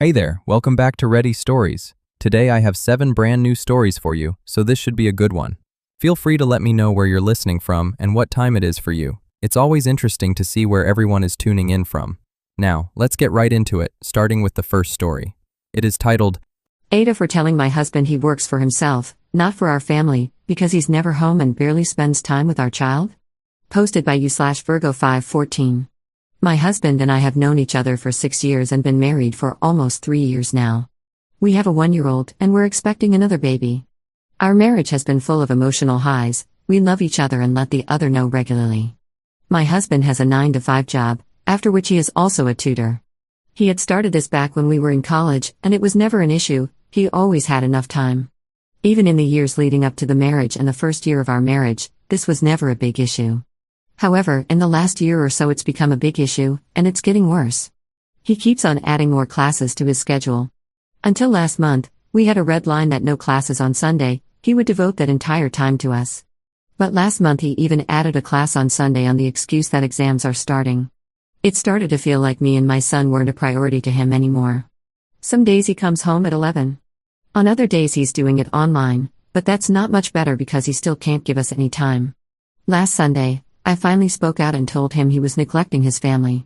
Hey there, welcome back to Reddy Stories. Today I have 7 brand new stories for you, so this should be a good one. Feel free to let me know where you're listening from and what time it is for you. It's always interesting to see where everyone is tuning in from. Now, let's get right into it, starting with the first story. It is titled, AITA for telling my husband he works for himself, not for our family, because he's never home and barely spends time with our child? Posted by you/Virgo514. My husband and I have known each other for 6 years and been married for almost 3 years now. We have a 1-year-old and we're expecting another baby. Our marriage has been full of emotional highs. We love each other and let the other know regularly. My husband has a 9-to-5 job, after which he is also a tutor. He had started this back when we were in college, and it was never an issue. He always had enough time. Even in the years leading up to the marriage and the first year of our marriage, this was never a big issue. However, in the last year or so it's become a big issue, and it's getting worse. He keeps on adding more classes to his schedule. Until last month, we had a red line that no classes on Sunday. He would devote that entire time to us. But last month he even added a class on Sunday on the excuse that exams are starting. It started to feel like me and my son weren't a priority to him anymore. Some days he comes home at 11. On other days he's doing it online, but that's not much better because he still can't give us any time. Last Sunday, I finally spoke out and told him he was neglecting his family.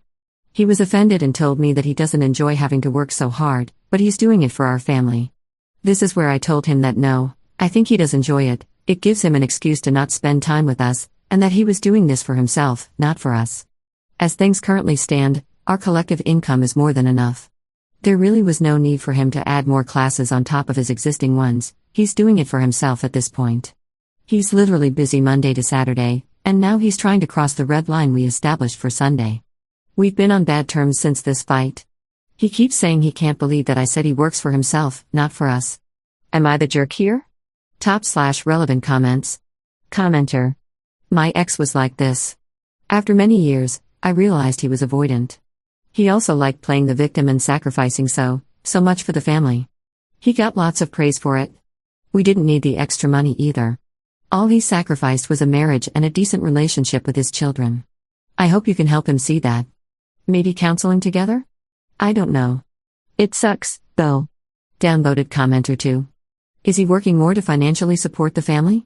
He was offended and told me that he doesn't enjoy having to work so hard, but he's doing it for our family. This is where I told him that no, I think he does enjoy it. It gives him an excuse to not spend time with us, and that he was doing this for himself, not for us. As things currently stand, our collective income is more than enough. There really was no need for him to add more classes on top of his existing ones. He's doing it for himself at this point. He's literally busy Monday to Saturday, and now he's trying to cross the red line we established for Sunday. We've been on bad terms since this fight. He keeps saying he can't believe that I said he works for himself, not for us. Am I the jerk here? Top/relevant comments. Commenter. My ex was like this. After many years, I realized he was avoidant. He also liked playing the victim and sacrificing so much for the family. He got lots of praise for it. We didn't need the extra money either. All he sacrificed was a marriage and a decent relationship with his children. I hope you can help him see that. Maybe counseling together? I don't know. It sucks, though. Downvoted commenter 2. Is he working more to financially support the family?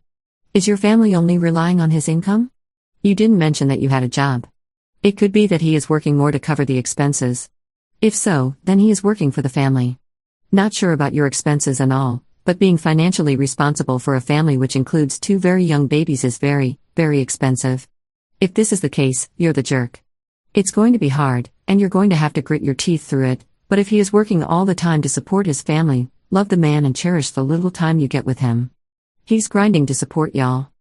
Is your family only relying on his income? You didn't mention that you had a job. It could be that he is working more to cover the expenses. If so, then he is working for the family. Not sure about your expenses and all, but being financially responsible for a family which includes 2 very young babies is very, very expensive. If this is the case, you're the jerk. It's going to be hard, and you're going to have to grit your teeth through it, but if he is working all the time to support his family, love the man and cherish the little time you get with him. He's grinding to support y'all.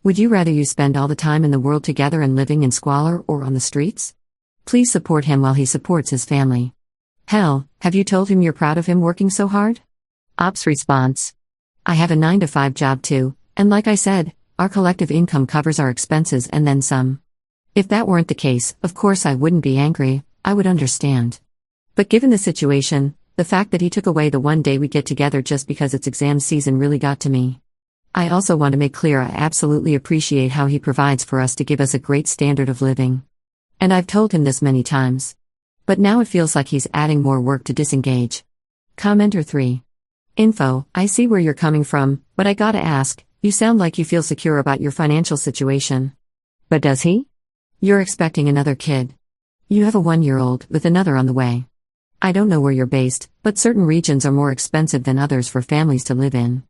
Would you rather you spend all the time in the world together and living in squalor or on the streets? Please support him while he supports his family. Hell, have you told him you're proud of him working so hard? Ops response. I have a 9-to-5 job too, and like I said, our collective income covers our expenses and then some. If that weren't the case, of course I wouldn't be angry, I would understand. But given the situation, the fact that he took away the one day we get together just because it's exam season really got to me. I also want to make clear I absolutely appreciate how he provides for us to give us a great standard of living. And I've told him this many times. But now it feels like he's adding more work to disengage. Commenter 3. Info, I see where you're coming from, but I gotta ask, you sound like you feel secure about your financial situation. But does he? You're expecting another kid. You have a 1-year-old, with another on the way. I don't know where you're based, but certain regions are more expensive than others for families to live in.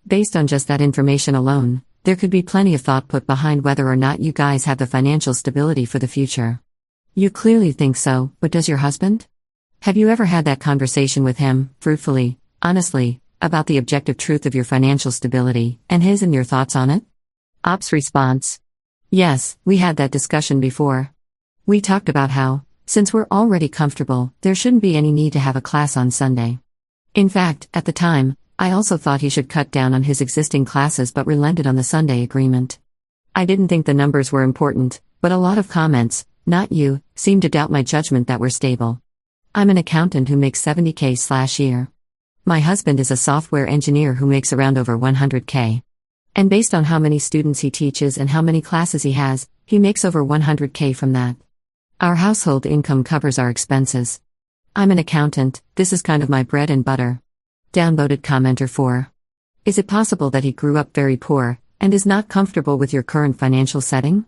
Based on just that information alone, there could be plenty of thought put behind whether or not you guys have the financial stability for the future. You clearly think so, but does your husband? Have you ever had that conversation with him, fruitfully, honestly, about the objective truth of your financial stability, and his and your thoughts on it? Ops response. Yes, we had that discussion before. We talked about how, since we're already comfortable, there shouldn't be any need to have a class on Sunday. In fact, at the time, I also thought he should cut down on his existing classes but relented on the Sunday agreement. I didn't think the numbers were important, but a lot of comments, not you, seemed to doubt my judgment that we're stable. I'm an accountant who makes $70K/year. My husband is a software engineer who makes around over $100K. And based on how many students he teaches and how many classes he has, he makes over $100K from that. Our household income covers our expenses. I'm an accountant, this is kind of my bread and butter. Downvoted commenter 4. Is it possible that he grew up very poor, and is not comfortable with your current financial setting?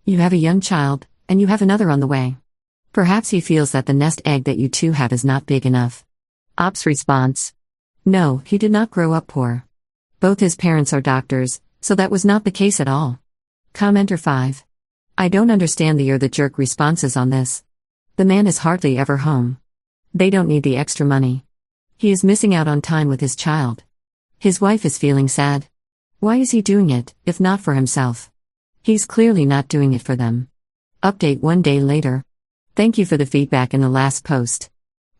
You have a young child, and you have another on the way. Perhaps he feels that the nest egg that you two have is not big enough. Ops response. No, he did not grow up poor. Both his parents are doctors, so that was not the case at all. Commenter 5. I don't understand the "you're the jerk" responses on this. The man is hardly ever home. They don't need the extra money. He is missing out on time with his child. His wife is feeling sad. Why is he doing it, if not for himself? He's clearly not doing it for them. Update 1 day later. Thank you for the feedback in the last post.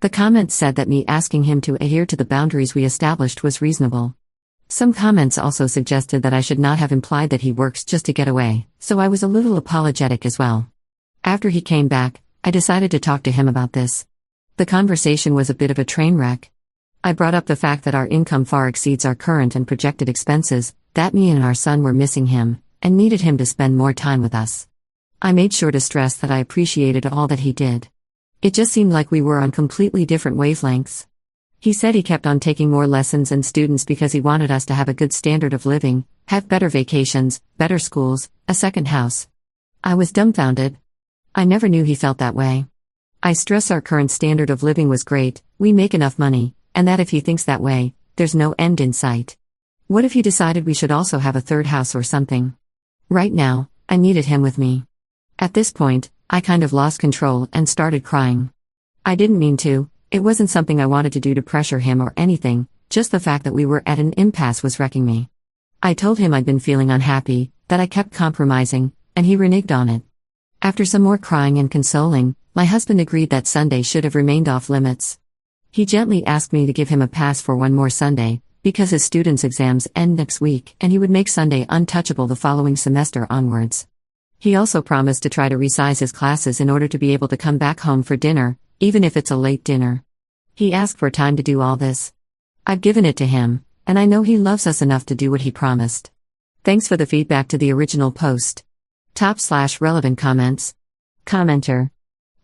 The comments said that me asking him to adhere to the boundaries we established was reasonable. Some comments also suggested that I should not have implied that he works just to get away, so I was a little apologetic as well. After he came back, I decided to talk to him about this. The conversation was a bit of a train wreck. I brought up the fact that our income far exceeds our current and projected expenses, that me and our son were missing him, and needed him to spend more time with us. I made sure to stress that I appreciated all that he did. It just seemed like we were on completely different wavelengths. He said he kept on taking more lessons and students because he wanted us to have a good standard of living, have better vacations, better schools, a second house. I was dumbfounded. I never knew he felt that way. I stress our current standard of living was great, we make enough money, and that if he thinks that way, there's no end in sight. What if he decided we should also have a third house or something? Right now, I needed him with me. At this point, I kind of lost control and started crying. I didn't mean to, it wasn't something I wanted to do to pressure him or anything, just the fact that we were at an impasse was wrecking me. I told him I'd been feeling unhappy, that I kept compromising, and he reneged on it. After some more crying and consoling, my husband agreed that Sunday should have remained off limits. He gently asked me to give him a pass for one more Sunday, because his students' exams end next week and he would make Sunday untouchable the following semester onwards. He also promised to try to resize his classes in order to be able to come back home for dinner, even if it's a late dinner. He asked for time to do all this. I've given it to him, and I know he loves us enough to do what he promised. Thanks for the feedback to the original post. Top/relevant comments. Commenter.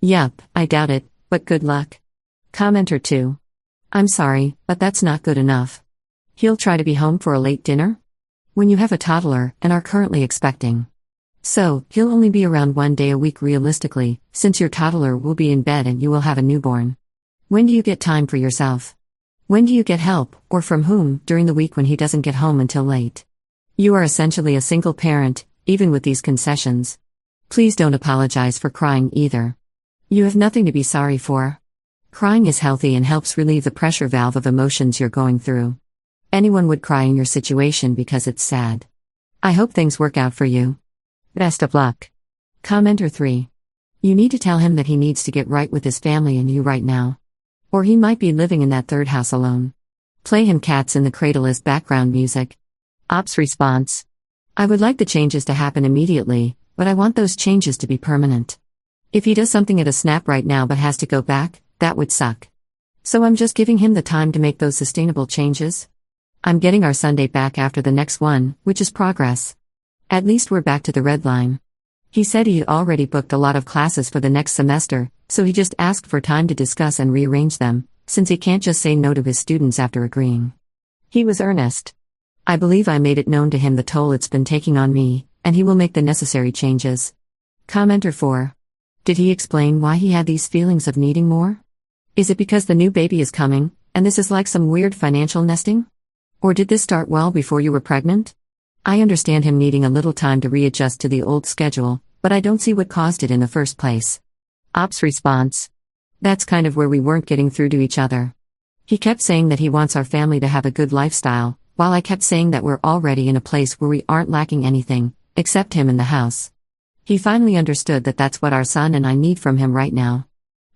Yup, I doubt it, but good luck. Commenter 2. I'm sorry, but that's not good enough. He'll try to be home for a late dinner? When you have a toddler and are currently expecting. So, he'll only be around 1 day a week realistically, since your toddler will be in bed and you will have a newborn. When do you get time for yourself? When do you get help, or from whom, during the week when he doesn't get home until late? You are essentially a single parent, even with these concessions. Please don't apologize for crying either. You have nothing to be sorry for. Crying is healthy and helps relieve the pressure valve of emotions you're going through. Anyone would cry in your situation because it's sad. I hope things work out for you. Best of luck. Commenter 3. You need to tell him that he needs to get right with his family and you right now. Or he might be living in that third house alone. Play him Cats in the Cradle as background music. Ops response. I would like the changes to happen immediately, but I want those changes to be permanent. If he does something at a snap right now but has to go back, that would suck. So I'm just giving him the time to make those sustainable changes. I'm getting our Sunday back after the next one, which is progress. At least we're back to the red line. He said he had already booked a lot of classes for the next semester, so he just asked for time to discuss and rearrange them, since he can't just say no to his students after agreeing. He was earnest. I believe I made it known to him the toll it's been taking on me, and he will make the necessary changes. Commenter 4. Did he explain why he had these feelings of needing more? Is it because the new baby is coming, and this is like some weird financial nesting? Or did this start well before you were pregnant? I understand him needing a little time to readjust to the old schedule, but I don't see what caused it in the first place. Ops response. That's kind of where we weren't getting through to each other. He kept saying that he wants our family to have a good lifestyle, while I kept saying that we're already in a place where we aren't lacking anything, except him in the house. He finally understood that that's what our son and I need from him right now.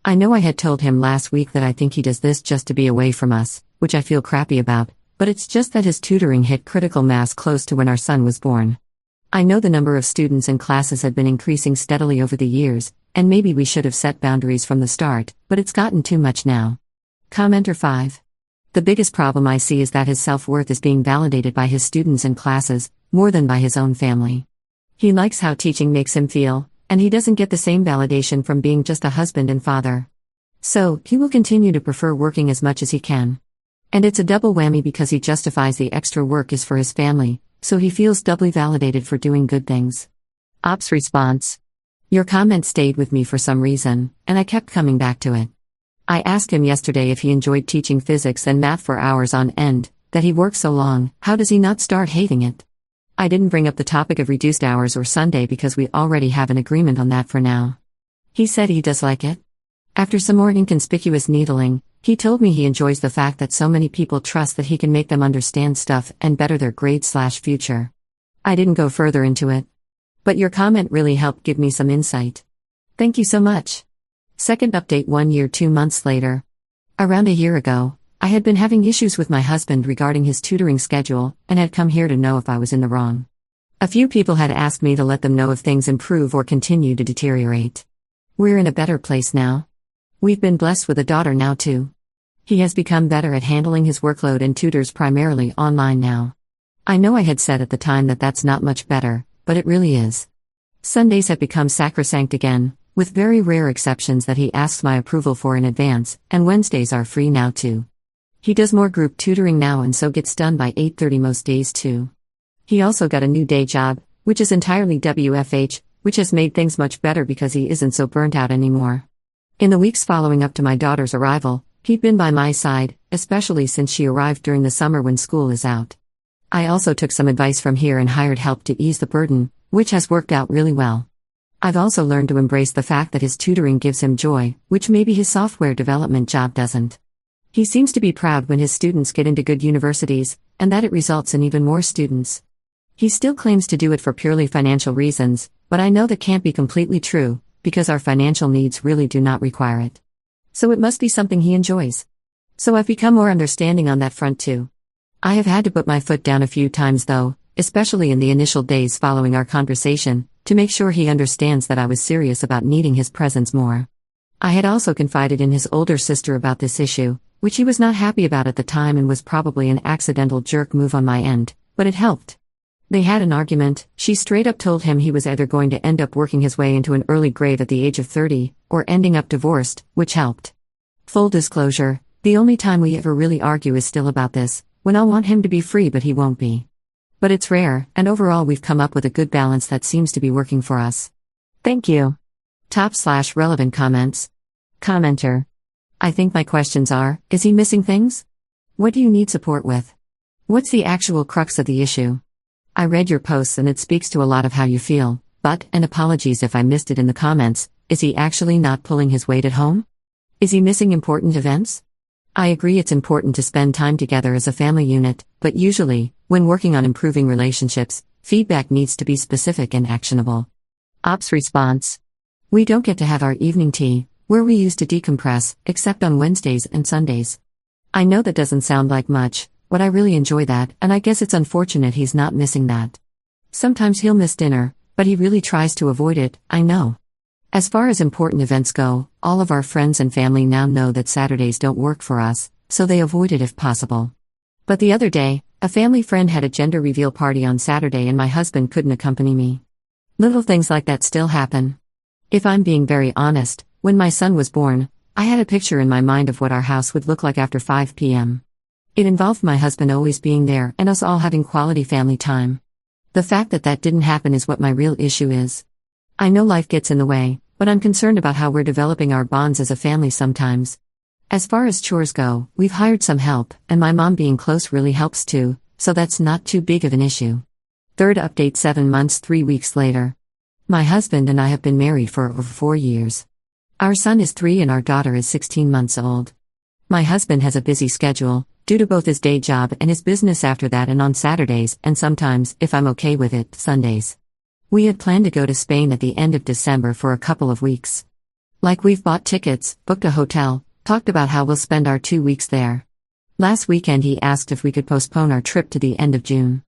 I know I had told him last week that I think he does this just to be away from us, which I feel crappy about, but it's just that his tutoring hit critical mass close to when our son was born. I know the number of students and classes had been increasing steadily over the years, and maybe we should have set boundaries from the start, but it's gotten too much now. Commenter 5. The biggest problem I see is that his self-worth is being validated by his students and classes, more than by his own family. He likes how teaching makes him feel, and he doesn't get the same validation from being just a husband and father. So, he will continue to prefer working as much as he can. And it's a double whammy because he justifies the extra work is for his family, so he feels doubly validated for doing good things. Ops response. Your comment stayed with me for some reason, and I kept coming back to it. I asked him yesterday if he enjoyed teaching physics and math for hours on end, that he works so long, how does he not start hating it? I didn't bring up the topic of reduced hours or Sunday because we already have an agreement on that for now. He said he does like it. After some more inconspicuous needling, he told me he enjoys the fact that so many people trust that he can make them understand stuff and better their grade/future. I didn't go further into it. But your comment really helped give me some insight. Thank you so much. Second update 1 year 2 months later. Around a year ago, I had been having issues with my husband regarding his tutoring schedule and had come here to know if I was in the wrong. A few people had asked me to let them know if things improve or continue to deteriorate. We're in a better place now. We've been blessed with a daughter now too. He has become better at handling his workload and tutors primarily online now. I know I had said at the time that that's not much better, but it really is. Sundays have become sacrosanct again, with very rare exceptions that he asks my approval for in advance, and Wednesdays are free now too. He does more group tutoring now and so gets done by 8:30 most days too. He also got a new day job, which is entirely WFH, which has made things much better because he isn't so burnt out anymore. In the weeks following up to my daughter's arrival, he'd been by my side, especially since she arrived during the summer when school is out. I also took some advice from here and hired help to ease the burden, which has worked out really well. I've also learned to embrace the fact that his tutoring gives him joy, which maybe his software development job doesn't. He seems to be proud when his students get into good universities, and that it results in even more students. He still claims to do it for purely financial reasons, but I know that can't be completely true, because our financial needs really do not require it. So it must be something he enjoys. So I've become more understanding on that front too. I have had to put my foot down a few times though, especially in the initial days following our conversation, to make sure he understands that I was serious about needing his presence more. I had also confided in his older sister about this issue, which he was not happy about at the time and was probably an accidental jerk move on my end, but it helped. They had an argument. She straight up told him he was either going to end up working his way into an early grave at the age of 30, or ending up divorced, which helped. Full disclosure, the only time we ever really argue is still about this, when I'll want him to be free but he won't be. But it's rare, and overall we've come up with a good balance that seems to be working for us. Thank you. Top/relevant comments. Commenter. I think my questions are, is he missing things? What do you need support with? What's the actual crux of the issue? I read your posts and it speaks to a lot of how you feel, but, and apologies if I missed it in the comments, is he actually not pulling his weight at home? Is he missing important events? I agree it's important to spend time together as a family unit, but usually, when working on improving relationships, feedback needs to be specific and actionable. Ops response. We don't get to have our evening tea, where we used to decompress, except on Wednesdays and Sundays. I know that doesn't sound like much, but I really enjoy that, and I guess it's unfortunate he's not missing that. Sometimes he'll miss dinner, but he really tries to avoid it, I know. As far as important events go, all of our friends and family now know that Saturdays don't work for us, so they avoid it if possible. But the other day, a family friend had a gender reveal party on Saturday and my husband couldn't accompany me. Little things like that still happen. If I'm being very honest, when my son was born, I had a picture in my mind of what our house would look like after 5 p.m. It involved my husband always being there and us all having quality family time. The fact that that didn't happen is what my real issue is. I know life gets in the way, but I'm concerned about how we're developing our bonds as a family sometimes. As far as chores go, we've hired some help, and my mom being close really helps too, so that's not too big of an issue. Third update 7 months 3 weeks later. My husband and I have been married for over 4 years. Our son is 3 and our daughter is 16 months old. My husband has a busy schedule, due to both his day job and his business after that and on Saturdays and sometimes, if I'm okay with it, Sundays. We had planned to go to Spain at the end of December for a couple of weeks. Like we've bought tickets, booked a hotel, talked about how we'll spend our 2 weeks there. Last weekend he asked if we could postpone our trip to the end of June.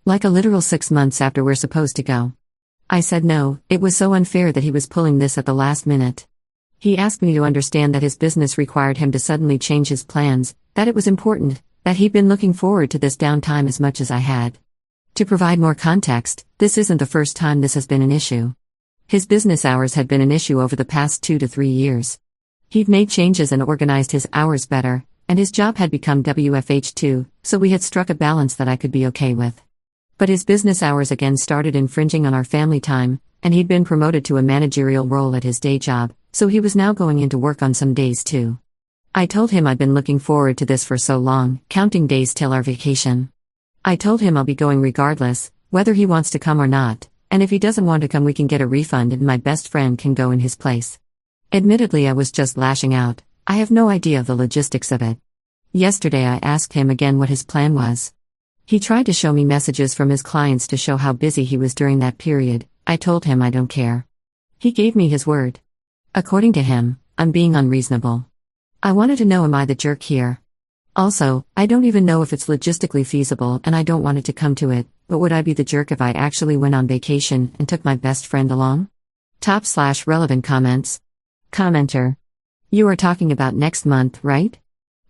Like a literal 6 months after we're supposed to go. I said no, it was so unfair that he was pulling this at the last minute. He asked me to understand that his business required him to suddenly change his plans, that it was important, that he'd been looking forward to this downtime as much as I had. To provide more context, this isn't the first time this has been an issue. His business hours had been an issue over the past 2 to 3 years. He'd made changes and organized his hours better, and his job had become WFH too, so we had struck a balance that I could be okay with. But his business hours again started infringing on our family time, and he'd been promoted to a managerial role at his day job, so he was now going into work on some days too. I told him I'd been looking forward to this for so long, counting days till our vacation. I told him I'll be going regardless, whether he wants to come or not, and if he doesn't want to come we can get a refund and my best friend can go in his place. Admittedly, I was just lashing out. I have no idea of the logistics of it. Yesterday I asked him again what his plan was. He tried to show me messages from his clients to show how busy he was during that period. I told him I don't care. He gave me his word. According to him, I'm being unreasonable. I wanted to know, am I the jerk here? Also, I don't even know if it's logistically feasible and I don't want it to come to it, but would I be the jerk if I actually went on vacation and took my best friend along? /relevant comments. Commenter. You are talking about next month, right?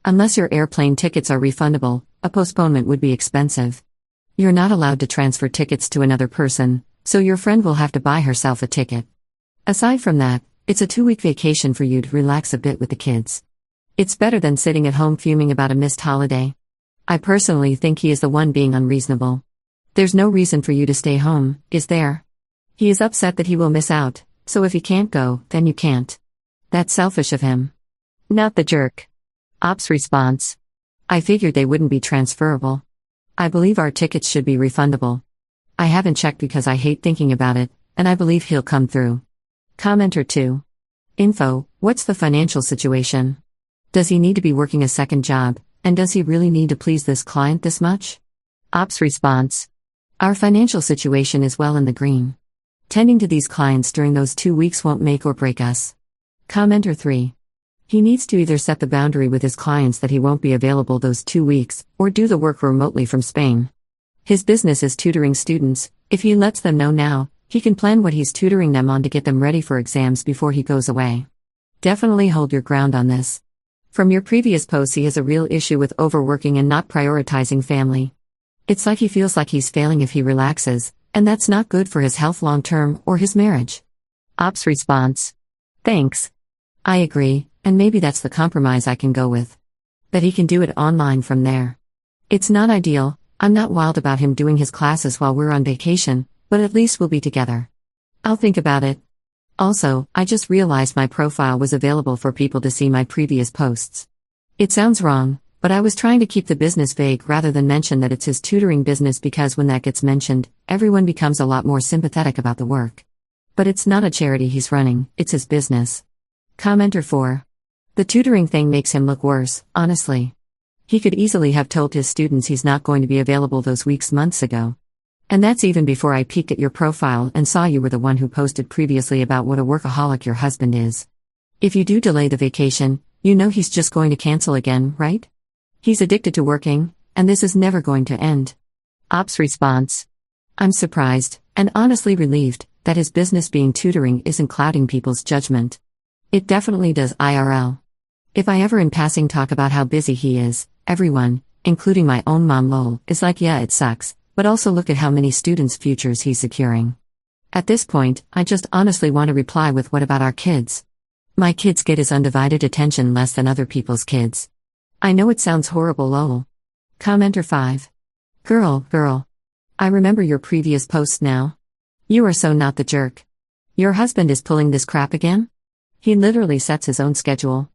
Unless your airplane tickets are refundable, a postponement would be expensive. You're not allowed to transfer tickets to another person, so your friend will have to buy herself a ticket. Aside from that, it's a 2-week vacation for you to relax a bit with the kids. It's better than sitting at home fuming about a missed holiday. I personally think he is the one being unreasonable. There's no reason for you to stay home, is there? He is upset that he will miss out, so if he can't go, then you can't. That's selfish of him. Not the jerk. Ops response. I figured they wouldn't be transferable. I believe our tickets should be refundable. I haven't checked because I hate thinking about it, and I believe he'll come through. Commenter 2. Info, what's the financial situation? Does he need to be working a second job, and does he really need to please this client this much? Ops response. Our financial situation is well in the green. Tending to these clients during those 2 weeks won't make or break us. Commenter 3. He needs to either set the boundary with his clients that he won't be available those 2 weeks, or do the work remotely from Spain. His business is tutoring students. If he lets them know now, he can plan what he's tutoring them on to get them ready for exams before he goes away. Definitely hold your ground on this. From your previous posts, he has a real issue with overworking and not prioritizing family. It's like he feels like he's failing if he relaxes, and that's not good for his health long term or his marriage. Ops response. Thanks. I agree, and maybe that's the compromise I can go with. That he can do it online from there. It's not ideal. I'm not wild about him doing his classes while we're on vacation, but at least we'll be together. I'll think about it. Also, I just realized my profile was available for people to see my previous posts. It sounds wrong, but I was trying to keep the business vague rather than mention that it's his tutoring business, because when that gets mentioned, everyone becomes a lot more sympathetic about the work. But it's not a charity he's running, it's his business. Commenter 4. The tutoring thing makes him look worse, honestly. He could easily have told his students he's not going to be available those weeks months ago. And that's even before I peeked at your profile and saw you were the one who posted previously about what a workaholic your husband is. If you do delay the vacation, you know he's just going to cancel again, right? He's addicted to working, and this is never going to end. Ops response. I'm surprised, and honestly relieved, that his business being tutoring isn't clouding people's judgment. It definitely does IRL. If I ever in passing talk about how busy he is, everyone, including my own mom lol, is like, yeah, it sucks. But also look at how many students' futures he's securing. At this point, I just honestly want to reply with, what about our kids? My kids get his undivided attention less than other people's kids. I know it sounds horrible lol. Commenter 5. Girl. I remember your previous posts now. You are so not the jerk. Your husband is pulling this crap again? He literally sets his own schedule.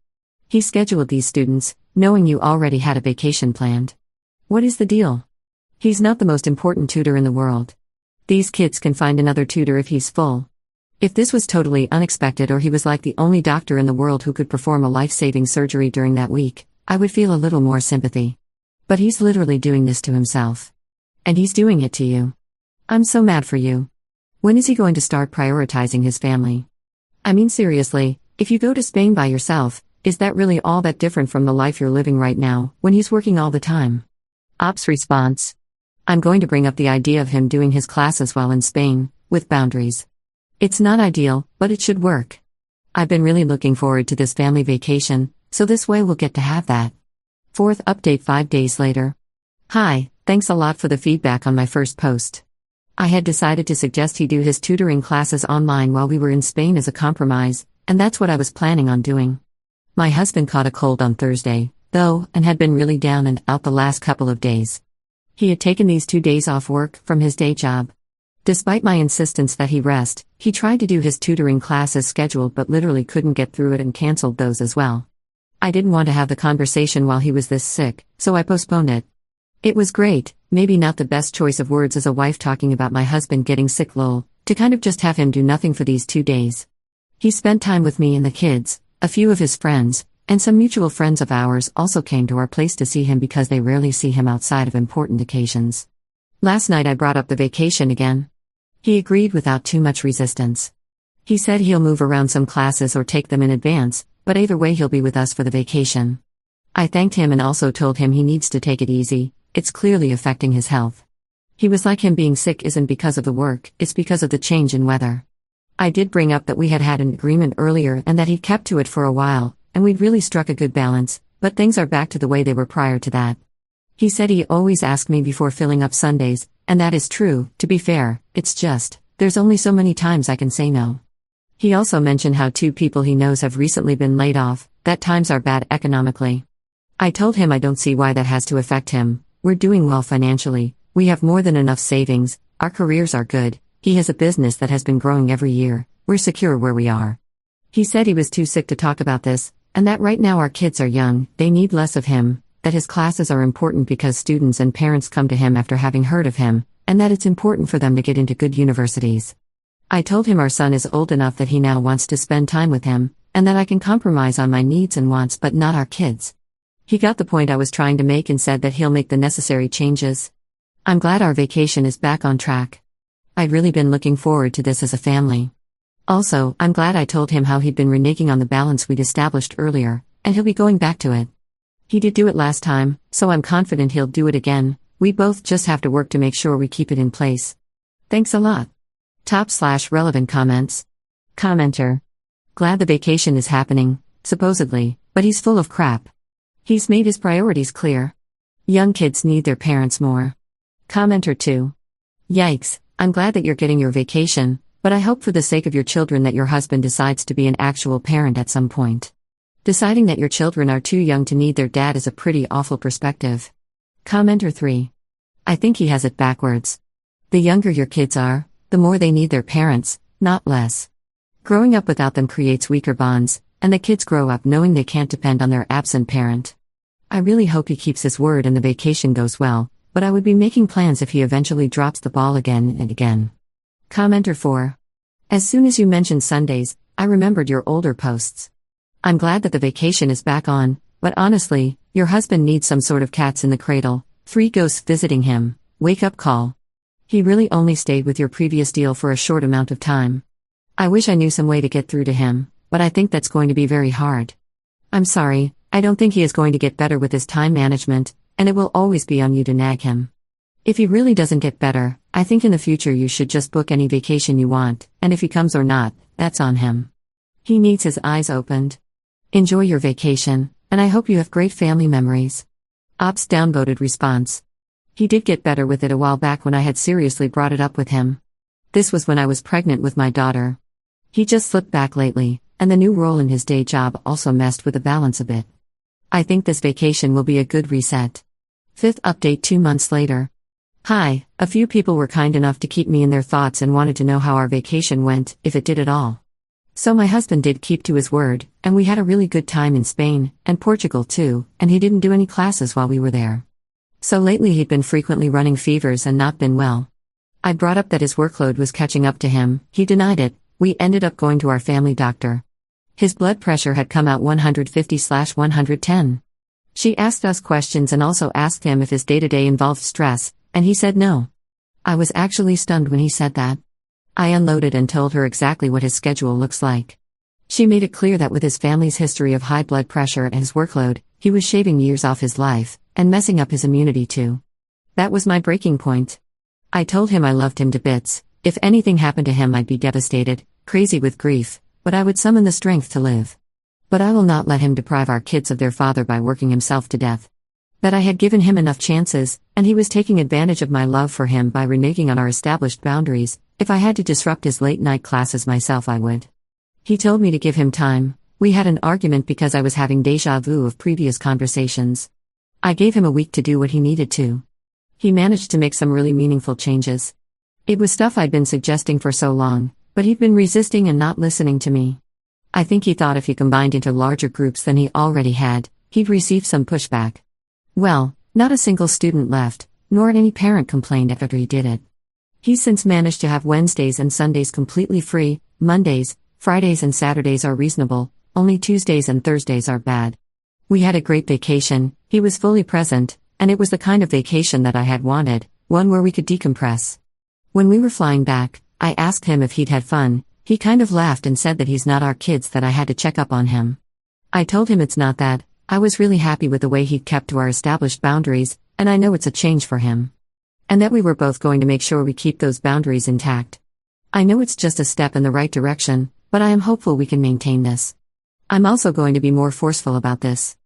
He scheduled these students, knowing you already had a vacation planned. What is the deal? He's not the most important tutor in the world. These kids can find another tutor if he's full. If this was totally unexpected, or he was like the only doctor in the world who could perform a life-saving surgery during that week, I would feel a little more sympathy. But he's literally doing this to himself. And he's doing it to you. I'm so mad for you. When is he going to start prioritizing his family? I mean, seriously, if you go to Spain by yourself, is that really all that different from the life you're living right now, when he's working all the time? Ops response. I'm going to bring up the idea of him doing his classes while in Spain, with boundaries. It's not ideal, but it should work. I've been really looking forward to this family vacation, so this way we'll get to have that. Fourth update 5 days later. Hi, thanks a lot for the feedback on my first post. I had decided to suggest he do his tutoring classes online while we were in Spain as a compromise, and that's what I was planning on doing. My husband caught a cold on Thursday, though, and had been really down and out the last couple of days. He had taken these 2 days off work from his day job. Despite my insistence that he rest, he tried to do his tutoring class as scheduled but literally couldn't get through it and canceled those as well. I didn't want to have the conversation while he was this sick, so I postponed it. It was great, maybe not the best choice of words as a wife talking about my husband getting sick lol, to kind of just have him do nothing for these 2 days. He spent time with me and the kids, a few of his friends, and some mutual friends of ours also came to our place to see him because they rarely see him outside of important occasions. Last night I brought up the vacation again. He agreed without too much resistance. He said he'll move around some classes or take them in advance, but either way he'll be with us for the vacation. I thanked him and also told him he needs to take it easy, it's clearly affecting his health. He was like him being sick isn't because of the work, it's because of the change in weather. I did bring up that we had an agreement earlier and that he'd kept to it for a while, and we'd really struck a good balance, but things are back to the way they were prior to that. He said he always asked me before filling up Sundays, and that is true, to be fair, it's just, there's only so many times I can say no. He also mentioned how 2 people he knows have recently been laid off, that times are bad economically. I told him I don't see why that has to affect him, we're doing well financially, we have more than enough savings, our careers are good, he has a business that has been growing every year, we're secure where we are. He said he was too sick to talk about this, and that right now our kids are young, they need less of him, that his classes are important because students and parents come to him after having heard of him, and that it's important for them to get into good universities. I told him our son is old enough that he now wants to spend time with him, and that I can compromise on my needs and wants but not our kids. He got the point I was trying to make and said that he'll make the necessary changes. I'm glad our vacation is back on track. I'd really been looking forward to this as a family. Also, I'm glad I told him how he'd been reneging on the balance we'd established earlier, and he'll be going back to it. He did do it last time, so I'm confident he'll do it again, we both just have to work to make sure we keep it in place. Thanks a lot. Top/relevant comments. Commenter. Glad the vacation is happening, supposedly, but he's full of crap. He's made his priorities clear. Young kids need their parents more. Commenter 2. Yikes, I'm glad that you're getting your vacation, but I hope for the sake of your children that your husband decides to be an actual parent at some point. Deciding that your children are too young to need their dad is a pretty awful perspective. Commenter 3. I think he has it backwards. The younger your kids are, the more they need their parents, not less. Growing up without them creates weaker bonds, and the kids grow up knowing they can't depend on their absent parent. I really hope he keeps his word and the vacation goes well, but I would be making plans if he eventually drops the ball again and again. Commenter 4. As soon as you mentioned Sundays, I remembered your older posts. I'm glad that the vacation is back on, but honestly, your husband needs some sort of cats in the cradle, 3 ghosts visiting him, wake-up call. He really only stayed with your previous deal for a short amount of time. I wish I knew some way to get through to him, but I think that's going to be very hard. I'm sorry, I don't think he is going to get better with his time management, and it will always be on you to nag him. If he really doesn't get better, I think in the future you should just book any vacation you want, and if he comes or not, that's on him. He needs his eyes opened. Enjoy your vacation, and I hope you have great family memories. Ops downvoted response. He did get better with it a while back when I had seriously brought it up with him. This was when I was pregnant with my daughter. He just slipped back lately, and the new role in his day job also messed with the balance a bit. I think this vacation will be a good reset. 5th update 2 months later. Hi, a few people were kind enough to keep me in their thoughts and wanted to know how our vacation went, if it did at all. So my husband did keep to his word, and we had a really good time in Spain, and Portugal too, and he didn't do any classes while we were there. So lately he'd been frequently running fevers and not been well. I brought up that his workload was catching up to him, he denied it, we ended up going to our family doctor. His blood pressure had come out 150/110. She asked us questions and also asked him if his day-to-day involved stress, and he said no. I was actually stunned when he said that. I unloaded and told her exactly what his schedule looks like. She made it clear that with his family's history of high blood pressure and his workload, he was shaving years off his life, and messing up his immunity too. That was my breaking point. I told him I loved him to bits, if anything happened to him I'd be devastated, crazy with grief, but I would summon the strength to live. But I will not let him deprive our kids of their father by working himself to death. That I had given him enough chances, and he was taking advantage of my love for him by reneging on our established boundaries. If I had to disrupt his late-night classes myself I would. He told me to give him time, We had an argument because I was having déjà vu of previous conversations. I gave him a week to do what he needed to. He managed to make some really meaningful changes. It was stuff I'd been suggesting for so long, but he'd been resisting and not listening to me. I think he thought if he combined into larger groups than he already had, he'd receive some pushback. Well, not a single student left, nor any parent complained after he did it. He's since managed to have Wednesdays and Sundays completely free, Mondays, Fridays and Saturdays are reasonable, only Tuesdays and Thursdays are bad. We had a great vacation, he was fully present, and it was the kind of vacation that I had wanted, one where we could decompress. When we were flying back, I asked him if he'd had fun. He kind of laughed and said that he's not our kids, that I had to check up on him. I told him it's not that. I was really happy with the way he'd kept to our established boundaries, and I know it's a change for him. And that we were both going to make sure we keep those boundaries intact. I know it's just a step in the right direction, but I am hopeful we can maintain this. I'm also going to be more forceful about this.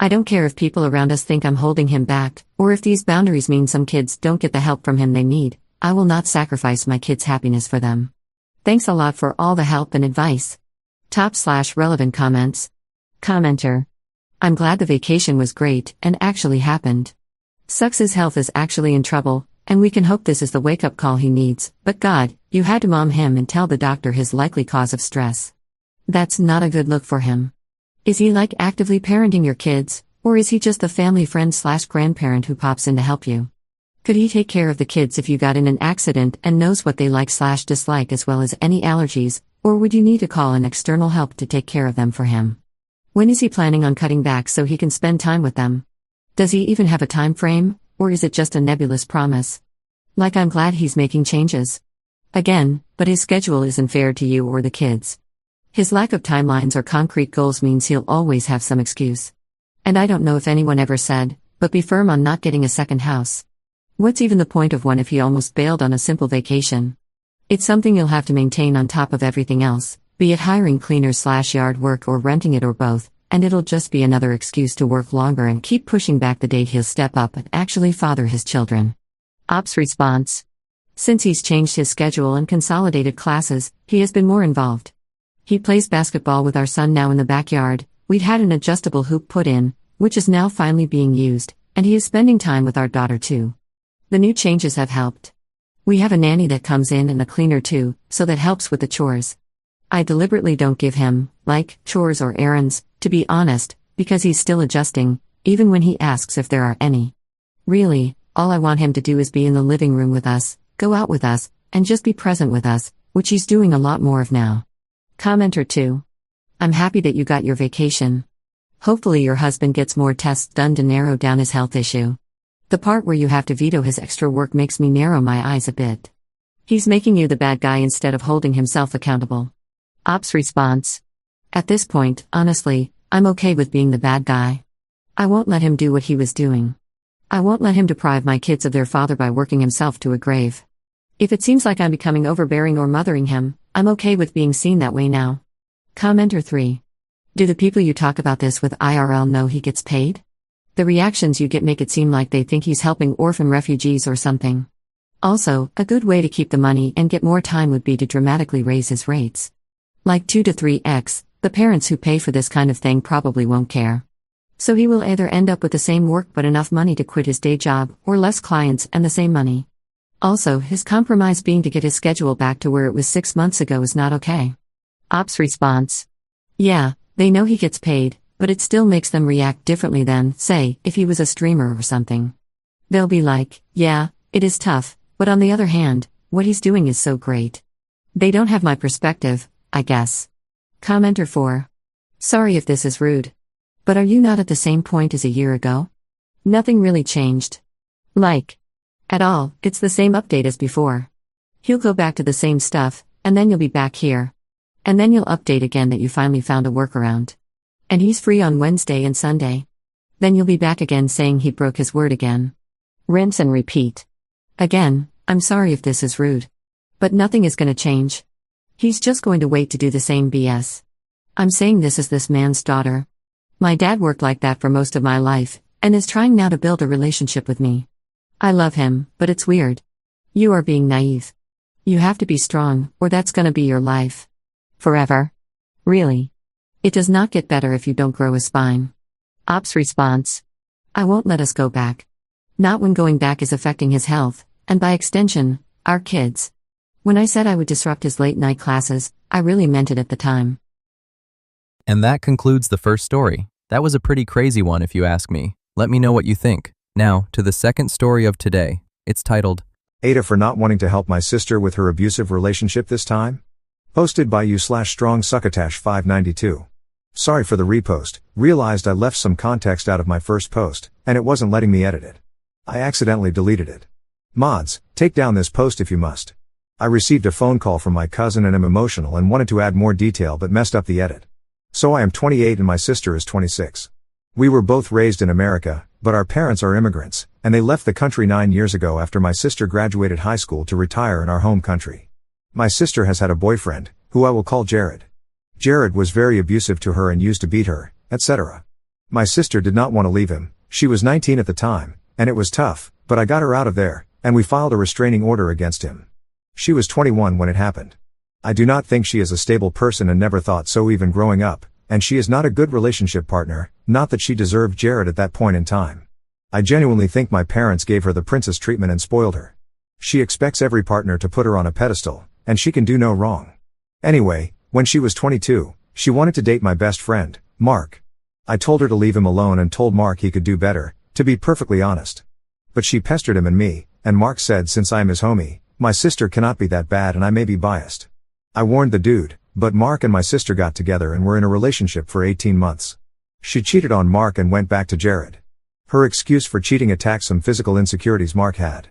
I don't care if people around us think I'm holding him back, or if these boundaries mean some kids don't get the help from him they need. I will not sacrifice my kids' happiness for them. Thanks a lot for all the help and advice. Top/relevant comments. Commenter. I'm glad the vacation was great and actually happened. Sucks his health is actually in trouble, and we can hope this is the wake-up call he needs, but God, you had to mom him and tell the doctor his likely cause of stress. That's not a good look for him. Is he like actively parenting your kids, or is he just the family friend/grandparent who pops in to help you? Could he take care of the kids if you got in an accident and knows what they like/dislike as well as any allergies, or would you need to call in external help to take care of them for him? When is he planning on cutting back so he can spend time with them? Does he even have a time frame, or is it just a nebulous promise? Like, I'm glad he's making changes. Again, but his schedule isn't fair to you or the kids. His lack of timelines or concrete goals means he'll always have some excuse. And I don't know if anyone ever said, but be firm on not getting a second house. What's even the point of one if he almost bailed on a simple vacation? It's something you'll have to maintain on top of everything else, be it hiring cleaners/yard work or renting it or both, and it'll just be another excuse to work longer and keep pushing back the date he'll step up and actually father his children. Ops response. Since he's changed his schedule and consolidated classes, he has been more involved. He plays basketball with our son now in the backyard. We'd had an adjustable hoop put in, which is now finally being used, and he is spending time with our daughter too. The new changes have helped. We have a nanny that comes in and a cleaner too, so that helps with the chores. I deliberately don't give him, chores or errands, to be honest, because he's still adjusting, even when he asks if there are any. Really, all I want him to do is be in the living room with us, go out with us, and just be present with us, which he's doing a lot more of now. Commenter 2. I'm happy that you got your vacation. Hopefully your husband gets more tests done to narrow down his health issue. The part where you have to veto his extra work makes me narrow my eyes a bit. He's making you the bad guy instead of holding himself accountable. Ops response. At this point, honestly, I'm okay with being the bad guy. I won't let him do what he was doing. I won't let him deprive my kids of their father by working himself to a grave. If it seems like I'm becoming overbearing or mothering him, I'm okay with being seen that way now. Commenter 3. Do the people you talk about this with IRL know he gets paid? The reactions you get make it seem like they think he's helping orphan refugees or something. Also, a good way to keep the money and get more time would be to dramatically raise his rates. Like 2 to 3x, the parents who pay for this kind of thing probably won't care. So he will either end up with the same work but enough money to quit his day job, or less clients and the same money. Also, his compromise being to get his schedule back to where it was 6 months ago is not okay. Ops response. Yeah, they know he gets paid, but it still makes them react differently than, say, if he was a streamer or something. They'll be like, yeah, it is tough, but on the other hand, what he's doing is so great. They don't have my perspective, I guess. Commenter 4. Sorry if this is rude. But are you not at the same point as a year ago? Nothing really changed. At all, it's the same update as before. He'll go back to the same stuff, and then you'll be back here. And then you'll update again that you finally found a workaround. And he's free on Wednesday and Sunday. Then you'll be back again saying he broke his word again. Rinse and repeat. Again, I'm sorry if this is rude. But nothing is going to change. He's just going to wait to do the same BS. I'm saying this as this man's daughter. My dad worked like that for most of my life, and is trying now to build a relationship with me. I love him, but it's weird. You are being naive. You have to be strong, or that's going to be your life. Forever. Really. It does not get better if you don't grow a spine. Op's response: I won't let us go back. Not when going back is affecting his health, and by extension, our kids. When I said I would disrupt his late night classes, I really meant it at the time. And that concludes the first story. That was a pretty crazy one if you ask me. Let me know what you think. Now, to the second story of today. It's titled, AITA for not wanting to help my sister with her abusive relationship this time? Posted by you/strongsuccotash592. Sorry for the repost, realized I left some context out of my first post, and it wasn't letting me edit it. I accidentally deleted it. Mods, take down this post if you must. I received a phone call from my cousin and am emotional and wanted to add more detail but messed up the edit. So I am 28 and my sister is 26. We were both raised in America, but our parents are immigrants, and they left the country 9 years ago after my sister graduated high school to retire in our home country. My sister has had a boyfriend, who I will call Jared. Jared was very abusive to her and used to beat her, etc. My sister did not want to leave him. She was 19 at the time, and it was tough, but I got her out of there, and we filed a restraining order against him. She was 21 when it happened. I do not think she is a stable person and never thought so even growing up, and she is not a good relationship partner, not that she deserved Jared at that point in time. I genuinely think my parents gave her the princess treatment and spoiled her. She expects every partner to put her on a pedestal, and she can do no wrong. Anyway, when she was 22, she wanted to date my best friend, Mark. I told her to leave him alone and told Mark he could do better, to be perfectly honest. But she pestered him and me, and Mark said since I am his homie, my sister cannot be that bad and I may be biased. I warned the dude, but Mark and my sister got together and were in a relationship for 18 months. She cheated on Mark and went back to Jared. Her excuse for cheating attacked some physical insecurities Mark had.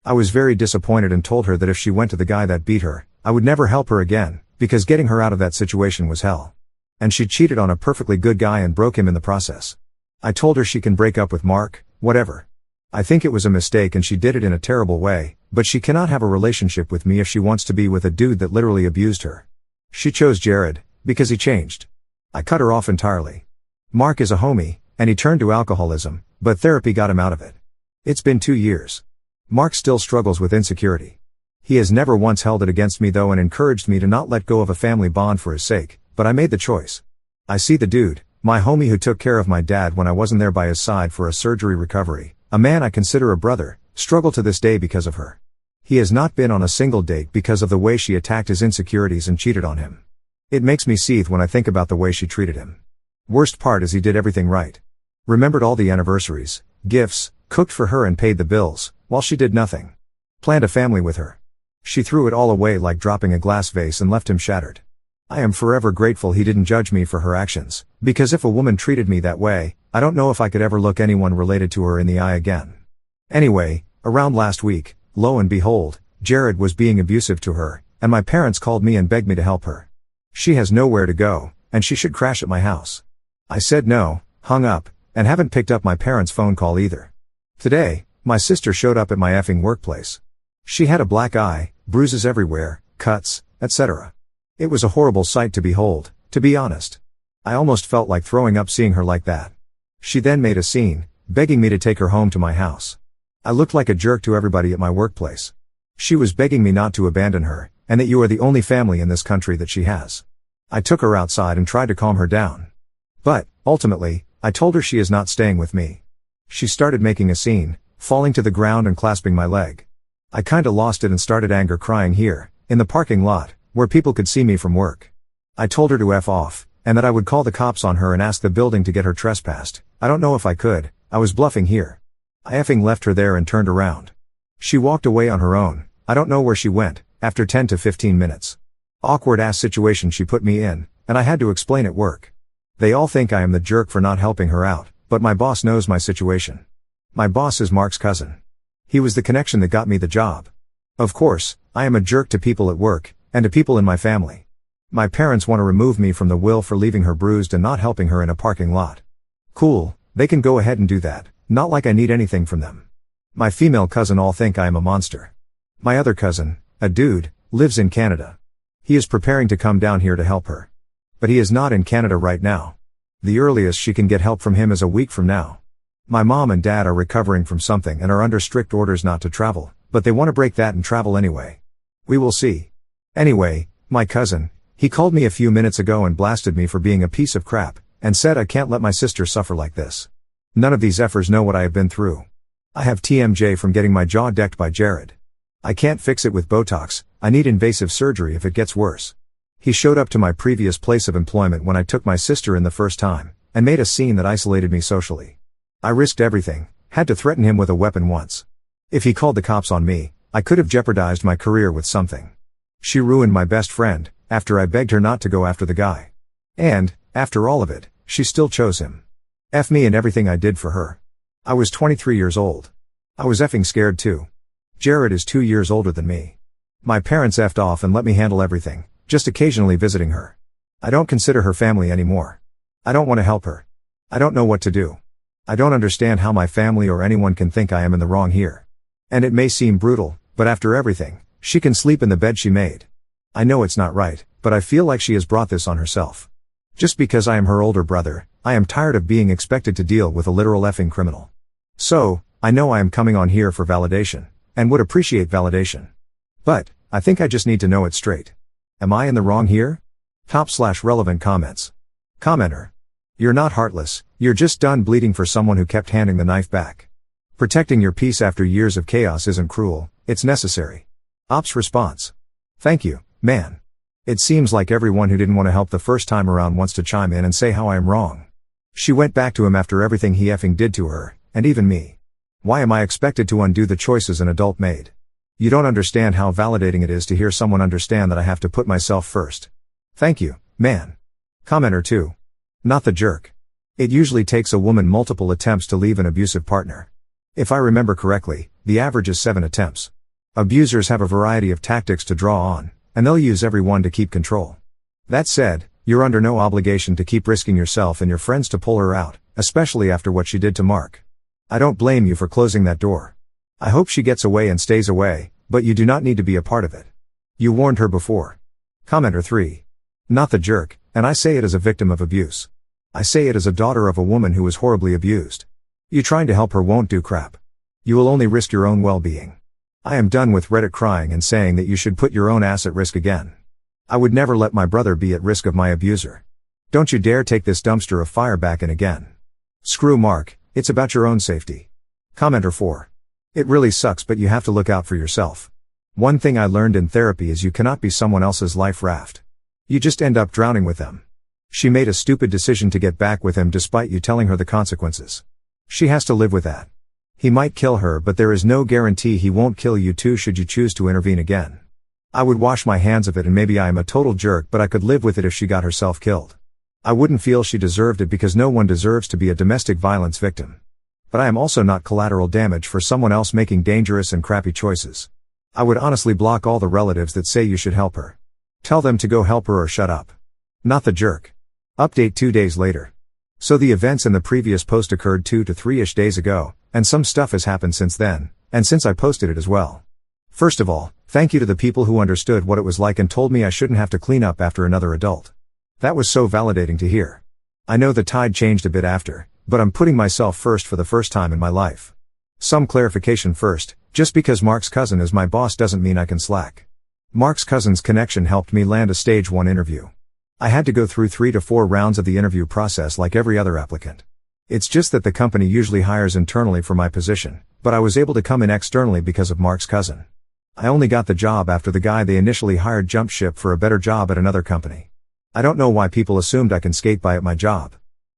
I was very disappointed and told her that if she went to the guy that beat her, I would never help her again, because getting her out of that situation was hell. And she cheated on a perfectly good guy and broke him in the process. I told her she can break up with Mark, whatever. I think it was a mistake and she did it in a terrible way, but she cannot have a relationship with me if she wants to be with a dude that literally abused her. She chose Jared, because he changed. I cut her off entirely. Mark is a homie, and he turned to alcoholism, but therapy got him out of it. It's been 2 years. Mark still struggles with insecurity. He has never once held it against me though and encouraged me to not let go of a family bond for his sake, but I made the choice. I see the dude, my homie who took care of my dad when I wasn't there by his side for a surgery recovery, a man I consider a brother, struggle to this day because of her. He has not been on a single date because of the way she attacked his insecurities and cheated on him. It makes me seethe when I think about the way she treated him. Worst part is he did everything right. Remembered all the anniversaries, gifts, cooked for her and paid the bills, while she did nothing. Planned a family with her. She threw it all away like dropping a glass vase and left him shattered. I am forever grateful he didn't judge me for her actions, because if a woman treated me that way, I don't know if I could ever look anyone related to her in the eye again. Anyway, around last week, lo and behold, Jared was being abusive to her, and my parents called me and begged me to help her. She has nowhere to go, and she should crash at my house. I said no, hung up, and haven't picked up my parents' phone call either. Today, my sister showed up at my effing workplace. She had a black eye, bruises everywhere, cuts, etc. It was a horrible sight to behold, to be honest. I almost felt like throwing up seeing her like that. She then made a scene, begging me to take her home to my house. I looked like a jerk to everybody at my workplace. She was begging me not to abandon her, and that you are the only family in this country that she has. I took her outside and tried to calm her down. But, ultimately, I told her she is not staying with me. She started making a scene, falling to the ground and clasping my leg. I kinda lost it and started anger crying here, in the parking lot, where people could see me from work. I told her to F off, and that I would call the cops on her and ask the building to get her trespassed. I don't know if I could, I was bluffing here. I effing left her there and turned around. She walked away on her own, I don't know where she went, after 10 to 15 minutes. Awkward ass situation she put me in, and I had to explain at work. They all think I am the jerk for not helping her out, but my boss knows my situation. My boss is Mark's cousin. He was the connection that got me the job. Of course, I am a jerk to people at work, and to people in my family. My parents want to remove me from the will for leaving her bruised and not helping her in a parking lot. Cool, they can go ahead and do that, not like I need anything from them. My female cousin all think I am a monster. My other cousin, a dude, lives in Canada. He is preparing to come down here to help her. But he is not in Canada right now. The earliest she can get help from him is a week from now. My mom and dad are recovering from something and are under strict orders not to travel, but they want to break that and travel anyway. We will see. Anyway, my cousin, He called me a few minutes ago and blasted me for being a piece of crap, and said I can't let my sister suffer like this. None of these effers know what I have been through. I have TMJ from getting my jaw decked by Jared. I can't fix it with Botox, I need invasive surgery if it gets worse. He showed up to my previous place of employment when I took my sister in the first time, and made a scene that isolated me socially. I risked everything, had to threaten him with a weapon once. If he called the cops on me, I could have jeopardized my career with something. She ruined my best friend, after I begged her not to go after the guy. And, after all of it, she still chose him. F me and everything I did for her. I was 23 years old. I was effing scared too. Jared is 2 years older than me. My parents effed off and let me handle everything, just occasionally visiting her. I don't consider her family anymore. I don't want to help her. I don't know what to do. I don't understand how my family or anyone can think I am in the wrong here. And it may seem brutal, but after everything, she can sleep in the bed she made. I know it's not right, but I feel like she has brought this on herself. Just because I am her older brother, I am tired of being expected to deal with a literal effing criminal. So, I know I am coming on here for validation, and would appreciate validation. But, I think I just need to know it straight. Am I in the wrong here? Top/relevant comments. Commenter. You're not heartless, you're just done bleeding for someone who kept handing the knife back. Protecting your peace after years of chaos isn't cruel, it's necessary. Ops response. Thank you, man. It seems like everyone who didn't want to help the first time around wants to chime in and say how I am wrong. She went back to him after everything he effing did to her, and even me. Why am I expected to undo the choices an adult made? You don't understand how validating it is to hear someone understand that I have to put myself first. Thank you, man. Commenter 2. Not the jerk. It usually takes a woman multiple attempts to leave an abusive partner. If I remember correctly, the average is 7 attempts. Abusers have a variety of tactics to draw on, and they'll use every one to keep control. That said, you're under no obligation to keep risking yourself and your friends to pull her out, especially after what she did to Mark. I don't blame you for closing that door. I hope she gets away and stays away, but you do not need to be a part of it. You warned her before. Commenter 3. Not the jerk, and I say it as a victim of abuse. I say it as a daughter of a woman who was horribly abused. You trying to help her won't do crap. You will only risk your own well-being. I am done with Reddit crying and saying that you should put your own ass at risk again. I would never let my brother be at risk of my abuser. Don't you dare take this dumpster of fire back in again. Screw Mark, it's about your own safety. Commenter 4. It really sucks, but you have to look out for yourself. One thing I learned in therapy is you cannot be someone else's life raft. You just end up drowning with them. She made a stupid decision to get back with him despite you telling her the consequences. She has to live with that. He might kill her, but there is no guarantee he won't kill you too should you choose to intervene again. I would wash my hands of it, and maybe I am a total jerk, but I could live with it if she got herself killed. I wouldn't feel she deserved it because no one deserves to be a domestic violence victim. But I am also not collateral damage for someone else making dangerous and crappy choices. I would honestly block all the relatives that say you should help her. Tell them to go help her or shut up. Not the jerk. Update 2 days later. So the events in the previous post occurred 2 to 3-ish days ago, and some stuff has happened since then, and since I posted it as well. First of all, thank you to the people who understood what it was like and told me I shouldn't have to clean up after another adult. That was so validating to hear. I know the tide changed a bit after, but I'm putting myself first for the first time in my life. Some clarification first, just because Mark's cousin is my boss doesn't mean I can slack. Mark's cousin's connection helped me land a stage 1 interview. I had to go through 3 to 4 rounds of the interview process like every other applicant. It's just that the company usually hires internally for my position, but I was able to come in externally because of Mark's cousin. I only got the job after the guy they initially hired jumped ship for a better job at another company. I don't know why people assumed I can skate by at my job.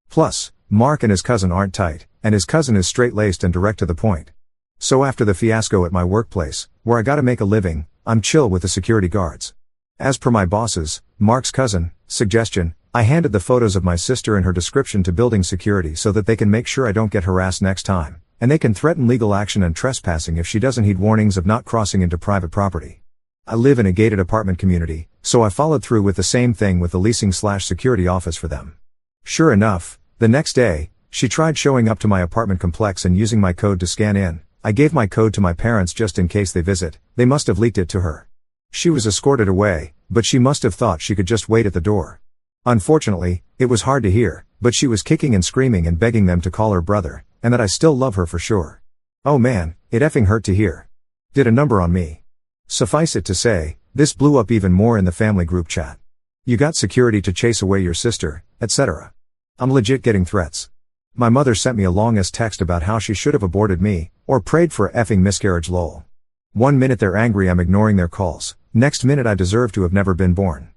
Plus, Mark and his cousin aren't tight, and his cousin is straight-laced and direct to the point. So after the fiasco at my workplace, where I gotta make a living, I'm chill with the security guards. As per my boss's, Mark's cousin, suggestion, I handed the photos of my sister and her description to building security so that they can make sure I don't get harassed next time, and they can threaten legal action and trespassing if she doesn't heed warnings of not crossing into private property. I live in a gated apartment community, so I followed through with the same thing with the leasing/security office for them. Sure enough, the next day, she tried showing up to my apartment complex and using my code to scan in. I gave my code to my parents just in case they visit. They must have leaked it to her. She was escorted away, but she must have thought she could just wait at the door. Unfortunately, it was hard to hear, but she was kicking and screaming and begging them to call her brother, and that I still love her for sure. Oh man, it effing hurt to hear. Did a number on me. Suffice it to say, this blew up even more in the family group chat. You got security to chase away your sister, etc. I'm legit getting threats. My mother sent me a long-ass text about how she should have aborted me, or prayed for a effing miscarriage lol. 1 minute they're angry I'm ignoring their calls, next minute I deserve to have never been born.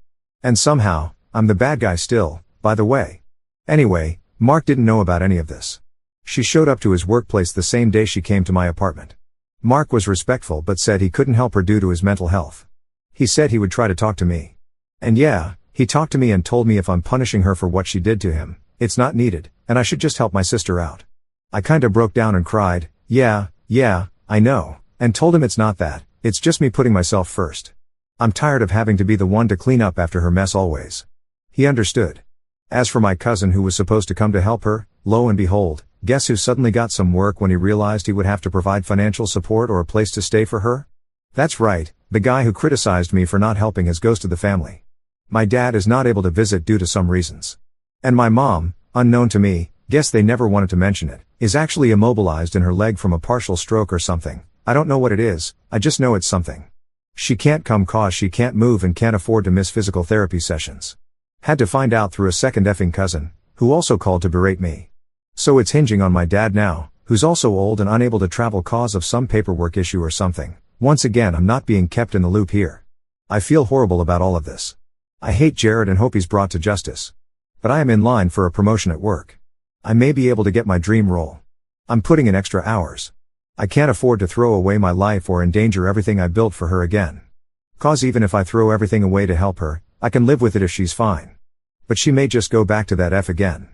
And somehow, I'm the bad guy still, by the way. Anyway, Mark didn't know about any of this. She showed up to his workplace the same day she came to my apartment. Mark was respectful but said he couldn't help her due to his mental health. He said he would try to talk to me. And yeah, he talked to me and told me if I'm punishing her for what she did to him, it's not needed, and I should just help my sister out. I kinda broke down and cried, yeah, I know, and told him it's not that, it's just me putting myself first. I'm tired of having to be the one to clean up after her mess always. He understood. As for my cousin who was supposed to come to help her, lo and behold, guess who suddenly got some work when he realized he would have to provide financial support or a place to stay for her? That's right, the guy who criticized me for not helping has ghosted the family. My dad is not able to visit due to some reasons. And my mom, unknown to me, guess they never wanted to mention it, is actually immobilized in her leg from a partial stroke or something. I don't know what it is, I just know it's something. She can't come cause she can't move and can't afford to miss physical therapy sessions. Had to find out through a second effing cousin, who also called to berate me. So it's hinging on my dad now, who's also old and unable to travel cause of some paperwork issue or something. Once again I'm not being kept in the loop here. I feel horrible about all of this. I hate Jared and hope he's brought to justice. But I am in line for a promotion at work. I may be able to get my dream role. I'm putting in extra hours. I can't afford to throw away my life or endanger everything I built for her again. Cause even if I throw everything away to help her, I can live with it if she's fine. But she may just go back to that F again.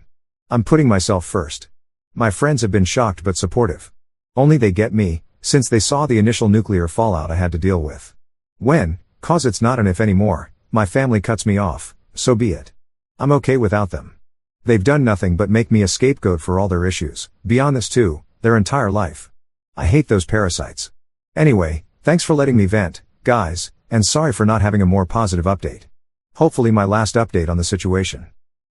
I'm putting myself first. My friends have been shocked but supportive. Only they get me, since they saw the initial nuclear fallout I had to deal with. Cause it's not an if anymore, my family cuts me off, so be it. I'm okay without them. They've done nothing but make me a scapegoat for all their issues, beyond this too, their entire life. I hate those parasites. Anyway, thanks for letting me vent, guys, and sorry for not having a more positive update. Hopefully my last update on the situation.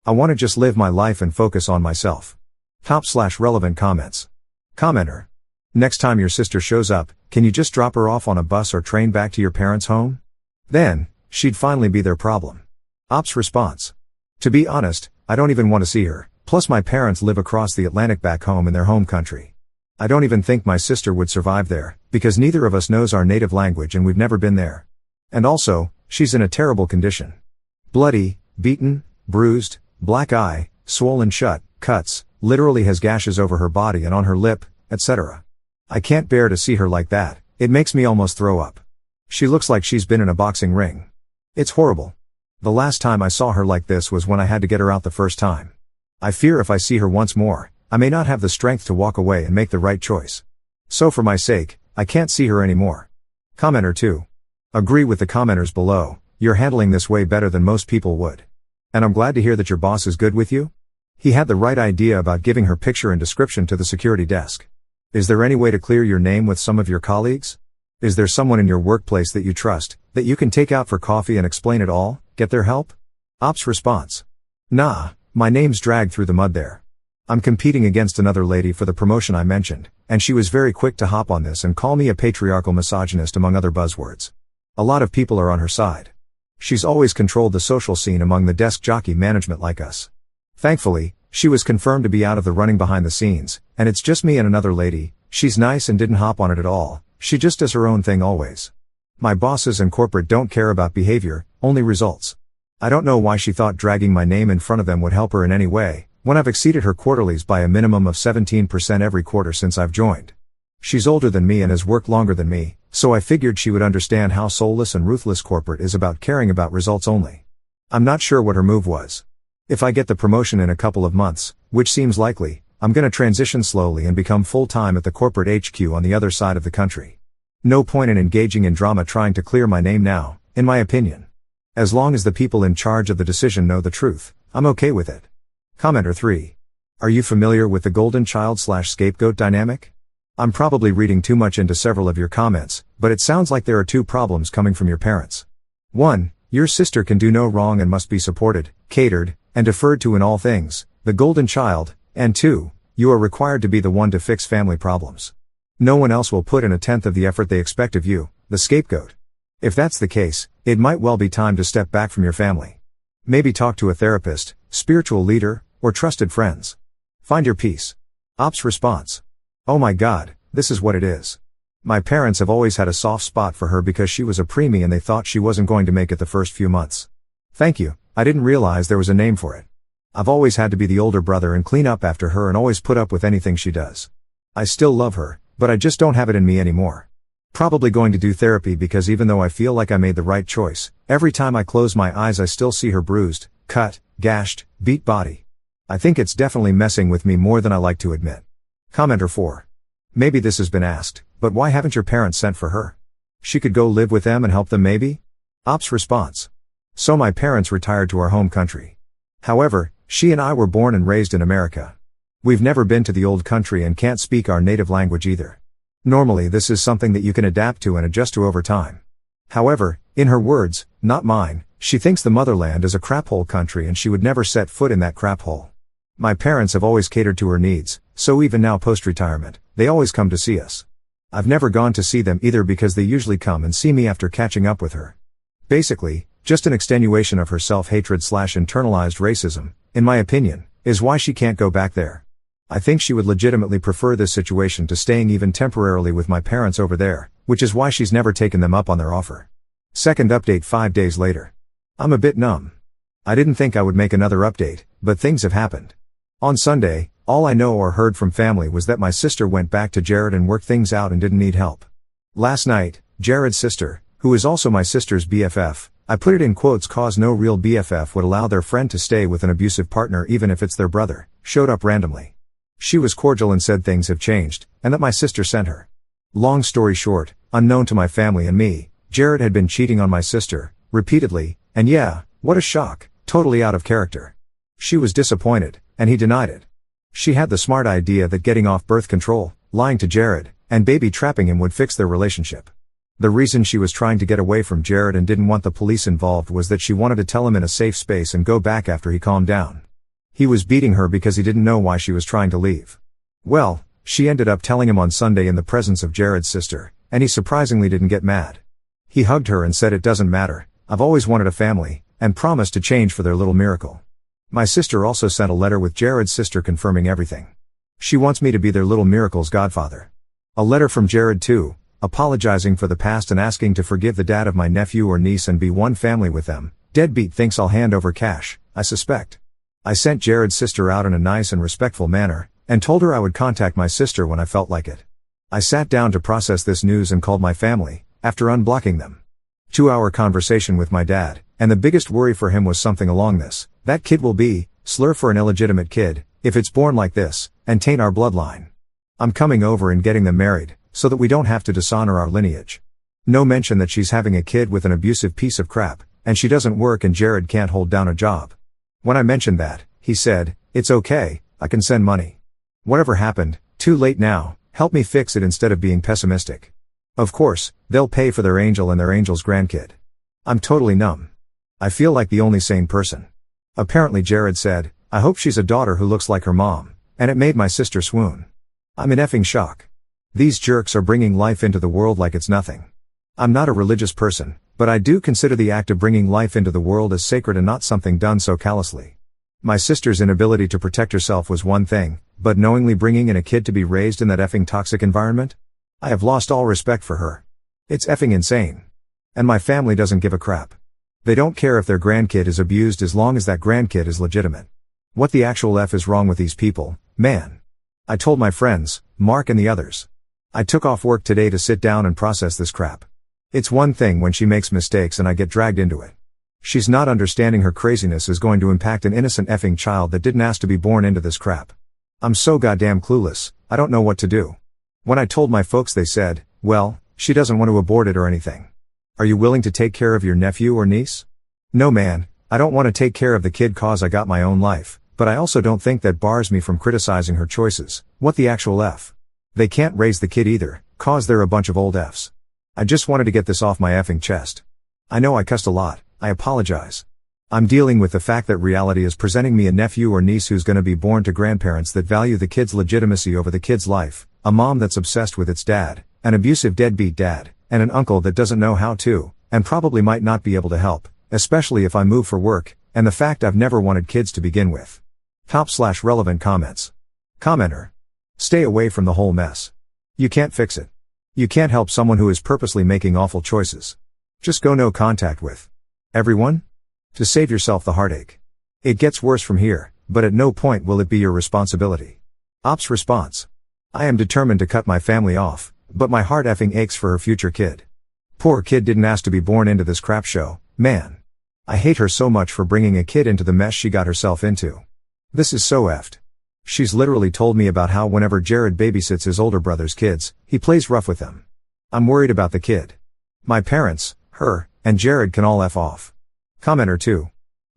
I want to just live my life and focus on myself. Top/relevant comments. Commenter. Next time your sister shows up, can you just drop her off on a bus or train back to your parents' home? Then, she'd finally be their problem. Ops response. To be honest, I don't even want to see her, plus my parents live across the Atlantic back home in their home country. I don't even think my sister would survive there, because neither of us knows our native language and we've never been there. And also, she's in a terrible condition. Bloody, beaten, bruised, black eye, swollen shut, cuts, literally has gashes over her body and on her lip, etc. I can't bear to see her like that, it makes me almost throw up. She looks like she's been in a boxing ring. It's horrible. The last time I saw her like this was when I had to get her out the first time. I fear if I see her once more, I may not have the strength to walk away and make the right choice. So for my sake, I can't see her anymore. Commenter 2. Agree with the commenters below, you're handling this way better than most people would. And I'm glad to hear that your boss is good with you. He had the right idea about giving her picture and description to the security desk. Is there any way to clear your name with some of your colleagues? Is there someone in your workplace that you trust, that you can take out for coffee and explain it all, get their help? Ops response. Nah, my name's dragged through the mud there. I'm competing against another lady for the promotion I mentioned, and she was very quick to hop on this and call me a patriarchal misogynist among other buzzwords. A lot of people are on her side. She's always controlled the social scene among the desk jockey management like us. Thankfully, she was confirmed to be out of the running behind the scenes, and it's just me and another lady. She's nice and didn't hop on it at all, she just does her own thing always. My bosses and corporate don't care about behavior, only results. I don't know why she thought dragging my name in front of them would help her in any way, when I've exceeded her quarterlies by a minimum of 17% every quarter since I've joined. She's older than me and has worked longer than me, so I figured she would understand how soulless and ruthless corporate is about caring about results only. I'm not sure what her move was. If I get the promotion in a couple of months, which seems likely, I'm gonna transition slowly and become full-time at the corporate HQ on the other side of the country. No point in engaging in drama trying to clear my name now, in my opinion. As long as the people in charge of the decision know the truth, I'm okay with it. Commenter 3. Are you familiar with the golden child/scapegoat dynamic? I'm probably reading too much into several of your comments, but it sounds like there are two problems coming from your parents. 1. Your sister can do no wrong and must be supported, catered, and deferred to in all things, the golden child, and 2. You are required to be the one to fix family problems. No one else will put in a tenth of the effort they expect of you, the scapegoat. If that's the case, it might well be time to step back from your family. Maybe talk to a therapist, spiritual leader, or trusted friends. Find your peace. Ops response. Oh my God, this is what it is. My parents have always had a soft spot for her because she was a preemie and they thought she wasn't going to make it the first few months. Thank you, I didn't realize there was a name for it. I've always had to be the older brother and clean up after her and always put up with anything she does. I still love her, but I just don't have it in me anymore. Probably going to do therapy because even though I feel like I made the right choice, every time I close my eyes I still see her bruised, cut, gashed, beat body. I think it's definitely messing with me more than I like to admit. Commenter 4. Maybe this has been asked, but why haven't your parents sent for her? She could go live with them and help them maybe? Ops response. So my parents retired to our home country. However, she and I were born and raised in America. We've never been to the old country and can't speak our native language either. Normally this is something that you can adapt to and adjust to over time. However, in her words, not mine, she thinks the motherland is a craphole country and she would never set foot in that craphole. My parents have always catered to her needs, so even now post-retirement, they always come to see us. I've never gone to see them either because they usually come and see me after catching up with her. Basically, just an extenuation of her self-hatred/internalized racism, in my opinion, is why she can't go back there. I think she would legitimately prefer this situation to staying even temporarily with my parents over there, which is why she's never taken them up on their offer. Second update 5 days later. I'm a bit numb. I didn't think I would make another update, but things have happened. On Sunday, all I know or heard from family was that my sister went back to Jared and worked things out and didn't need help. Last night, Jared's sister, who is also my sister's BFF, I put it in quotes cause no real BFF would allow their friend to stay with an abusive partner even if it's their brother, showed up randomly. She was cordial and said things have changed, and that my sister sent her. Long story short, unknown to my family and me, Jared had been cheating on my sister, repeatedly, and yeah, what a shock, totally out of character. She was disappointed, and he denied it. She had the smart idea that getting off birth control, lying to Jared, and baby trapping him would fix their relationship. The reason she was trying to get away from Jared and didn't want the police involved was that she wanted to tell him in a safe space and go back after he calmed down. He was beating her because he didn't know why she was trying to leave. Well, she ended up telling him on Sunday in the presence of Jared's sister, and he surprisingly didn't get mad. He hugged her and said it doesn't matter, I've always wanted a family, and promised to change for their little miracle. My sister also sent a letter with Jared's sister confirming everything. She wants me to be their little miracle's godfather. A letter from Jared too, apologizing for the past and asking to forgive the dad of my nephew or niece and be one family with them. Deadbeat thinks I'll hand over cash, I suspect. I sent Jared's sister out in a nice and respectful manner, and told her I would contact my sister when I felt like it. I sat down to process this news and called my family, after unblocking them. 2-hour conversation with my dad, and the biggest worry for him was something along this: that kid will be, slur for an illegitimate kid, if it's born like this, and taint our bloodline. I'm coming over and getting them married, so that we don't have to dishonor our lineage. No mention that she's having a kid with an abusive piece of crap, and she doesn't work and Jared can't hold down a job. When I mentioned that, he said, it's okay, I can send money. Whatever happened, too late now, help me fix it instead of being pessimistic. Of course, they'll pay for their angel and their angel's grandkid. I'm totally numb. I feel like the only sane person. Apparently Jared said, I hope she's a daughter who looks like her mom, and it made my sister swoon. I'm in effing shock. These jerks are bringing life into the world like it's nothing. I'm not a religious person, but I do consider the act of bringing life into the world as sacred and not something done so callously. My sister's inability to protect herself was one thing, but knowingly bringing in a kid to be raised in that effing toxic environment? I have lost all respect for her. It's effing insane. And my family doesn't give a crap. They don't care if their grandkid is abused as long as that grandkid is legitimate. What the actual F is wrong with these people, man? I told my friends, Mark and the others. I took off work today to sit down and process this crap. It's one thing when she makes mistakes and I get dragged into it. She's not understanding her craziness is going to impact an innocent effing child that didn't ask to be born into this crap. I'm so goddamn clueless, I don't know what to do. When I told my folks they said, well, she doesn't want to abort it or anything. Are you willing to take care of your nephew or niece? No man, I don't want to take care of the kid cause I got my own life, but I also don't think that bars me from criticizing her choices. What the actual F? They can't raise the kid either, cause they're a bunch of old Fs. I just wanted to get this off my effing chest. I know I cussed a lot, I apologize. I'm dealing with the fact that reality is presenting me a nephew or niece who's gonna be born to grandparents that value the kid's legitimacy over the kid's life, a mom that's obsessed with its dad, an abusive deadbeat dad, and an uncle that doesn't know how to, and probably might not be able to help, especially if I move for work, and the fact I've never wanted kids to begin with. Top/relevant comments. Commenter. Stay away from the whole mess. You can't fix it. You can't help someone who is purposely making awful choices. Just go no contact with everyone to save yourself the heartache. It gets worse from here, but at no point will it be your responsibility. Op's response. I am determined to cut my family off, but my heart effing aches for her future kid. Poor kid didn't ask to be born into this crap show, man. I hate her so much for bringing a kid into the mess she got herself into. This is so effed. She's literally told me about how whenever Jared babysits his older brother's kids, he plays rough with them. I'm worried about the kid. My parents, her, and Jared can all F off. Commenter 2.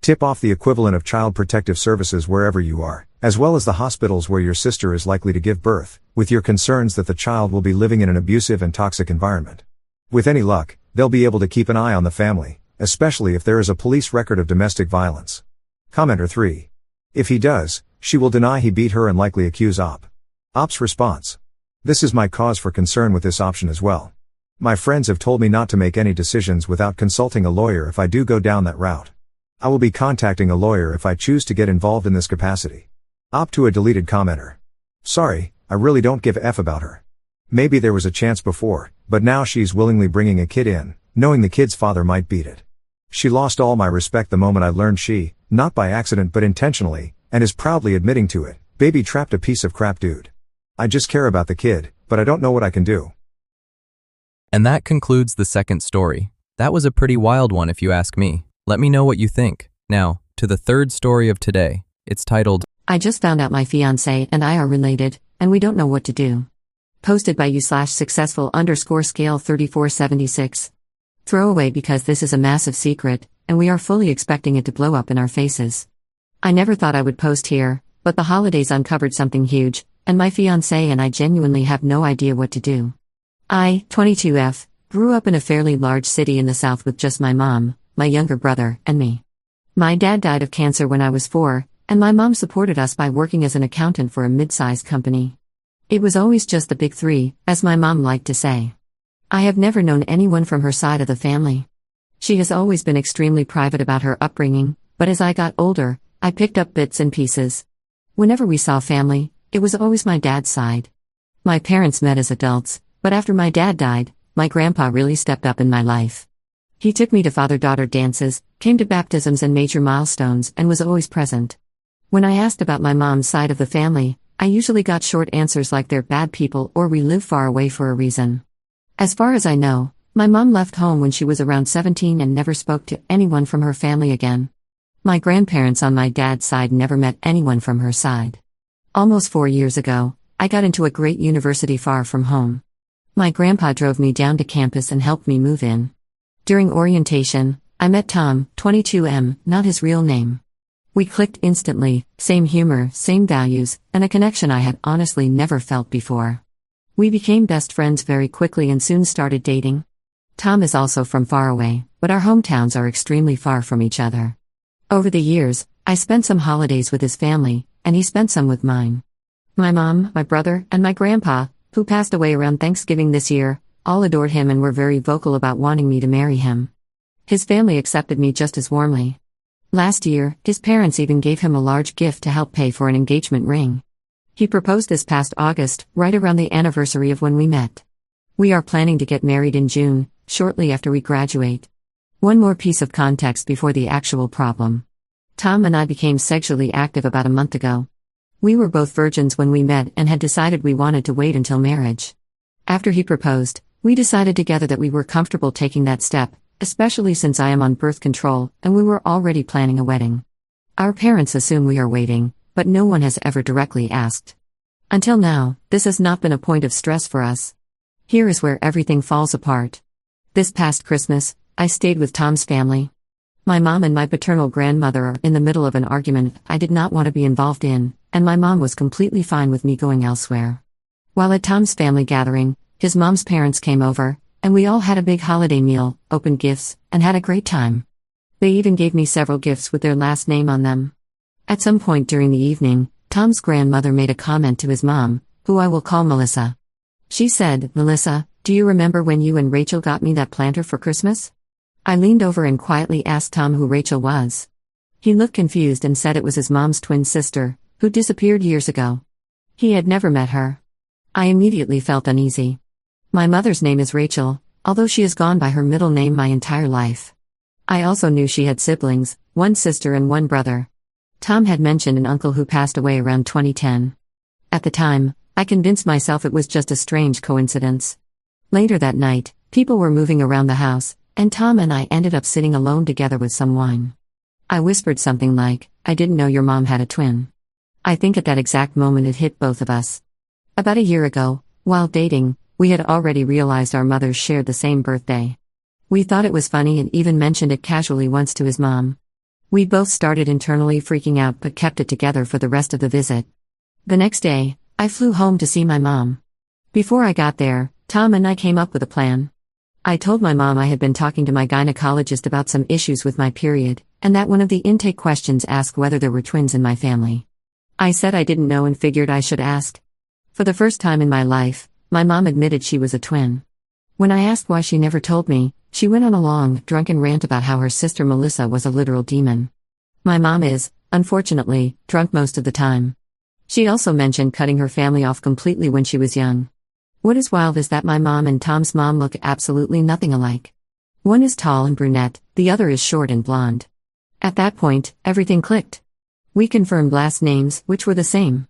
Tip off the equivalent of Child Protective Services wherever you are, as well as the hospitals where your sister is likely to give birth, with your concerns that the child will be living in an abusive and toxic environment. With any luck, they'll be able to keep an eye on the family, especially if there is a police record of domestic violence. Commenter 3. If he does, she will deny he beat her and likely accuse Op. Op's response. This is my cause for concern with this option as well. My friends have told me not to make any decisions without consulting a lawyer if I do go down that route. I will be contacting a lawyer if I choose to get involved in this capacity. Op to a deleted commenter. Sorry, I really don't give a F about her. Maybe there was a chance before, but now she's willingly bringing a kid in, knowing the kid's father might beat it. She lost all my respect the moment I learned she, not by accident but intentionally, and is proudly admitting to it, baby trapped a piece of crap dude. I just care about the kid, but I don't know what I can do. And that concludes the second story. That was a pretty wild one if you ask me. Let me know what you think. Now, to the third story of today. It's titled, I just found out my fiancé and I are related, and we don't know what to do. Posted by you/successful_scale 3476. Throwaway because this is a massive secret, and we are fully expecting it to blow up in our faces. I never thought I would post here, but the holidays uncovered something huge, and my fiancé and I genuinely have no idea what to do. I, 22F, grew up in a fairly large city in the South with just my mom, my younger brother, and me. My dad died of cancer when I was 4, and my mom supported us by working as an accountant for a mid-sized company. It was always just the big three, as my mom liked to say. I have never known anyone from her side of the family. She has always been extremely private about her upbringing, but as I got older, I picked up bits and pieces. Whenever we saw family, it was always my dad's side. My parents met as adults, but after my dad died, my grandpa really stepped up in my life. He took me to father-daughter dances, came to baptisms and major milestones, and was always present. When I asked about my mom's side of the family, I usually got short answers like they're bad people or we live far away for a reason. As far as I know, my mom left home when she was around 17 and never spoke to anyone from her family again. My grandparents on my dad's side never met anyone from her side. Almost 4 years ago, I got into a great university far from home. My grandpa drove me down to campus and helped me move in. During orientation, I met Tom, 22M, not his real name. We clicked instantly, same humor, same values, and a connection I had honestly never felt before. We became best friends very quickly and soon started dating. Tom is also from far away, but our hometowns are extremely far from each other. Over the years, I spent some holidays with his family, and he spent some with mine. My mom, my brother, and my grandpa, who passed away around Thanksgiving this year, all adored him and were very vocal about wanting me to marry him. His family accepted me just as warmly. Last year, his parents even gave him a large gift to help pay for an engagement ring. He proposed this past August, right around the anniversary of when we met. We are planning to get married in June, shortly after we graduate. One more piece of context before the actual problem. Tom and I became sexually active about a month ago. We were both virgins when we met and had decided we wanted to wait until marriage. After he proposed, we decided together that we were comfortable taking that step, especially since I am on birth control and we were already planning a wedding. Our parents assume we are waiting, but no one has ever directly asked. Until now, this has not been a point of stress for us. Here is where everything falls apart. This past Christmas, I stayed with Tom's family. My mom and my paternal grandmother are in the middle of an argument I did not want to be involved in, and my mom was completely fine with me going elsewhere. While at Tom's family gathering, his mom's parents came over, and we all had a big holiday meal, opened gifts, and had a great time. They even gave me several gifts with their last name on them. At some point during the evening, Tom's grandmother made a comment to his mom, who I will call Melissa. She said, "Melissa, do you remember when you and Rachel got me that planter for Christmas?" I leaned over and quietly asked Tom who Rachel was. He looked confused and said it was his mom's twin sister, who disappeared years ago. He had never met her. I immediately felt uneasy. My mother's name is Rachel, although she has gone by her middle name my entire life. I also knew she had siblings, one sister and one brother. Tom had mentioned an uncle who passed away around 2010. At the time, I convinced myself it was just a strange coincidence. Later that night, people were moving around the house, and Tom and I ended up sitting alone together with some wine. I whispered something like, "I didn't know your mom had a twin." I think at that exact moment it hit both of us. About a year ago, while dating, we had already realized our mothers shared the same birthday. We thought it was funny and even mentioned it casually once to his mom. We both started internally freaking out but kept it together for the rest of the visit. The next day, I flew home to see my mom. Before I got there, Tom and I came up with a plan. I told my mom I had been talking to my gynecologist about some issues with my period, and that one of the intake questions asked whether there were twins in my family. I said I didn't know and figured I should ask. For the first time in my life, my mom admitted she was a twin. When I asked why she never told me, she went on a long, drunken rant about how her sister Melissa was a literal demon. My mom is, unfortunately, drunk most of the time. She also mentioned cutting her family off completely when she was young. What is wild is that my mom and Tom's mom look absolutely nothing alike. One is tall and brunette, the other is short and blonde. At that point, everything clicked. We confirmed last names, which were the same.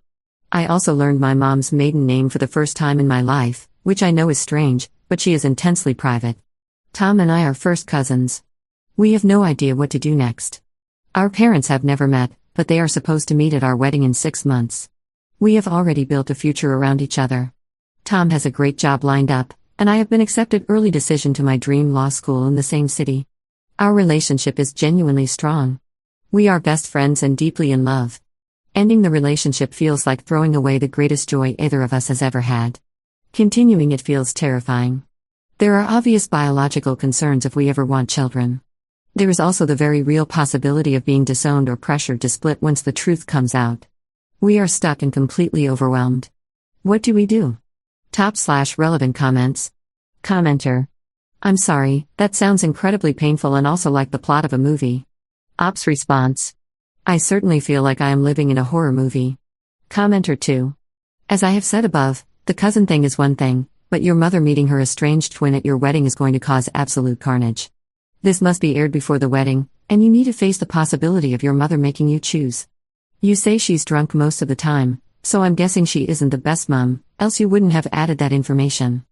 I also learned my mom's maiden name for the first time in my life, which I know is strange, but she is intensely private. Tom and I are first cousins. We have no idea what to do next. Our parents have never met, but they are supposed to meet at our wedding in 6 months. We have already built a future around each other. Tom has a great job lined up, and I have been accepted early decision to my dream law school in the same city. Our relationship is genuinely strong. We are best friends and deeply in love. Ending the relationship feels like throwing away the greatest joy either of us has ever had. Continuing it feels terrifying. There are obvious biological concerns if we ever want children. There is also the very real possibility of being disowned or pressured to split once the truth comes out. We are stuck and completely overwhelmed. What do we do? Top/relevant comments. Commenter. I'm sorry, that sounds incredibly painful and also like the plot of a movie. Ops response. I certainly feel like I am living in a horror movie. Commenter 2. As I have said above, the cousin thing is one thing, but your mother meeting her estranged twin at your wedding is going to cause absolute carnage. This must be aired before the wedding, and you need to face the possibility of your mother making you choose. You say she's drunk most of the time, so I'm guessing she isn't the best mom, else you wouldn't have added that information.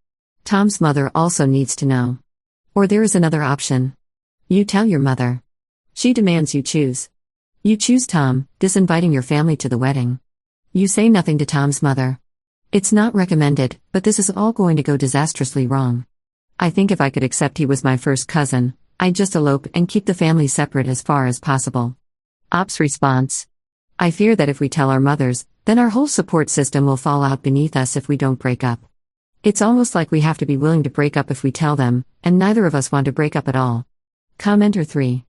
Tom's mother also needs to know. Or there is another option. You tell your mother. She demands you choose. You choose Tom, disinviting your family to the wedding. You say nothing to Tom's mother. It's not recommended, but this is all going to go disastrously wrong. I think if I could accept he was my first cousin, I'd just elope and keep the family separate as far as possible. Ops response. I fear that if we tell our mothers, then our whole support system will fall out beneath us if we don't break up. It's almost like we have to be willing to break up if we tell them, and neither of us want to break up at all. Commenter 3.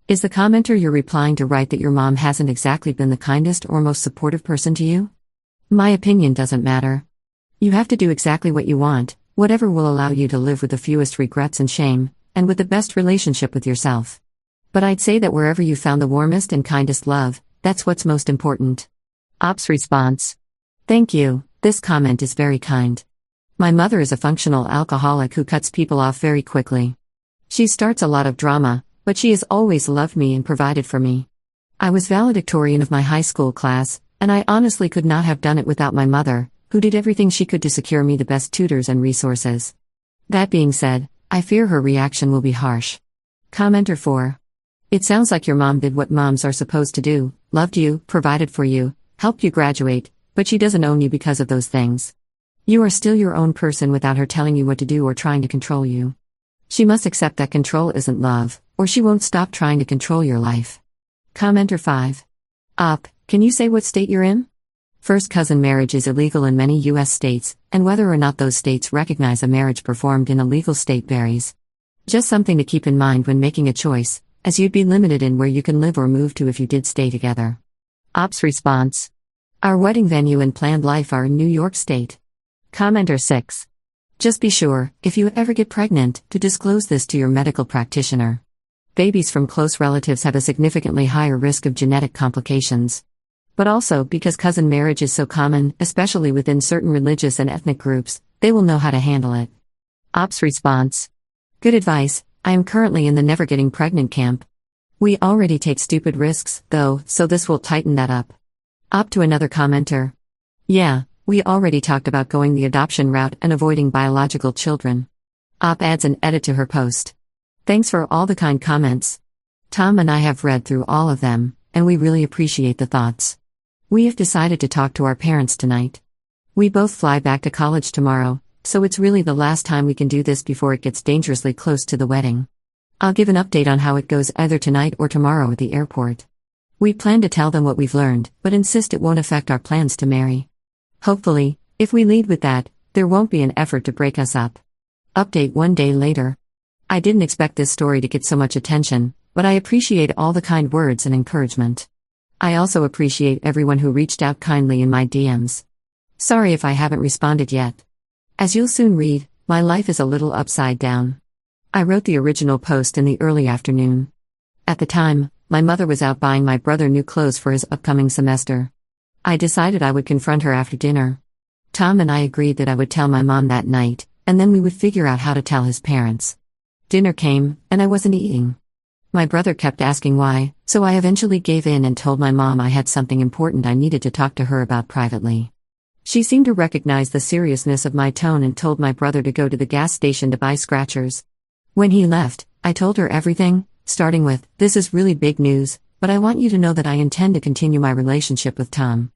Is the commenter you're replying to right that your mom hasn't exactly been the kindest or most supportive person to you? My opinion doesn't matter. You have to do exactly what you want, whatever will allow you to live with the fewest regrets and shame, and with the best relationship with yourself. But I'd say that wherever you found the warmest and kindest love, that's what's most important. Ops response. Thank you, this comment is very kind. My mother is a functional alcoholic who cuts people off very quickly. She starts a lot of drama, but she has always loved me and provided for me. I was valedictorian of my high school class, and I honestly could not have done it without my mother, who did everything she could to secure me the best tutors and resources. That being said, I fear her reaction will be harsh. Commenter 4. It sounds like your mom did what moms are supposed to do, loved you, provided for you, helped you graduate, but she doesn't own you because of those things. You are still your own person without her telling you what to do or trying to control you. She must accept that control isn't love, or she won't stop trying to control your life. Commenter 5. Can you say what state you're in? First cousin marriage is illegal in many U.S. states, and whether or not those states recognize a marriage performed in a legal state varies. Just something to keep in mind when making a choice, as you'd be limited in where you can live or move to if you did stay together. Ops response. Our wedding venue and planned life are in New York State. Commenter 6. Just be sure, if you ever get pregnant, to disclose this to your medical practitioner. Babies from close relatives have a significantly higher risk of genetic complications. But also, because cousin marriage is so common, especially within certain religious and ethnic groups, they will know how to handle it. Op's response. Good advice. I am currently in the never getting pregnant camp. We already take stupid risks, though, so this will tighten that up. Op to another commenter. Yeah, we already talked about going the adoption route and avoiding biological children. Op adds an edit to her post. Thanks for all the kind comments. Tom and I have read through all of them, and we really appreciate the thoughts. We have decided to talk to our parents tonight. We both fly back to college tomorrow, so it's really the last time we can do this before it gets dangerously close to the wedding. I'll give an update on how it goes either tonight or tomorrow at the airport. We plan to tell them what we've learned, but insist it won't affect our plans to marry. Hopefully, if we lead with that, there won't be an effort to break us up. Update 1 day later. I didn't expect this story to get so much attention, but I appreciate all the kind words and encouragement. I also appreciate everyone who reached out kindly in my DMs. Sorry if I haven't responded yet. As you'll soon read, my life is a little upside down. I wrote the original post in the early afternoon. At the time, my mother was out buying my brother new clothes for his upcoming semester. I decided I would confront her after dinner. Tom and I agreed that I would tell my mom that night, and then we would figure out how to tell his parents. Dinner came, and I wasn't eating. My brother kept asking why, so I eventually gave in and told my mom I had something important I needed to talk to her about privately. She seemed to recognize the seriousness of my tone and told my brother to go to the gas station to buy scratchers. When he left, I told her everything, starting with, "This is really big news, but I want you to know that I intend to continue my relationship with Tom."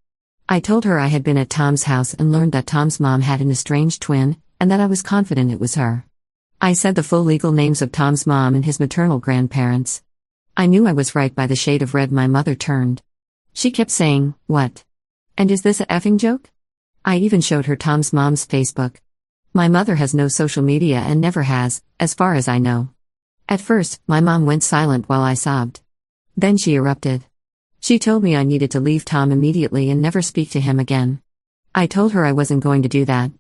I told her I had been at Tom's house and learned that Tom's mom had an estranged twin, and that I was confident it was her. I said the full legal names of Tom's mom and his maternal grandparents. I knew I was right by the shade of red my mother turned. She kept saying, "What? And is this a effing joke?" I even showed her Tom's mom's Facebook. My mother has no social media and never has, as far as I know. At first, my mom went silent while I sobbed. Then she erupted. She told me I needed to leave Tom immediately and never speak to him again. I told her I wasn't going to do that.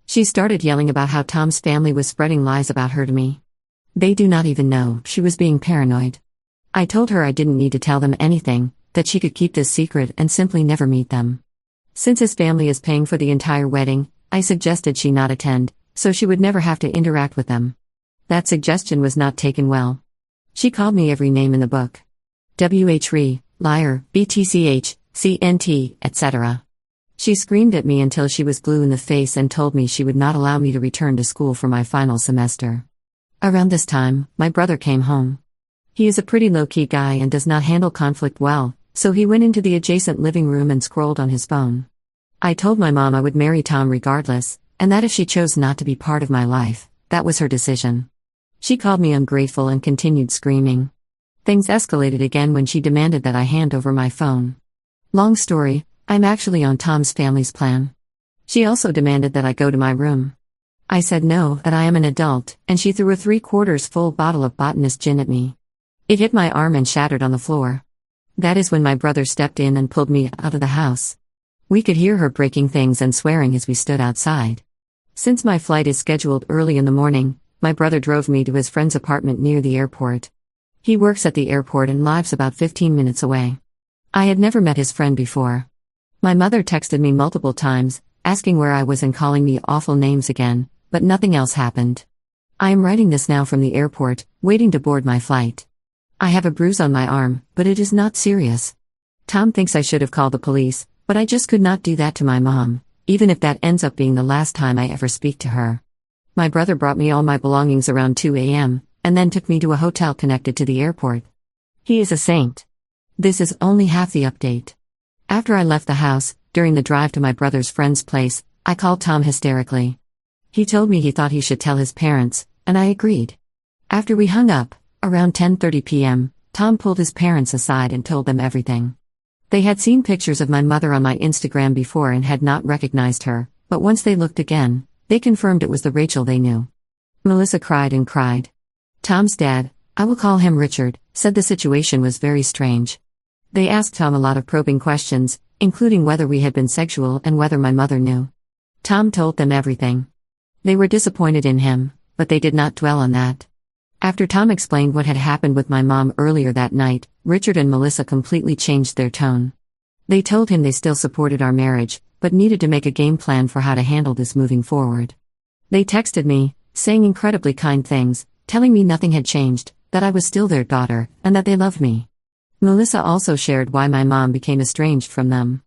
She started yelling about how Tom's family was spreading lies about her to me. They do not even know she was being paranoid. I told her I didn't need to tell them anything, that she could keep this secret and simply never meet them. Since his family is paying for the entire wedding, I suggested she not attend, so she would never have to interact with them. That suggestion was not taken well. She called me every name in the book. WHRE, liar, BTCH, CNT, etc. She screamed at me until she was blue in the face and told me she would not allow me to return to school for my final semester. Around this time, my brother came home. He is a pretty low-key guy and does not handle conflict well, so he went into the adjacent living room and scrolled on his phone. I told my mom I would marry Tom regardless, and that if she chose not to be part of my life, that was her decision. She called me ungrateful and continued screaming. Things escalated again when she demanded that I hand over my phone. Long story, I'm actually on Tom's family's plan. She also demanded that I go to my room. I said no, that I am an adult, and she threw a 3/4 full bottle of botanist gin at me. It hit my arm and shattered on the floor. That is when my brother stepped in and pulled me out of the house. We could hear her breaking things and swearing as we stood outside. Since my flight is scheduled early in the morning, my brother drove me to his friend's apartment near the airport. He works at the airport and lives about 15 minutes away. I had never met his friend before. My mother texted me multiple times, asking where I was and calling me awful names again, but nothing else happened. I am writing this now from the airport, waiting to board my flight. I have a bruise on my arm, but it is not serious. Tom thinks I should have called the police, but I just could not do that to my mom, even if that ends up being the last time I ever speak to her. My brother brought me all my belongings around 2 a.m., and then took me to a hotel connected to the airport. He is a saint. This is only half the update. After I left the house, during the drive to my brother's friend's place, I called Tom hysterically. He told me he thought he should tell his parents, and I agreed. After we hung up, around 10:30 p.m., Tom pulled his parents aside and told them everything. They had seen pictures of my mother on my Instagram before and had not recognized her, but once they looked again, they confirmed it was the Rachel they knew. Melissa cried and cried. Tom's dad, I will call him Richard, said the situation was very strange. They asked Tom a lot of probing questions, including whether we had been sexual and whether my mother knew. Tom told them everything. They were disappointed in him, but they did not dwell on that. After Tom explained what had happened with my mom earlier that night, Richard and Melissa completely changed their tone. They told him they still supported our marriage, but needed to make a game plan for how to handle this moving forward. They texted me, saying incredibly kind things, telling me nothing had changed, that I was still their daughter, and that they loved me. Melissa also shared why my mom became estranged from them.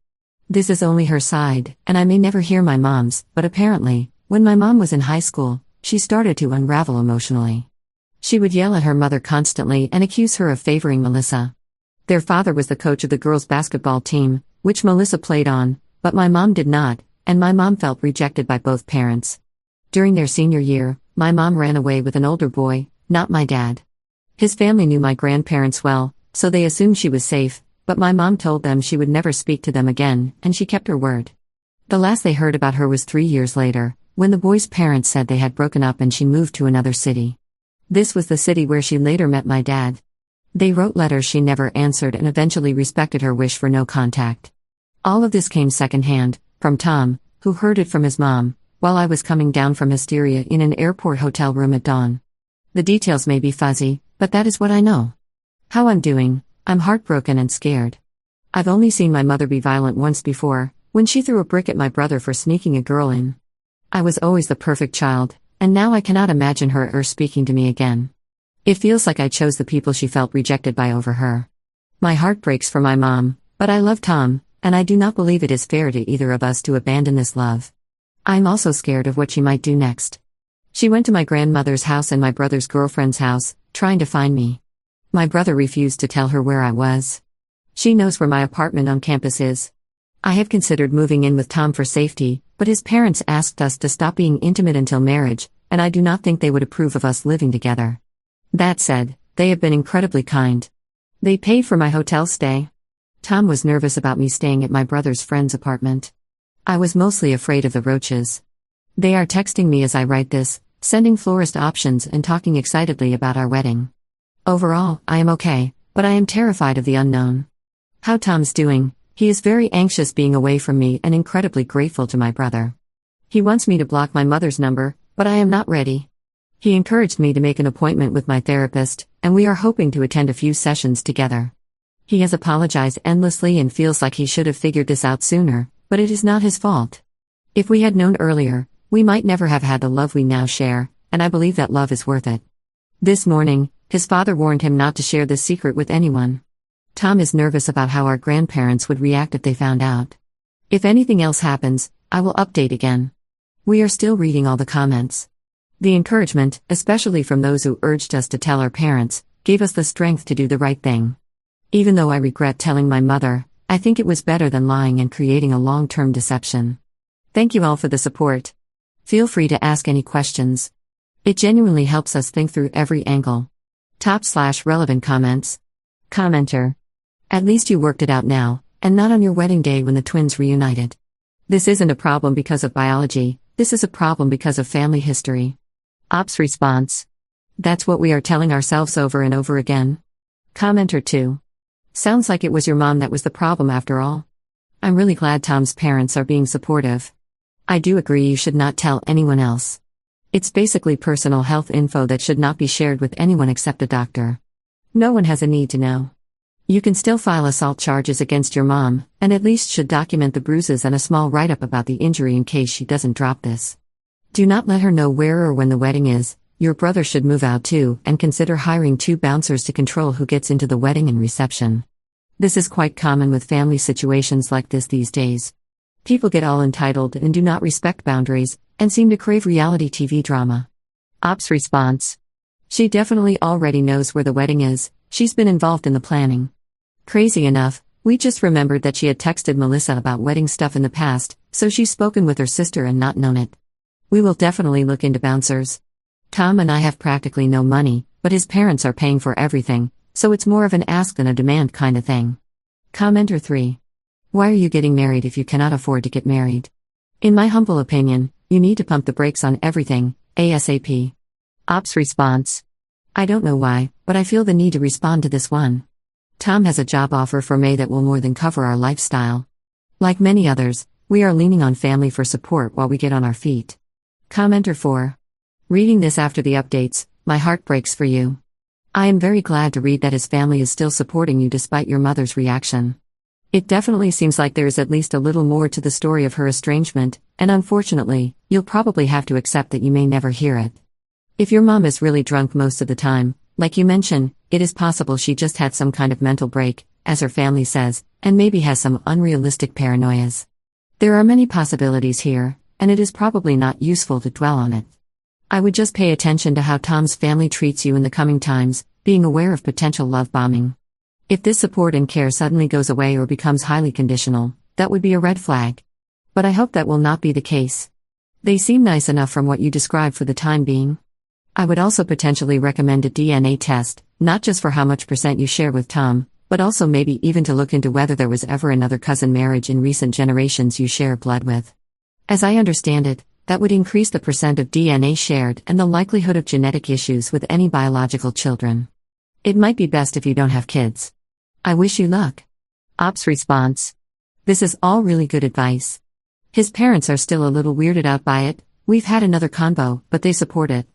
This is only her side, and I may never hear my mom's, but apparently, when my mom was in high school, she started to unravel emotionally. She would yell at her mother constantly and accuse her of favoring Melissa. Their father was the coach of the girls' basketball team, which Melissa played on, but my mom did not, and my mom felt rejected by both parents. During their senior year, my mom ran away with an older boy, not my dad. His family knew my grandparents well, so they assumed she was safe, but my mom told them she would never speak to them again, and she kept her word. The last they heard about her was 3 years later, when the boy's parents said they had broken up and she moved to another city. This was the city where she later met my dad. They wrote letters she never answered and eventually respected her wish for no contact. All of this came secondhand, from Tom, who heard it from his mom, while I was coming down from hysteria in an airport hotel room at dawn. The details may be fuzzy, but that is what I know. How I'm doing, I'm heartbroken and scared. I've only seen my mother be violent once before, when she threw a brick at my brother for sneaking a girl in. I was always the perfect child, and now I cannot imagine her ever speaking to me again. It feels like I chose the people she felt rejected by over her. My heart breaks for my mom, but I love Tom, and I do not believe it is fair to either of us to abandon this love. I'm also scared of what she might do next. She went to my grandmother's house and my brother's girlfriend's house, trying to find me. My brother refused to tell her where I was. She knows where my apartment on campus is. I have considered moving in with Tom for safety, but his parents asked us to stop being intimate until marriage, and I do not think they would approve of us living together. That said, they have been incredibly kind. They paid for my hotel stay. Tom was nervous about me staying at my brother's friend's apartment. I was mostly afraid of the roaches. They are texting me as I write this, sending florist options and talking excitedly about our wedding. Overall, I am okay, but I am terrified of the unknown. How Tom's doing, he is very anxious being away from me and incredibly grateful to my brother. He wants me to block my mother's number, but I am not ready. He encouraged me to make an appointment with my therapist, and we are hoping to attend a few sessions together. He has apologized endlessly and feels like he should have figured this out sooner, but it is not his fault. If we had known earlier, we might never have had the love we now share, and I believe that love is worth it. This morning, his father warned him not to share this secret with anyone. Tom is nervous about how our grandparents would react if they found out. If anything else happens, I will update again. We are still reading all the comments. The encouragement, especially from those who urged us to tell our parents, gave us the strength to do the right thing. Even though I regret telling my mother, I think it was better than lying and creating a long-term deception. Thank you all for the support. Feel free to ask any questions. It genuinely helps us think through every angle. Top/relevant comments. Commenter. At least you worked it out now, and not on your wedding day when the twins reunited. This isn't a problem because of biology, this is a problem because of family history. Ops response. That's what we are telling ourselves over and over again. Commenter 2. Sounds like it was your mom that was the problem after all. I'm really glad Tom's parents are being supportive. I do agree you should not tell anyone else. It's basically personal health info that should not be shared with anyone except a doctor. No one has a need to know. You can still file assault charges against your mom, and at least should document the bruises and a small write-up about the injury in case she doesn't drop this. Do not let her know where or when the wedding is. Your brother should move out too, and consider hiring 2 bouncers to control who gets into the wedding and reception. This is quite common with family situations like this these days. People get all entitled and do not respect boundaries, and seem to crave reality TV drama. Ops response. She definitely already knows where the wedding is, she's been involved in the planning. Crazy enough, we just remembered that she had texted Melissa about wedding stuff in the past, so she's spoken with her sister and not known it. We will definitely look into bouncers. Tom and I have practically no money, but his parents are paying for everything, so it's more of an ask than a demand kind of thing. Commenter 3. Why are you getting married if you cannot afford to get married? In my humble opinion, you need to pump the brakes on everything, ASAP. Ops response. I don't know why, but I feel the need to respond to this one. Tom has a job offer for May that will more than cover our lifestyle. Like many others, we are leaning on family for support while we get on our feet. Commenter 4. Reading this after the updates, My heart breaks for you. I am very glad to read that his family is still supporting you despite your mother's reaction. It definitely seems like there is at least a little more to the story of her estrangement, and unfortunately, you'll probably have to accept that you may never hear it. If your mom is really drunk most of the time, like you mentioned, it is possible she just had some kind of mental break, as her family says, and maybe has some unrealistic paranoias. There are many possibilities here, and it is probably not useful to dwell on it. I would just pay attention to how Tom's family treats you in the coming times, being aware of potential love bombing. If this support and care suddenly goes away or becomes highly conditional, that would be a red flag. But I hope that will not be the case. They seem nice enough from what you described for the time being. I would also potentially recommend a DNA test, not just for how much % you share with Tom, but also maybe even to look into whether there was ever another cousin marriage in recent generations you share blood with. As I understand it, that would increase the % of DNA shared and the likelihood of genetic issues with any biological children. It might be best if you don't have kids. I wish you luck. Ops response. This is all really good advice. His parents are still a little weirded out by it. We've had another convo, but they support it.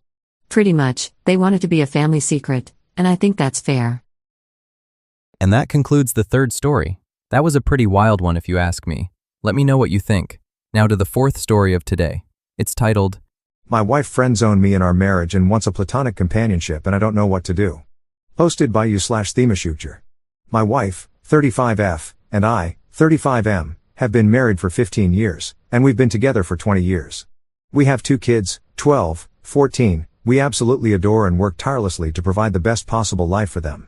Pretty much, they want it to be a family secret, and I think that's fair. And that concludes the third story. That was a pretty wild one if you ask me. Let me know what you think. Now to the fourth story of today. It's titled, My wife friend-zoned me in our marriage and wants a platonic companionship and I don't know what to do. Posted by you/themashooter. My wife, 35F, and I, 35M, have been married for 15 years, and we've been together for 20 years. We have 2 kids, 12, 14, we absolutely adore and work tirelessly to provide the best possible life for them.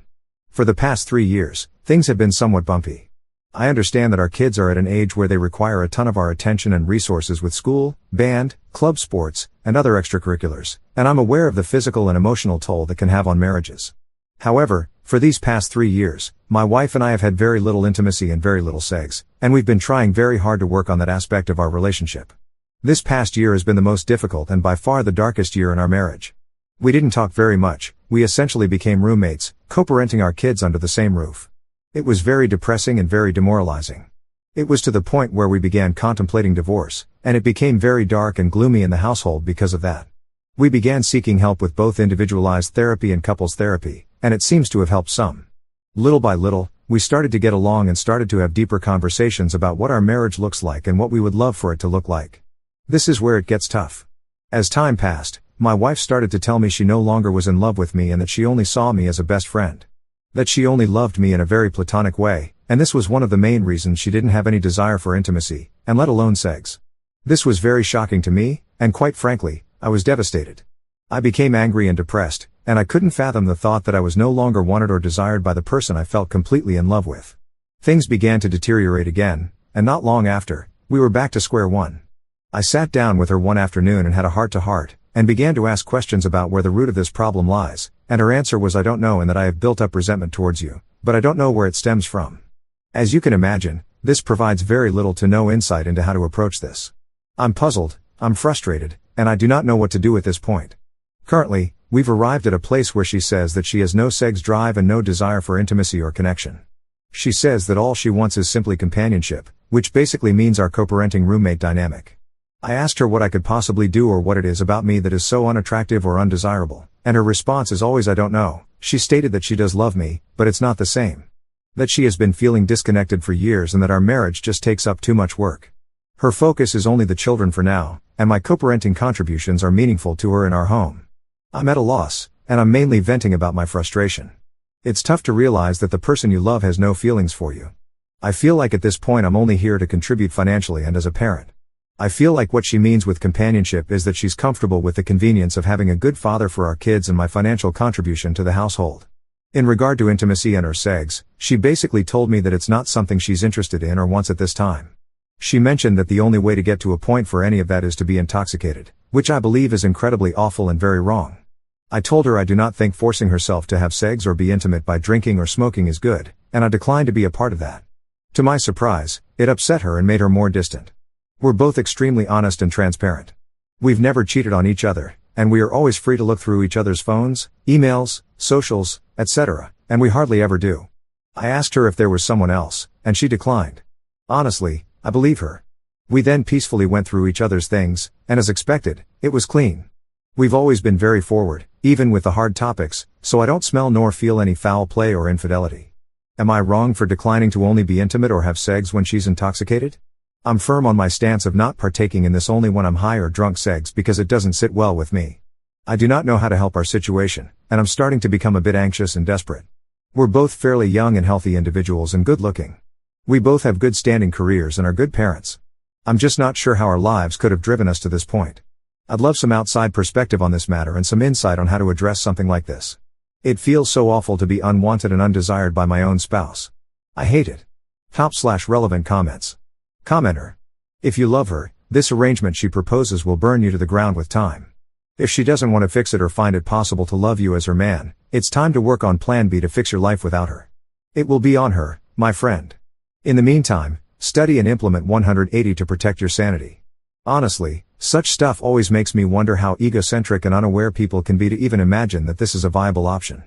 For the past 3 years, things have been somewhat bumpy. I understand that our kids are at an age where they require a ton of our attention and resources with school, band, club sports, and other extracurriculars, and I'm aware of the physical and emotional toll that can have on marriages. However, for these past 3 years, my wife and I have had very little intimacy and very little sex, and we've been trying very hard to work on that aspect of our relationship. This past year has been the most difficult and by far the darkest year in our marriage. We didn't talk very much, we essentially became roommates, co-parenting our kids under the same roof. It was very depressing and very demoralizing. It was to the point where we began contemplating divorce, and it became very dark and gloomy in the household because of that. We began seeking help with both individualized therapy and couples therapy, and it seems to have helped some. Little by little, we started to get along and started to have deeper conversations about what our marriage looks like and what we would love for it to look like. This is where it gets tough. As time passed, my wife started to tell me she no longer was in love with me and that she only saw me as a best friend. That she only loved me in a very platonic way, and this was one of the main reasons she didn't have any desire for intimacy, and let alone sex. This was very shocking to me, and quite frankly, I was devastated. I became angry and depressed, and I couldn't fathom the thought that I was no longer wanted or desired by the person I felt completely in love with. Things began to deteriorate again, and not long after, we were back to square one. I sat down with her one afternoon and had a heart-to-heart, and began to ask questions about where the root of this problem lies, and her answer was I don't know and that I have built up resentment towards you, but I don't know where it stems from. As you can imagine, this provides very little to no insight into how to approach this. I'm puzzled, I'm frustrated, and I do not know what to do at this point. Currently, we've arrived at a place where she says that she has no sex drive and no desire for intimacy or connection. She says that all she wants is simply companionship, which basically means our co-parenting roommate dynamic. I asked her what I could possibly do or what it is about me that is so unattractive or undesirable, and her response is always I don't know. She stated that she does love me, but it's not the same. That she has been feeling disconnected for years and that our marriage just takes up too much work. Her focus is only the children for now, and my co-parenting contributions are meaningful to her in our home. I'm at a loss, and I'm mainly venting about my frustration. It's tough to realize that the person you love has no feelings for you. I feel like at this point I'm only here to contribute financially and as a parent. I feel like what she means with companionship is that she's comfortable with the convenience of having a good father for our kids and my financial contribution to the household. In regard to intimacy and her sex, she basically told me that it's not something she's interested in or wants at this time. She mentioned that the only way to get to a point for any of that is to be intoxicated, which I believe is incredibly awful and very wrong. I told her I do not think forcing herself to have sex or be intimate by drinking or smoking is good, and I declined to be a part of that. To my surprise, it upset her and made her more distant. We're both extremely honest and transparent. We've never cheated on each other, and we are always free to look through each other's phones, emails, socials, etc., and we hardly ever do. I asked her if there was someone else, and she declined. Honestly, I believe her. We then peacefully went through each other's things, and as expected, it was clean. We've always been very forward, even with the hard topics, so I don't smell nor feel any foul play or infidelity. Am I wrong for declining to only be intimate or have sex when she's intoxicated? I'm firm on my stance of not partaking in this only when I'm high or drunk sex because it doesn't sit well with me. I do not know how to help our situation, and I'm starting to become a bit anxious and desperate. We're both fairly young and healthy individuals and good looking. We both have good standing careers and are good parents. I'm just not sure how our lives could have driven us to this point. I'd love some outside perspective on this matter and some insight on how to address something like this. It feels so awful to be unwanted and undesired by my own spouse. I hate it. /relevant comments. Commenter. If you love her, this arrangement she proposes will burn you to the ground with time. If she doesn't want to fix it or find it possible to love you as her man, it's time to work on plan B to fix your life without her. It will be on her, my friend. In the meantime, study and implement 180 to protect your sanity. Honestly, such stuff always makes me wonder how egocentric and unaware people can be to even imagine that this is a viable option.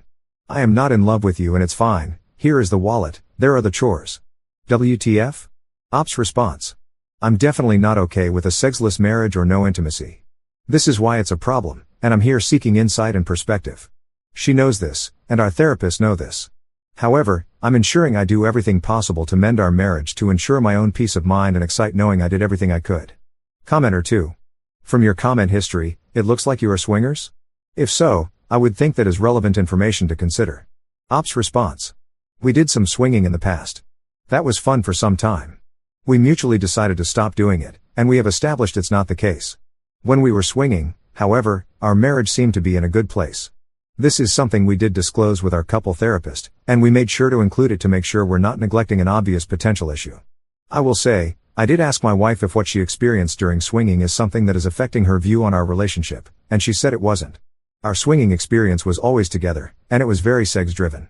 I am not in love with you and it's fine, here is the wallet, there are the chores. WTF? Ops response. I'm definitely not okay with a sexless marriage or no intimacy. This is why it's a problem, and I'm here seeking insight and perspective. She knows this, and our therapists know this. However, I'm ensuring I do everything possible to mend our marriage to ensure my own peace of mind and excite knowing I did everything I could. Commenter 2. From your comment history, it looks like you are swingers? If so, I would think that is relevant information to consider. Ops response. We did some swinging in the past. That was fun for some time. We mutually decided to stop doing it, and we have established it's not the case. When we were swinging, however, our marriage seemed to be in a good place. This is something we did disclose with our couple therapist, and we made sure to include it to make sure we're not neglecting an obvious potential issue. I will say, I did ask my wife if what she experienced during swinging is something that is affecting her view on our relationship, and she said it wasn't. Our swinging experience was always together, and it was very sex-driven.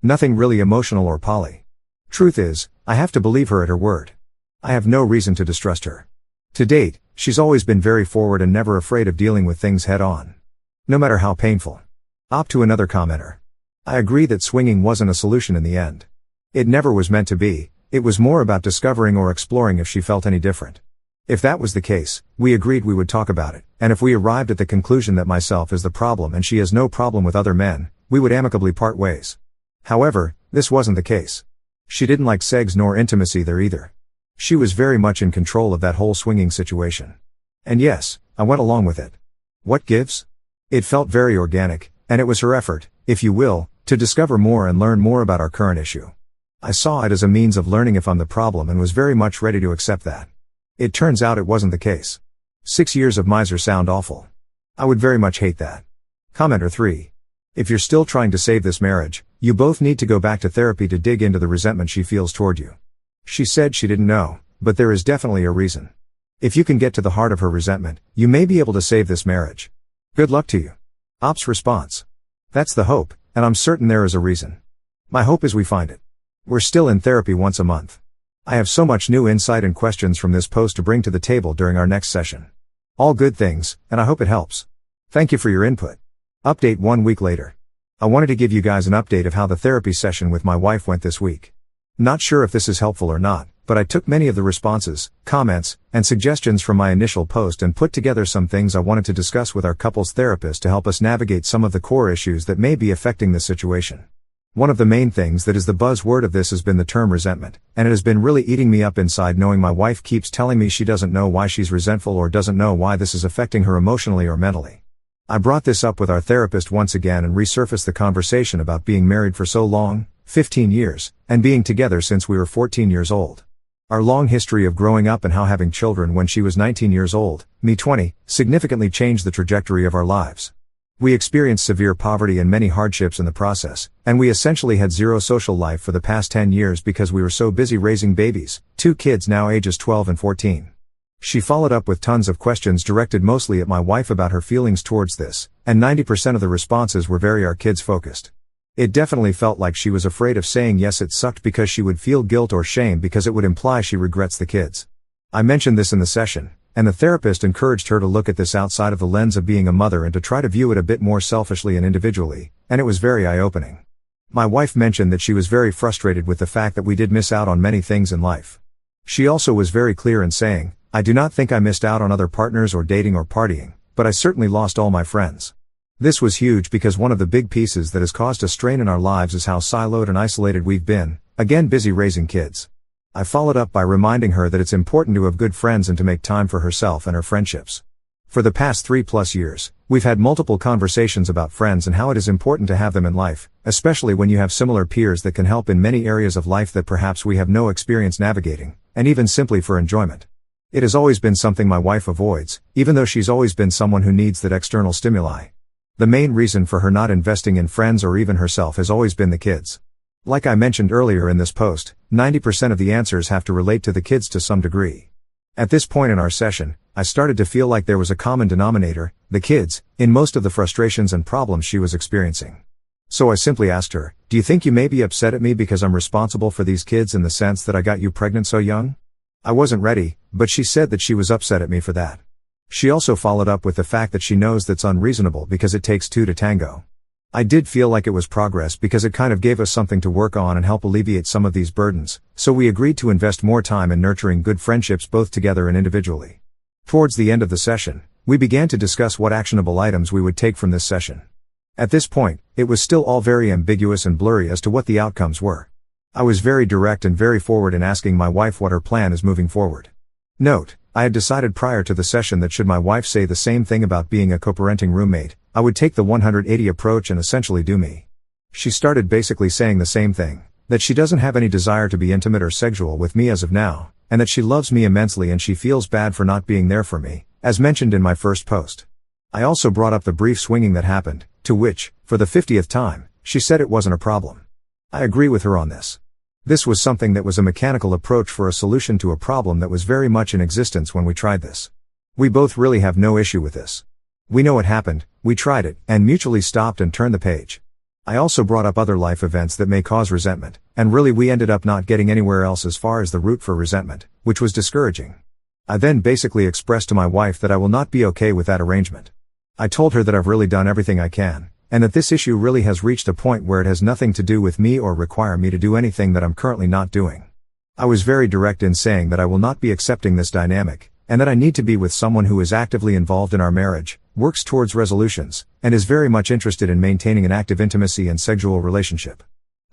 Nothing really emotional or poly. Truth is, I have to believe her at her word. I have no reason to distrust her. To date, she's always been very forward and never afraid of dealing with things head on. No matter how painful. To another commenter. I agree that swinging wasn't a solution in the end. It never was meant to be, it was more about discovering or exploring if she felt any different. If that was the case, we agreed we would talk about it, and if we arrived at the conclusion that myself is the problem and she has no problem with other men, we would amicably part ways. However, this wasn't the case. She didn't like sex nor intimacy there either. She was very much in control of that whole swinging situation. And yes, I went along with it. What gives? It felt very organic, and it was her effort, if you will, to discover more and learn more about our current issue. I saw it as a means of learning if I'm the problem and was very much ready to accept that. It turns out it wasn't the case. 6 years of miser sound awful. I would very much hate that. Commenter 3. If you're still trying to save this marriage, you both need to go back to therapy to dig into the resentment she feels toward you. She said she didn't know, but there is definitely a reason. If you can get to the heart of her resentment, you may be able to save this marriage. Good luck to you. Ops response. That's the hope, and I'm certain there is a reason. My hope is we find it. We're still in therapy once a month. I have so much new insight and questions from this post to bring to the table during our next session. All good things, and I hope it helps. Thank you for your input. Update 1 week later. I wanted to give you guys an update of how the therapy session with my wife went this week. Not sure if this is helpful or not, but I took many of the responses, comments, and suggestions from my initial post and put together some things I wanted to discuss with our couples therapist to help us navigate some of the core issues that may be affecting this situation. One of the main things that is the buzzword of this has been the term resentment, and it has been really eating me up inside knowing my wife keeps telling me she doesn't know why she's resentful or doesn't know why this is affecting her emotionally or mentally. I brought this up with our therapist once again and resurfaced the conversation about being married for so long, 15 years, and being together since we were 14 years old. Our long history of growing up and how having children when she was 19 years old, me 20, significantly changed the trajectory of our lives. We experienced severe poverty and many hardships in the process, and we essentially had zero social life for the past 10 years because we were so busy raising babies, 2 kids now ages 12 and 14. She followed up with tons of questions directed mostly at my wife about her feelings towards this, and 90% of the responses were very our kids focused. It definitely felt like she was afraid of saying yes it sucked because she would feel guilt or shame because it would imply she regrets the kids. I mentioned this in the session, and the therapist encouraged her to look at this outside of the lens of being a mother and to try to view it a bit more selfishly and individually, and it was very eye-opening. My wife mentioned that she was very frustrated with the fact that we did miss out on many things in life. She also was very clear in saying, I do not think I missed out on other partners or dating or partying, but I certainly lost all my friends. This was huge because one of the big pieces that has caused a strain in our lives is how siloed and isolated we've been, again busy raising kids. I followed up by reminding her that it's important to have good friends and to make time for herself and her friendships. For the past 3+ years, we've had multiple conversations about friends and how it is important to have them in life, especially when you have similar peers that can help in many areas of life that perhaps we have no experience navigating, and even simply for enjoyment. It has always been something my wife avoids, even though she's always been someone who needs that external stimuli. The main reason for her not investing in friends or even herself has always been the kids. Like I mentioned earlier in this post, 90% of the answers have to relate to the kids to some degree. At this point in our session, I started to feel like there was a common denominator, the kids, in most of the frustrations and problems she was experiencing. So I simply asked her, "Do you think you may be upset at me because I'm responsible for these kids in the sense that I got you pregnant so young?" I wasn't ready, but she said that she was upset at me for that. She also followed up with the fact that she knows that's unreasonable because it takes two to tango. I did feel like it was progress because it kind of gave us something to work on and help alleviate some of these burdens, so we agreed to invest more time in nurturing good friendships both together and individually. Towards the end of the session, we began to discuss what actionable items we would take from this session. At this point, it was still all very ambiguous and blurry as to what the outcomes were. I was very direct and very forward in asking my wife what her plan is moving forward. Note, I had decided prior to the session that should my wife say the same thing about being a co-parenting roommate, I would take the 180 approach and essentially do me. She started basically saying the same thing, that she doesn't have any desire to be intimate or sexual with me as of now, and that she loves me immensely and she feels bad for not being there for me, as mentioned in my first post. I also brought up the brief swinging that happened, to which, for the 50th time, she said it wasn't a problem. I agree with her on this. This was something that was a mechanical approach for a solution to a problem that was very much in existence when we tried this. We both really have no issue with this. We know it happened, we tried it, and mutually stopped and turned the page. I also brought up other life events that may cause resentment, and really we ended up not getting anywhere else as far as the root for resentment, which was discouraging. I then basically expressed to my wife that I will not be okay with that arrangement. I told her that I've really done everything I can, and that this issue really has reached a point where it has nothing to do with me or require me to do anything that I'm currently not doing. I was very direct in saying that I will not be accepting this dynamic, and that I need to be with someone who is actively involved in our marriage, works towards resolutions, and is very much interested in maintaining an active intimacy and sexual relationship.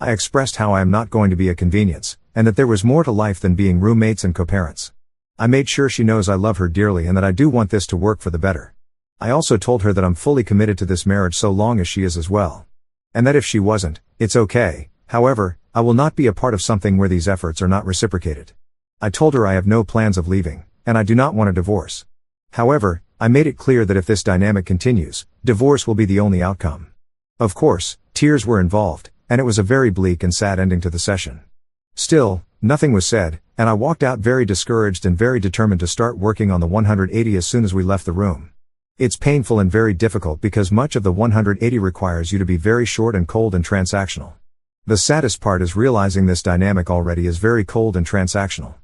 I expressed how I am not going to be a convenience, and that there was more to life than being roommates and co-parents. I made sure she knows I love her dearly and that I do want this to work for the better. I also told her that I'm fully committed to this marriage so long as she is as well. And that if she wasn't, it's okay. However, I will not be a part of something where these efforts are not reciprocated. I told her I have no plans of leaving, and I do not want a divorce. However, I made it clear that if this dynamic continues, divorce will be the only outcome. Of course, tears were involved, and it was a very bleak and sad ending to the session. Still, nothing was said, and I walked out very discouraged and very determined to start working on the 180 as soon as we left the room. It's painful and very difficult because much of the 180 requires you to be very short and cold and transactional. The saddest part is realizing this dynamic already is very cold and transactional.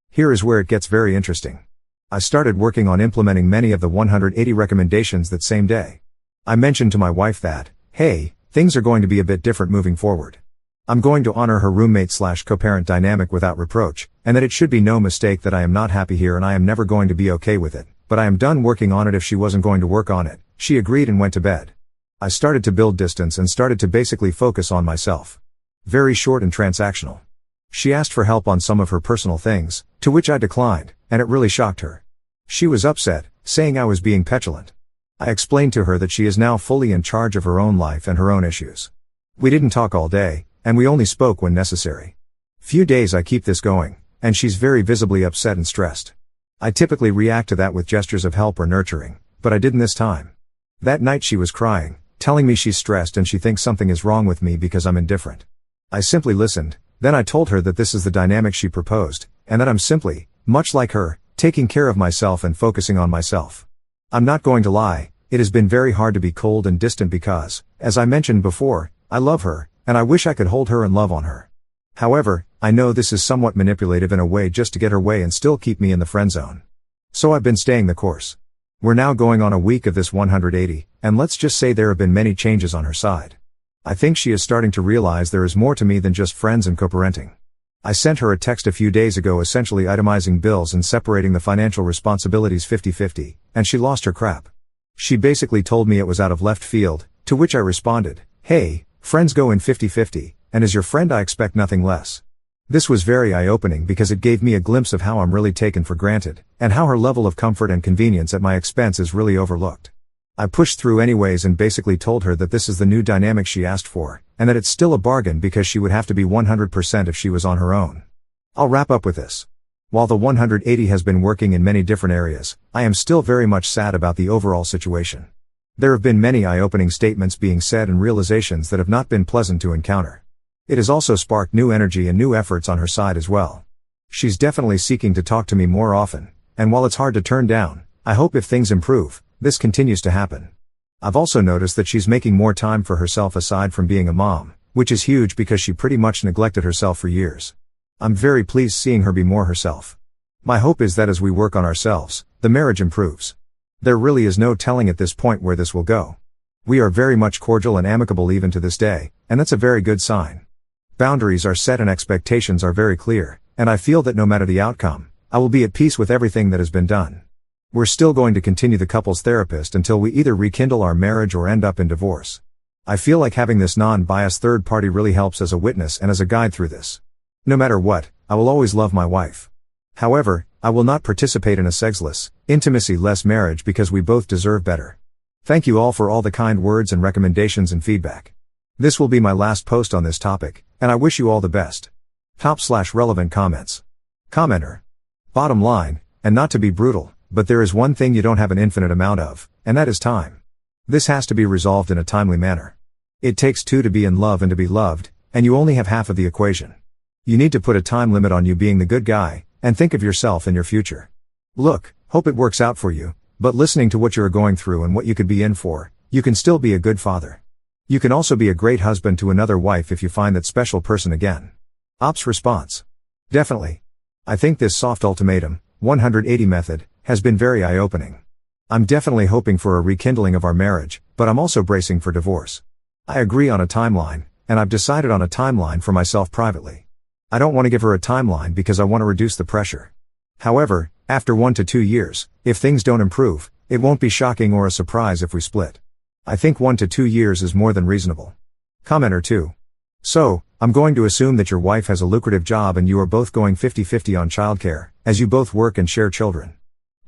Here is where it gets very interesting. I started working on implementing many of the 180 recommendations that same day. I mentioned to my wife that, hey, things are going to be a bit different moving forward. I'm going to honor her roommate/co-parent dynamic without reproach, and that it should be no mistake that I am not happy here and I am never going to be okay with it, but I am done working on it if she wasn't going to work on it. She agreed and went to bed. I started to build distance and started to basically focus on myself. Very short and transactional. She asked for help on some of her personal things, to which I declined, and it really shocked her. She was upset, saying I was being petulant. I explained to her that she is now fully in charge of her own life and her own issues. We didn't talk all day, and we only spoke when necessary. Few days I keep this going, and she's very visibly upset and stressed. I typically react to that with gestures of help or nurturing, but I didn't this time. That night she was crying, telling me she's stressed and she thinks something is wrong with me because I'm indifferent. I simply listened, then I told her that this is the dynamic she proposed, and that I'm simply, much like her, taking care of myself and focusing on myself. I'm not going to lie, it has been very hard to be cold and distant because, as I mentioned before, I love her, and I wish I could hold her and love on her. However, I know this is somewhat manipulative in a way just to get her way and still keep me in the friend zone. So I've been staying the course. We're now going on a week of this 180, and let's just say there have been many changes on her side. I think she is starting to realize there is more to me than just friends and co-parenting. I sent her a text a few days ago essentially itemizing bills and separating the financial responsibilities 50-50, and she lost her crap. She basically told me it was out of left field, to which I responded, "Hey, friends go in 50-50, and as your friend I expect nothing less." This was very eye-opening because it gave me a glimpse of how I'm really taken for granted, and how her level of comfort and convenience at my expense is really overlooked. I pushed through anyways and basically told her that this is the new dynamic she asked for, and that it's still a bargain because she would have to be 100% if she was on her own. I'll wrap up with this. While the 180 has been working in many different areas, I am still very much sad about the overall situation. There have been many eye-opening statements being said and realizations that have not been pleasant to encounter. It has also sparked new energy and new efforts on her side as well. She's definitely seeking to talk to me more often, and while it's hard to turn down, I hope if things improve, this continues to happen. I've also noticed that she's making more time for herself aside from being a mom, which is huge because she pretty much neglected herself for years. I'm very pleased seeing her be more herself. My hope is that as we work on ourselves, the marriage improves. There really is no telling at this point where this will go. We are very much cordial and amicable even to this day, and that's a very good sign. Boundaries are set and expectations are very clear, and I feel that no matter the outcome, I will be at peace with everything that has been done. We're still going to continue the couples therapist until we either rekindle our marriage or end up in divorce. I feel like having this non-biased third party really helps as a witness and as a guide through this. No matter what, I will always love my wife. However, I will not participate in a sexless, intimacy-less marriage because we both deserve better. Thank you all for all the kind words and recommendations and feedback. This will be my last post on this topic, and I wish you all the best. Top/relevant comments. Commenter. Bottom line, and not to be brutal, but there is one thing you don't have an infinite amount of, and that is time. This has to be resolved in a timely manner. It takes two to be in love and to be loved, and you only have half of the equation. You need to put a time limit on you being the good guy, and think of yourself and your future. Look, hope it works out for you, but listening to what you're going through and what you could be in for, you can still be a good father. You can also be a great husband to another wife if you find that special person again. Ops response. Definitely. I think this soft ultimatum, 180 method, has been very eye-opening. I'm definitely hoping for a rekindling of our marriage, but I'm also bracing for divorce. I agree on a timeline, and I've decided on a timeline for myself privately. I don't want to give her a timeline because I want to reduce the pressure. However, after 1 to 2 years, if things don't improve, it won't be shocking or a surprise if we split. I think 1 to 2 years is more than reasonable. Commenter 2. So, I'm going to assume that your wife has a lucrative job and you are both going 50-50 on childcare, as you both work and share children.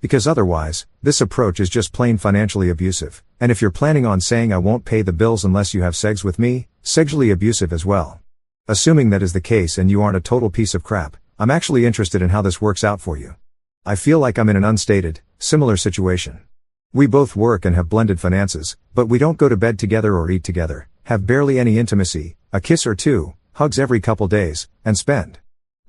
Because otherwise, this approach is just plain financially abusive, and if you're planning on saying I won't pay the bills unless you have sex with me, sexually abusive as well. Assuming that is the case and you aren't a total piece of crap, I'm actually interested in how this works out for you. I feel like I'm in an unstated, similar situation. We both work and have blended finances, but we don't go to bed together or eat together, have barely any intimacy, a kiss or two, hugs every couple days, and spend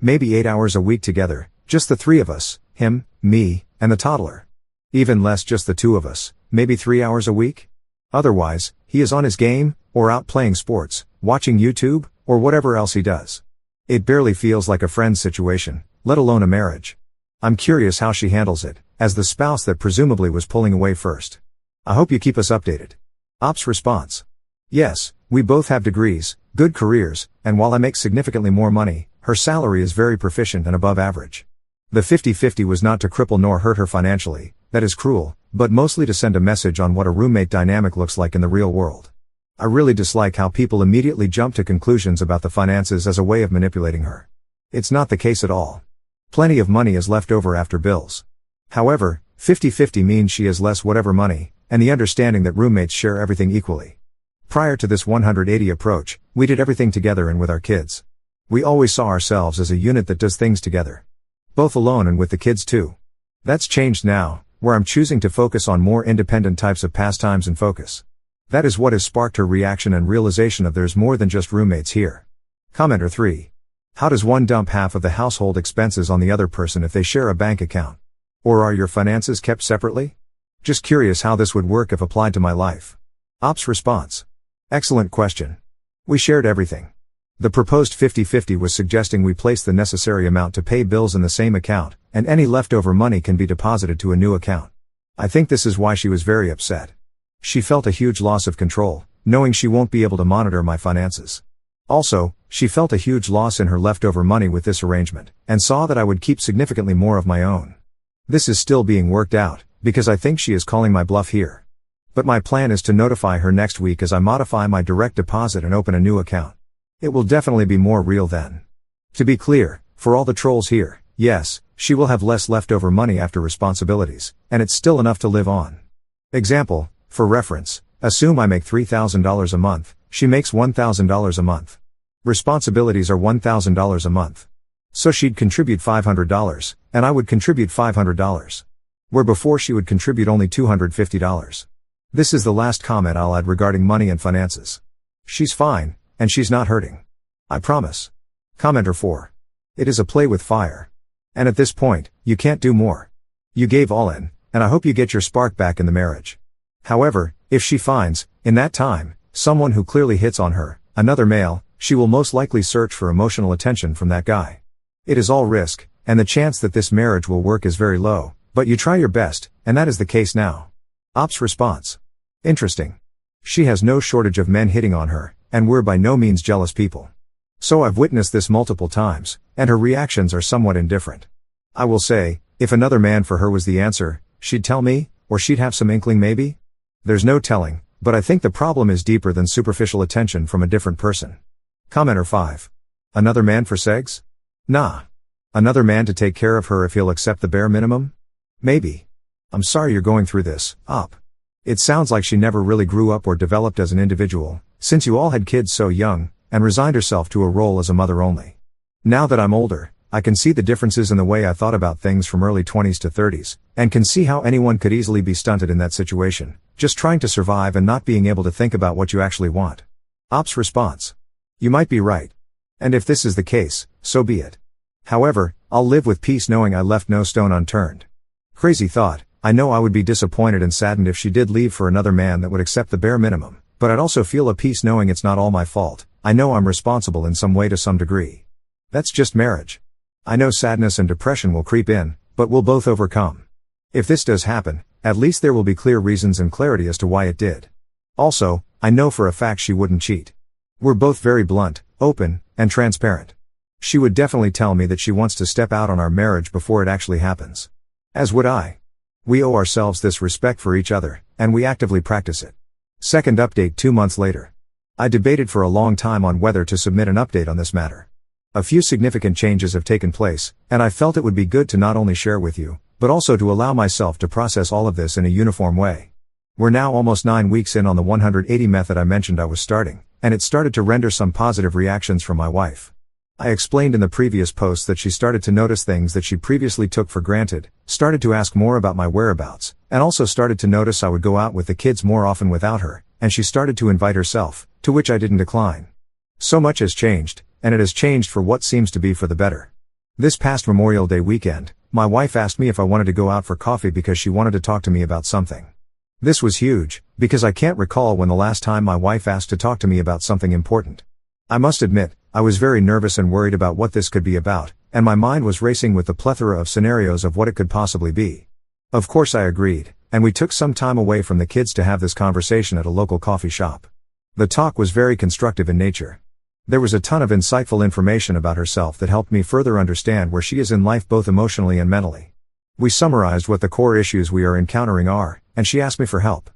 maybe 8 hours a week together, just the three of us, him, me, and the toddler. Even less just the two of us, maybe 3 hours a week? Otherwise, he is on his game, or out playing sports, watching YouTube, or whatever else he does. It barely feels like a friend's situation, let alone a marriage. I'm curious how she handles it, as the spouse that presumably was pulling away first. I hope you keep us updated. Ops response. Yes, we both have degrees, good careers, and while I make significantly more money, her salary is very proficient and above average. The 50-50 was not to cripple nor hurt her financially, that is cruel, but mostly to send a message on what a roommate dynamic looks like in the real world. I really dislike how people immediately jump to conclusions about the finances as a way of manipulating her. It's not the case at all. Plenty of money is left over after bills. However, 50-50 means she has less whatever money, and the understanding that roommates share everything equally. Prior to this 180 approach, we did everything together and with our kids. We always saw ourselves as a unit that does things together. Both alone and with the kids too. That's changed now, where I'm choosing to focus on more independent types of pastimes and focus. That is what has sparked her reaction and realization of there's more than just roommates here. Commenter 3. How does one dump half of the household expenses on the other person if they share a bank account? Or are your finances kept separately? Just curious how this would work if applied to my life. Ops response. Excellent question. We shared everything. The proposed 50-50 was suggesting we place the necessary amount to pay bills in the same account, and any leftover money can be deposited to a new account. I think this is why she was very upset. She felt a huge loss of control, knowing she won't be able to monitor my finances. Also, she felt a huge loss in her leftover money with this arrangement, and saw that I would keep significantly more of my own. This is still being worked out, because I think she is calling my bluff here. But my plan is to notify her next week as I modify my direct deposit and open a new account. It will definitely be more real then. To be clear, for all the trolls here, yes, she will have less leftover money after responsibilities, and it's still enough to live on. Example, for reference, assume I make $3,000 a month, she makes $1,000 a month. Responsibilities are $1,000 a month. So she'd contribute $500, and I would contribute $500. Where before she would contribute only $250. This is the last comment I'll add regarding money and finances. She's fine, and she's not hurting. I promise. Commenter 4. It is a play with fire. And at this point, you can't do more. You gave all in, and I hope you get your spark back in the marriage. However, if she finds, in that time, someone who clearly hits on her, another male, she will most likely search for emotional attention from that guy. It is all risk, and the chance that this marriage will work is very low, but you try your best, and that is the case now. Ops response. Interesting. She has no shortage of men hitting on her, and we're by no means jealous people. So I've witnessed this multiple times, and her reactions are somewhat indifferent. I will say, if another man for her was the answer, she'd tell me, or she'd have some inkling maybe? There's no telling, but I think the problem is deeper than superficial attention from a different person. Commenter 5. Another man for segs? Nah. Another man to take care of her if he'll accept the bare minimum? Maybe. I'm sorry you're going through this, Op. It sounds like she never really grew up or developed as an individual, since you all had kids so young, and resigned herself to a role as a mother only. Now that I'm older, I can see the differences in the way I thought about things from early 20s to 30s, and can see how anyone could easily be stunted in that situation, just trying to survive and not being able to think about what you actually want. Op's response. You might be right. And if this is the case, so be it. However, I'll live with peace knowing I left no stone unturned. Crazy thought, I know I would be disappointed and saddened if she did leave for another man that would accept the bare minimum, but I'd also feel a peace knowing it's not all my fault. I know I'm responsible in some way to some degree. That's just marriage. I know sadness and depression will creep in, but we'll both overcome. If this does happen, at least there will be clear reasons and clarity as to why it did. Also, I know for a fact she wouldn't cheat. We're both very blunt, open, and transparent. She would definitely tell me that she wants to step out on our marriage before it actually happens. As would I. We owe ourselves this respect for each other, and we actively practice it. Second update 2 months later. I debated for a long time on whether to submit an update on this matter. A few significant changes have taken place, and I felt it would be good to not only share with you, but also to allow myself to process all of this in a uniform way. We're now almost 9 weeks in on the 180 method I mentioned I was starting, and it started to render some positive reactions from my wife. I explained in the previous post that she started to notice things that she previously took for granted, started to ask more about my whereabouts, and also started to notice I would go out with the kids more often without her, and she started to invite herself, to which I didn't decline. So much has changed, and it has changed for what seems to be for the better. This past Memorial Day weekend, my wife asked me if I wanted to go out for coffee because she wanted to talk to me about something. This was huge, because I can't recall when the last time my wife asked to talk to me about something important. I must admit, I was very nervous and worried about what this could be about, and my mind was racing with the plethora of scenarios of what it could possibly be. Of course I agreed, and we took some time away from the kids to have this conversation at a local coffee shop. The talk was very constructive in nature. There was a ton of insightful information about herself that helped me further understand where she is in life both emotionally and mentally. We summarized what the core issues we are encountering are, and she asked me for help.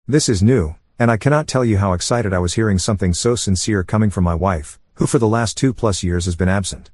This is new, and I cannot tell you how excited I was hearing something so sincere coming from my wife, who for the last 2+ years has been absent.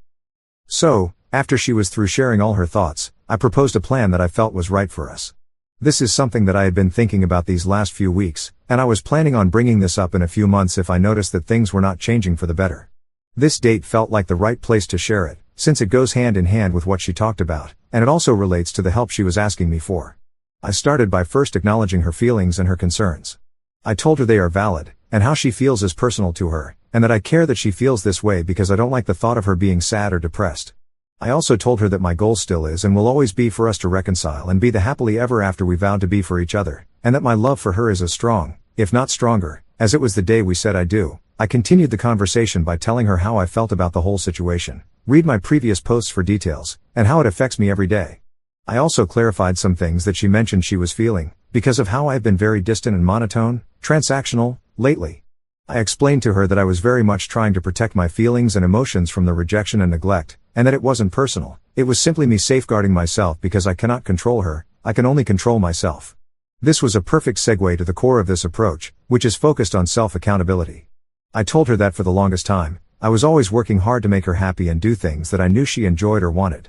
So, after she was through sharing all her thoughts, I proposed a plan that I felt was right for us. This is something that I had been thinking about these last few weeks, and I was planning on bringing this up in a few months if I noticed that things were not changing for the better. This date felt like the right place to share it, since it goes hand in hand with what she talked about, and it also relates to the help she was asking me for. I started by first acknowledging her feelings and her concerns. I told her they are valid, and how she feels is personal to her, and that I care that she feels this way because I don't like the thought of her being sad or depressed. I also told her that my goal still is and will always be for us to reconcile and be the happily ever after we vowed to be for each other, and that my love for her is as strong, if not stronger, as it was the day we said I do. I continued the conversation by telling her how I felt about the whole situation, read my previous posts for details, and how it affects me every day. I also clarified some things that she mentioned she was feeling, because of how I have been very distant and monotone, transactional, lately. I explained to her that I was very much trying to protect my feelings and emotions from the rejection and neglect, and that it wasn't personal, it was simply me safeguarding myself because I cannot control her, I can only control myself. This was a perfect segue to the core of this approach, which is focused on self-accountability. I told her that for the longest time, I was always working hard to make her happy and do things that I knew she enjoyed or wanted.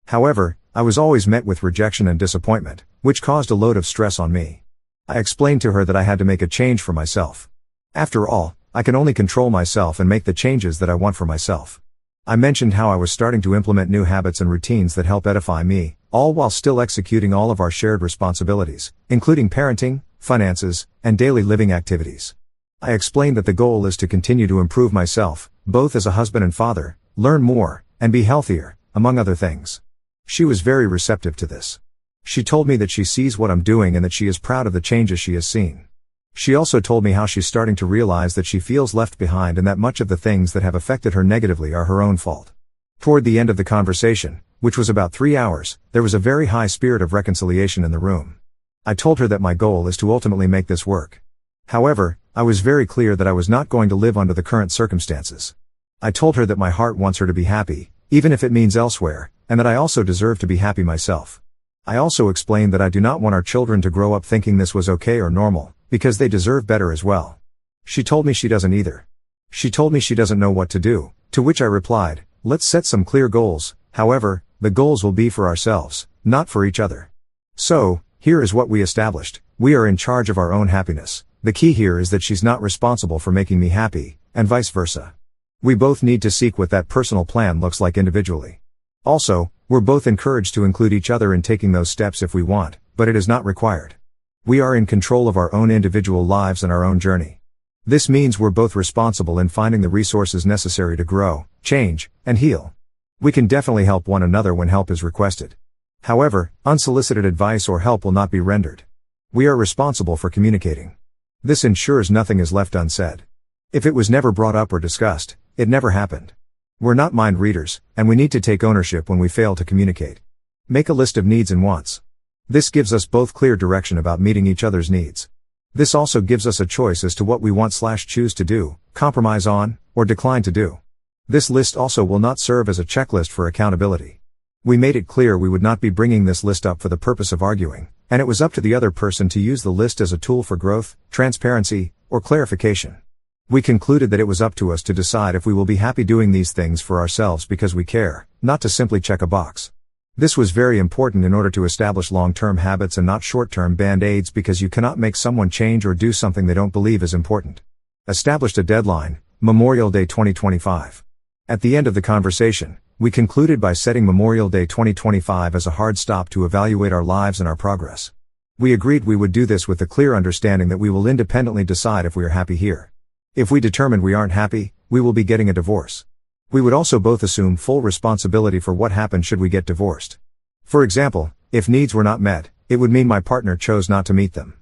However, I was always met with rejection and disappointment, which caused a load of stress on me. I explained to her that I had to make a change for myself. After all, I can only control myself and make the changes that I want for myself. I mentioned how I was starting to implement new habits and routines that help edify me, all while still executing all of our shared responsibilities, including parenting, finances, and daily living activities. I explained that the goal is to continue to improve myself, both as a husband and father, learn more, and be healthier, among other things. She was very receptive to this. She told me that she sees what I'm doing and that she is proud of the changes she has seen. She also told me how she's starting to realize that she feels left behind and that much of the things that have affected her negatively are her own fault. Toward the end of the conversation, which was about 3 hours, there was a very high spirit of reconciliation in the room. I told her that my goal is to ultimately make this work. However, I was very clear that I was not going to live under the current circumstances. I told her that my heart wants her to be happy, even if it means elsewhere, and that I also deserve to be happy myself. I also explained that I do not want our children to grow up thinking this was okay or normal, because they deserve better as well. She told me she doesn't either. She told me she doesn't know what to do, to which I replied, let's set some clear goals, however, the goals will be for ourselves, not for each other. So, here is what we established: we are in charge of our own happiness. The key here is that she's not responsible for making me happy, and vice versa. We both need to seek what that personal plan looks like individually. Also, we're both encouraged to include each other in taking those steps if we want, but it is not required. We are in control of our own individual lives and our own journey. This means we're both responsible in finding the resources necessary to grow, change, and heal. We can definitely help one another when help is requested. However, unsolicited advice or help will not be rendered. We are responsible for communicating. This ensures nothing is left unsaid. If it was never brought up or discussed, it never happened. We're not mind readers, and we need to take ownership when we fail to communicate. Make a list of needs and wants. This gives us both clear direction about meeting each other's needs. This also gives us a choice as to what we want/choose to do, compromise on, or decline to do. This list also will not serve as a checklist for accountability. We made it clear we would not be bringing this list up for the purpose of arguing, and it was up to the other person to use the list as a tool for growth, transparency, or clarification. We concluded that it was up to us to decide if we will be happy doing these things for ourselves because we care, not to simply check a box. This was very important in order to establish long-term habits and not short-term band-aids, because you cannot make someone change or do something they don't believe is important. Established a deadline, Memorial Day 2025. At the end of the conversation, we concluded by setting Memorial Day 2025 as a hard stop to evaluate our lives and our progress. We agreed we would do this with the clear understanding that we will independently decide if we are happy here. If we determine we aren't happy, we will be getting a divorce. We would also both assume full responsibility for what happened should we get divorced. For example, if needs were not met, it would mean my partner chose not to meet them.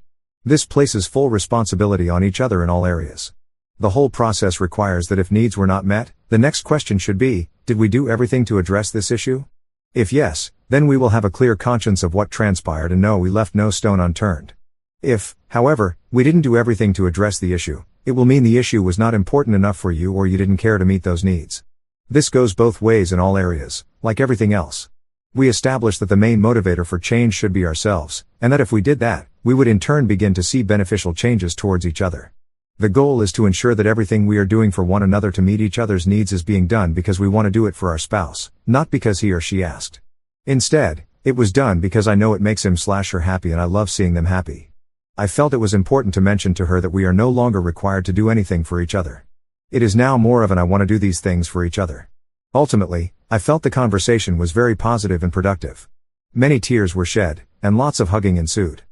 This places full responsibility on each other in all areas. The whole process requires that if needs were not met, the next question should be, did we do everything to address this issue? If yes, then we will have a clear conscience of what transpired and know we left no stone unturned. If, however, we didn't do everything to address the issue, it will mean the issue was not important enough for you or you didn't care to meet those needs. This goes both ways in all areas, like everything else. We established that the main motivator for change should be ourselves, and that if we did that, we would in turn begin to see beneficial changes towards each other. The goal is to ensure that everything we are doing for one another to meet each other's needs is being done because we want to do it for our spouse, not because he or she asked. Instead, it was done because I know it makes him/her happy and I love seeing them happy. I felt it was important to mention to her that we are no longer required to do anything for each other. It is now more of an I want to do these things for each other. Ultimately, I felt the conversation was very positive and productive. Many tears were shed, and lots of hugging ensued.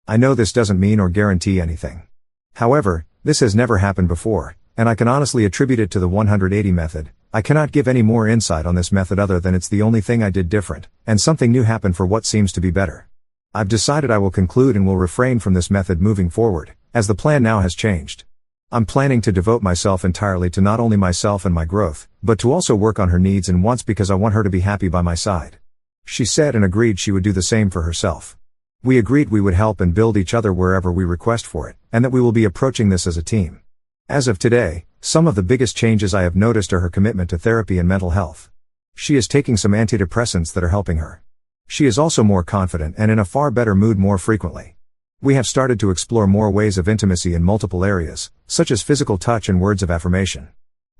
I know this doesn't mean or guarantee anything. However, this has never happened before, and I can honestly attribute it to the 180 method. I cannot give any more insight on this method other than it's the only thing I did different, and something new happened for what seems to be better. I've decided I will conclude and will refrain from this method moving forward, as the plan now has changed. I'm planning to devote myself entirely to not only myself and my growth, but to also work on her needs and wants because I want her to be happy by my side. She said and agreed she would do the same for herself. We agreed we would help and build each other wherever we request for it, and that we will be approaching this as a team. As of today, some of the biggest changes I have noticed are her commitment to therapy and mental health. She is taking some antidepressants that are helping her. She is also more confident and in a far better mood more frequently. We have started to explore more ways of intimacy in multiple areas, such as physical touch and words of affirmation.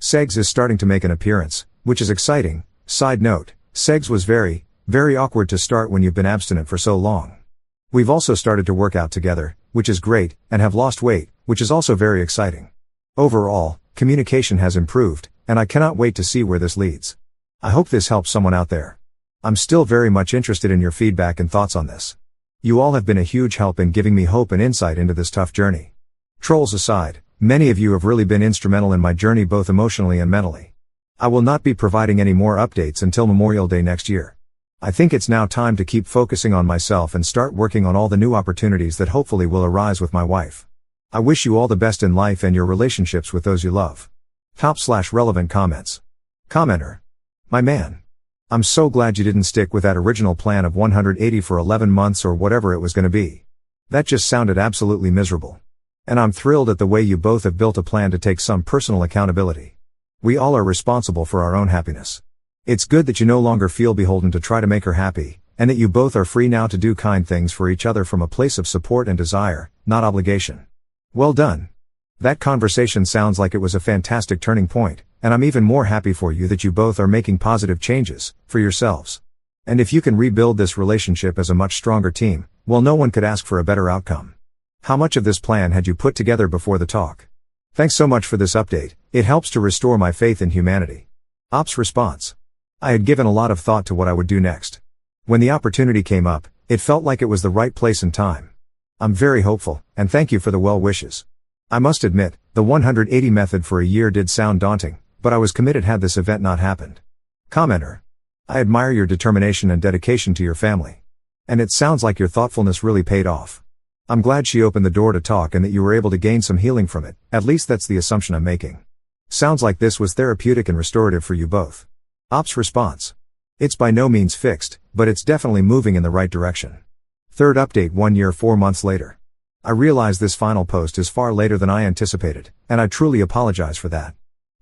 Sex is starting to make an appearance, which is exciting. Side note, sex was very awkward to start when you've been abstinent for so long. We've also started to work out together, which is great, and have lost weight, which is also very exciting. Overall, communication has improved, and I cannot wait to see where this leads. I hope this helps someone out there. I'm still very much interested in your feedback and thoughts on this. You all have been a huge help in giving me hope and insight into this tough journey. Trolls aside, many of you have really been instrumental in my journey both emotionally and mentally. I will not be providing any more updates until Memorial Day next year. I think it's now time to keep focusing on myself and start working on all the new opportunities that hopefully will arise with my wife. I wish you all the best in life and your relationships with those you love. Top/relevant comments. Commenter. My man. I'm so glad you didn't stick with that original plan of 180 for 11 months or whatever it was going to be. That just sounded absolutely miserable. And I'm thrilled at the way you both have built a plan to take some personal accountability. We all are responsible for our own happiness. It's good that you no longer feel beholden to try to make her happy, and that you both are free now to do kind things for each other from a place of support and desire, not obligation. Well done. That conversation sounds like it was a fantastic turning point, and I'm even more happy for you that you both are making positive changes, for yourselves. And if you can rebuild this relationship as a much stronger team, well, no one could ask for a better outcome. How much of this plan had you put together before the talk? Thanks so much for this update, it helps to restore my faith in humanity. Ops response. I had given a lot of thought to what I would do next. When the opportunity came up, it felt like it was the right place and time. I'm very hopeful, and thank you for the well wishes. I must admit, the 180 method for a year did sound daunting, but I was committed had this event not happened. Commenter. I admire your determination and dedication to your family. And it sounds like your thoughtfulness really paid off. I'm glad she opened the door to talk and that you were able to gain some healing from it, at least that's the assumption I'm making. Sounds like this was therapeutic and restorative for you both. Ops response. It's by no means fixed, but it's definitely moving in the right direction. Third update 1 year 4 months later. I realize this final post is far later than I anticipated, and I truly apologize for that.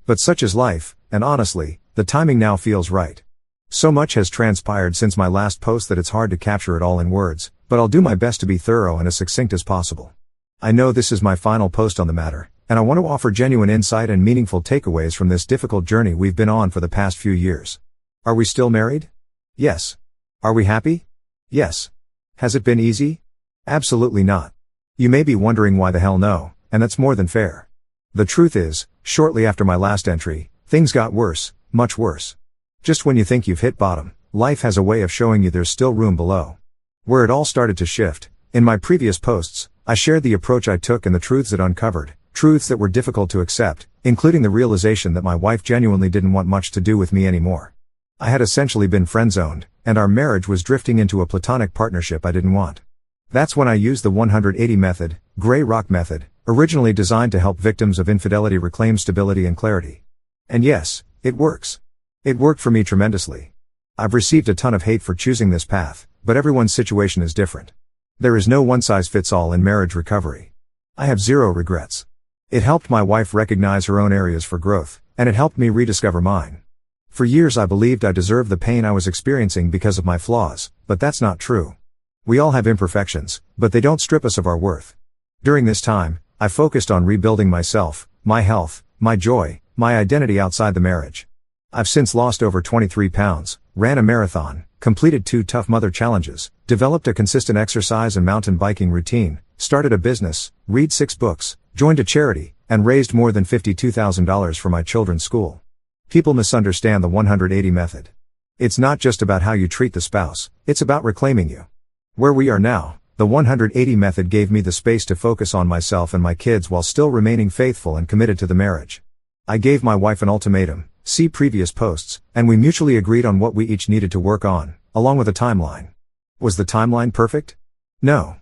But such is life, and honestly, the timing now feels right. So much has transpired since my last post that it's hard to capture it all in words, but I'll do my best to be thorough and as succinct as possible. I know this is my final post on the matter, and I want to offer genuine insight and meaningful takeaways from this difficult journey we've been on for the past few years. Are we still married? Yes. Are we happy? Yes. Has it been easy? Absolutely not. You may be wondering why the hell no, and that's more than fair. The truth is, shortly after my last entry, things got worse, much worse. Just when you think you've hit bottom, life has a way of showing you there's still room below. Where it all started to shift, in my previous posts, I shared the approach I took and the truths it uncovered, truths that were difficult to accept, including the realization that my wife genuinely didn't want much to do with me anymore. I had essentially been friend-zoned, and our marriage was drifting into a platonic partnership I didn't want. That's when I used the 180 method, Gray Rock method, originally designed to help victims of infidelity reclaim stability and clarity. And yes, it works. It worked for me tremendously. I've received a ton of hate for choosing this path, but everyone's situation is different. There is no one-size-fits-all in marriage recovery. I have zero regrets. It helped my wife recognize her own areas for growth, and it helped me rediscover mine. For years I believed I deserved the pain I was experiencing because of my flaws, but that's not true. We all have imperfections, but they don't strip us of our worth. During this time, I focused on rebuilding myself, my health, my joy, my identity outside the marriage. I've since lost over 23 pounds, ran a marathon, completed 2 Tough Mother challenges, developed a consistent exercise and mountain biking routine, started a business, read 6 books, joined a charity, and raised more than $52,000 for my children's school. People misunderstand the 180 method. It's not just about how you treat the spouse, it's about reclaiming you. Where we are now, the 180 method gave me the space to focus on myself and my kids while still remaining faithful and committed to the marriage. I gave my wife an ultimatum, see previous posts, and we mutually agreed on what we each needed to work on, along with a timeline. Was the timeline perfect? No.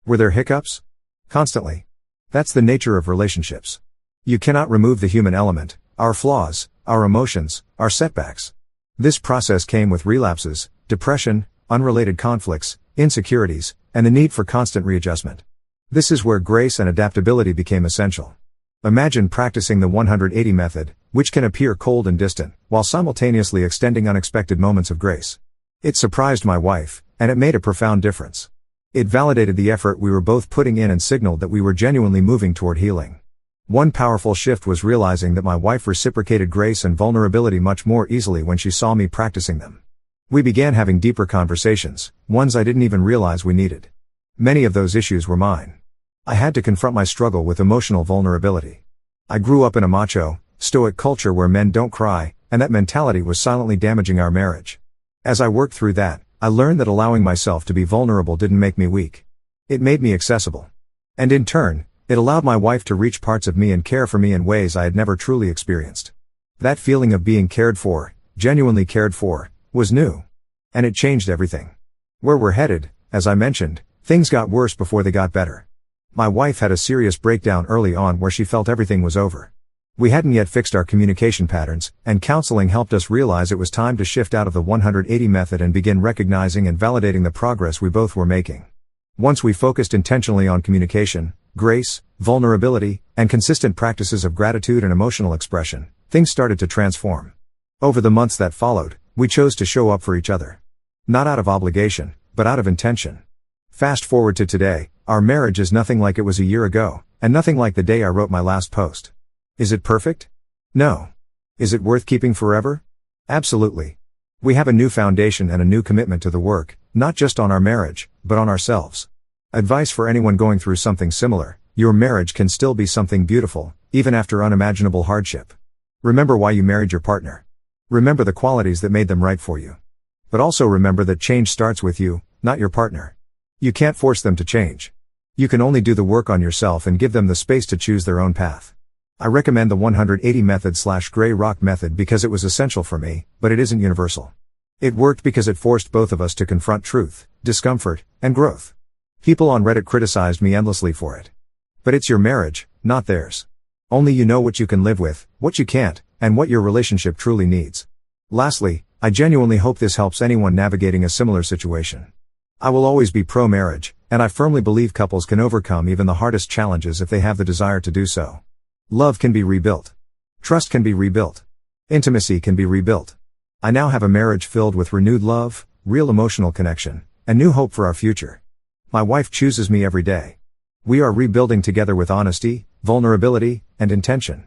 Were there hiccups? Constantly. That's the nature of relationships. You cannot remove the human element, our flaws, our emotions, our setbacks. This process came with relapses, depression, unrelated conflicts, insecurities, and the need for constant readjustment. This is where grace and adaptability became essential. Imagine practicing the 180 method, which can appear cold and distant, while simultaneously extending unexpected moments of grace. It surprised my wife, and it made a profound difference. It validated the effort we were both putting in and signaled that we were genuinely moving toward healing. One powerful shift was realizing that my wife reciprocated grace and vulnerability much more easily when she saw me practicing them. We began having deeper conversations, ones I didn't even realize we needed. Many of those issues were mine. I had to confront my struggle with emotional vulnerability. I grew up in a macho, stoic culture where men don't cry, and that mentality was silently damaging our marriage. As I worked through that, I learned that allowing myself to be vulnerable didn't make me weak. It made me accessible. And in turn, it allowed my wife to reach parts of me and care for me in ways I had never truly experienced. That feeling of being cared for, genuinely cared for, was new. And it changed everything. Where we're headed, as I mentioned, things got worse before they got better. My wife had a serious breakdown early on where she felt everything was over. We hadn't yet fixed our communication patterns, and counseling helped us realize it was time to shift out of the 180 method and begin recognizing and validating the progress we both were making. Once we focused intentionally on communication, grace, vulnerability, and consistent practices of gratitude and emotional expression, things started to transform. Over the months that followed, we chose to show up for each other. Not out of obligation, but out of intention. Fast forward to today, our marriage is nothing like it was a year ago, and nothing like the day I wrote my last post. Is it perfect? No. Is it worth keeping forever? Absolutely. We have a new foundation and a new commitment to the work, not just on our marriage, but on ourselves. Advice for anyone going through something similar: your marriage can still be something beautiful, even after unimaginable hardship. Remember why you married your partner. Remember the qualities that made them right for you. But also remember that change starts with you, not your partner. You can't force them to change. You can only do the work on yourself and give them the space to choose their own path. I recommend the 180 method/gray rock method because it was essential for me, but it isn't universal. It worked because it forced both of us to confront truth, discomfort, and growth. People on Reddit criticized me endlessly for it. But it's your marriage, not theirs. Only you know what you can live with, what you can't, and what your relationship truly needs. Lastly, I genuinely hope this helps anyone navigating a similar situation. I will always be pro-marriage, and I firmly believe couples can overcome even the hardest challenges if they have the desire to do so. Love can be rebuilt. Trust can be rebuilt. Intimacy can be rebuilt. I now have a marriage filled with renewed love, real emotional connection, and new hope for our future. My wife chooses me every day. We are rebuilding together with honesty, vulnerability, and intention.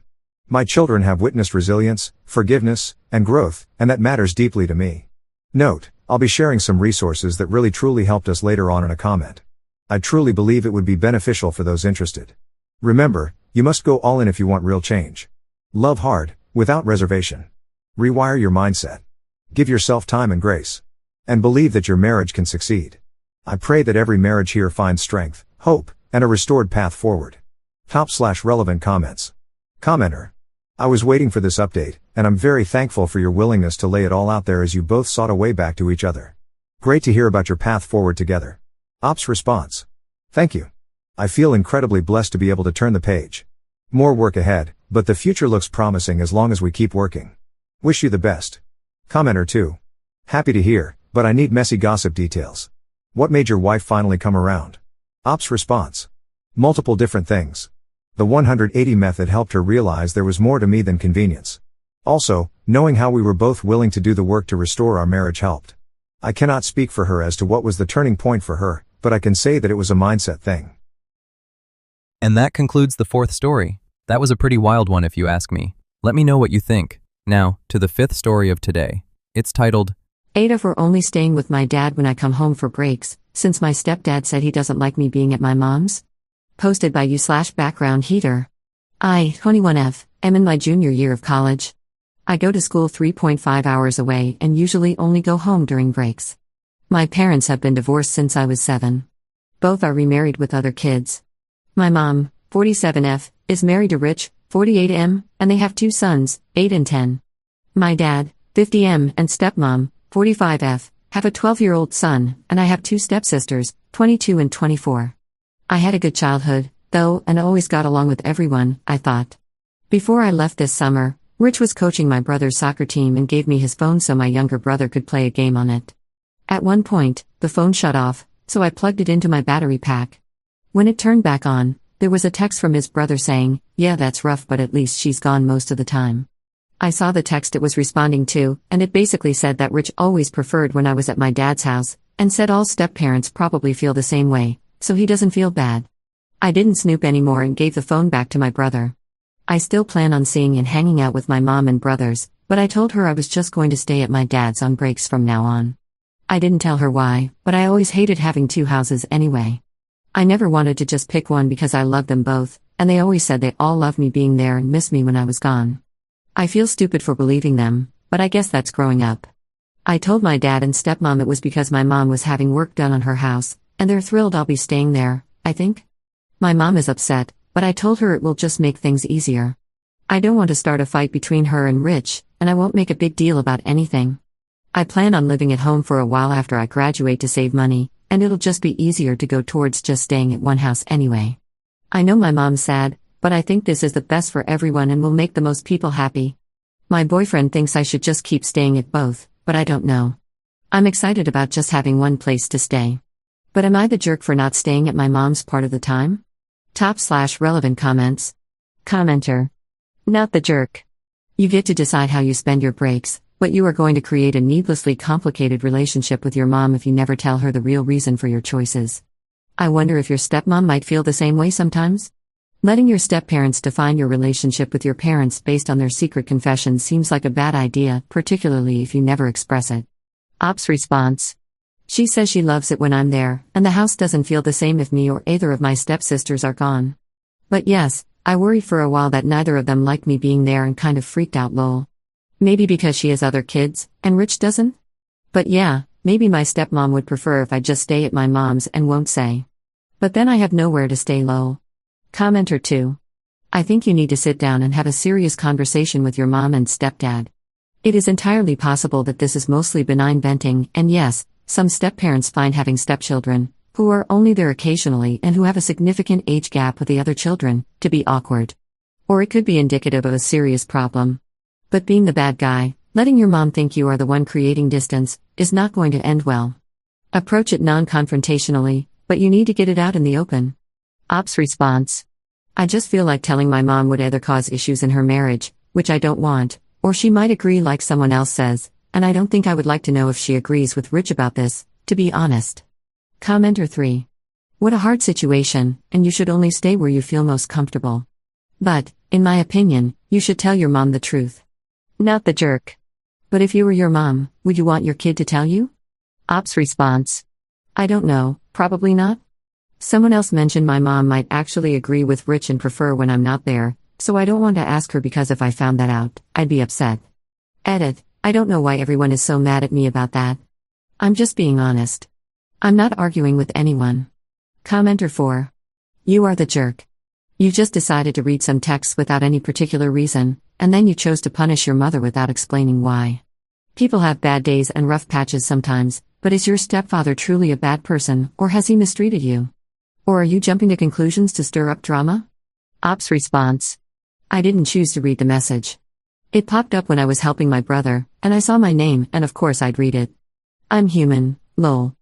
My children have witnessed resilience, forgiveness, and growth, and that matters deeply to me. Note, I'll be sharing some resources that really truly helped us later on in a comment. I truly believe it would be beneficial for those interested. Remember, you must go all in if you want real change. Love hard, without reservation. Rewire your mindset. Give yourself time and grace. And believe that your marriage can succeed. I pray that every marriage here finds strength, hope, and a restored path forward. Top/relevant comments. Commenter. I was waiting for this update, and I'm very thankful for your willingness to lay it all out there as you both sought a way back to each other. Great to hear about your path forward together. Ops response. Thank you. I feel incredibly blessed to be able to turn the page. More work ahead, but the future looks promising as long as we keep working. Wish you the best. Commenter 2. Happy to hear, but I need messy gossip details. What made your wife finally come around? Ops response. Multiple different things. The 180 method helped her realize there was more to me than convenience. Also, knowing how we were both willing to do the work to restore our marriage helped. I cannot speak for her as to what was the turning point for her, but I can say that it was a mindset thing. And that concludes the fourth story. That was a pretty wild one if you ask me. Let me know what you think. Now, to the fifth story of today. It's titled, AITA for only staying with my dad when I come home for breaks, since my stepdad said he doesn't like me being at my mom's. Posted by you/background heater. I, 21F, am in my junior year of college. I go to school 3.5 hours away and usually only go home during breaks. My parents have been divorced since I was 7. Both are remarried with other kids. My mom, 47F, is married to Rich, 48M, and they have 2 sons, 8 and 10. My dad, 50M, and stepmom, 45F, have a 12-year-old son, and I have 2 stepsisters, 22 and 24. I had a good childhood, though, and always got along with everyone, I thought. Before I left this summer, Rich was coaching my brother's soccer team and gave me his phone so my younger brother could play a game on it. At one point, the phone shut off, so I plugged it into my battery pack. When it turned back on, there was a text from his brother saying, "Yeah, that's rough, but at least she's gone most of the time." I saw the text it was responding to, and it basically said that Rich always preferred when I was at my dad's house, and said all step-parents probably feel the same way, so he doesn't feel bad. I didn't snoop anymore and gave the phone back to my brother. I still plan on seeing and hanging out with my mom and brothers, but I told her I was just going to stay at my dad's on breaks from now on. I didn't tell her why, but I always hated having two houses anyway. I never wanted to just pick one because I loved them both, and they always said they all loved me being there and missed me when I was gone. I feel stupid for believing them, but I guess that's growing up. I told my dad and stepmom it was because my mom was having work done on her house, and they're thrilled I'll be staying there, I think. My mom is upset, but I told her it will just make things easier. I don't want to start a fight between her and Rich, and I won't make a big deal about anything. I plan on living at home for a while after I graduate to save money, and it'll just be easier to go towards just staying at one house anyway. I know my mom's sad, but I think this is the best for everyone and will make the most people happy. My boyfriend thinks I should just keep staying at both, but I don't know. I'm excited about just having one place to stay. But am I the jerk for not staying at my mom's part of the time? Top/relevant comments. Commenter. Not the jerk. You get to decide how you spend your breaks, but you are going to create a needlessly complicated relationship with your mom if you never tell her the real reason for your choices. I wonder if your stepmom might feel the same way sometimes? Letting your stepparents define your relationship with your parents based on their secret confessions seems like a bad idea, particularly if you never express it. Op's response. She says she loves it when I'm there, and the house doesn't feel the same if me or either of my stepsisters are gone. But yes, I worried for a while that neither of them liked me being there and kind of freaked out lol. Maybe because she has other kids, and Rich doesn't? But yeah, maybe my stepmom would prefer if I just stay at my mom's and won't say. But then I have nowhere to stay lol. Commenter 2. I think you need to sit down and have a serious conversation with your mom and stepdad. It is entirely possible that this is mostly benign venting, and yes, some stepparents find having stepchildren, who are only there occasionally and who have a significant age gap with the other children, to be awkward. Or it could be indicative of a serious problem. But being the bad guy, letting your mom think you are the one creating distance, is not going to end well. Approach it non-confrontationally, but you need to get it out in the open. Op's response. I just feel like telling my mom would either cause issues in her marriage, which I don't want, or she might agree like someone else says, and I don't think I would like to know if she agrees with Rich about this, to be honest. Commenter 3. What a hard situation, and you should only stay where you feel most comfortable. But, in my opinion, you should tell your mom the truth. Not the jerk. But if you were your mom, would you want your kid to tell you? Op's response. I don't know, probably not. Someone else mentioned my mom might actually agree with Rich and prefer when I'm not there, so I don't want to ask her because if I found that out, I'd be upset. Edit. I don't know why everyone is so mad at me about that. I'm just being honest. I'm not arguing with anyone. Commenter 4. You are the jerk. You just decided to read some texts without any particular reason, and then you chose to punish your mother without explaining why. People have bad days and rough patches sometimes, but is your stepfather truly a bad person, or has he mistreated you? Or are you jumping to conclusions to stir up drama? Op's response. I didn't choose to read the message. It popped up when I was helping my brother, and I saw my name, and of course I'd read it. I'm human, lol.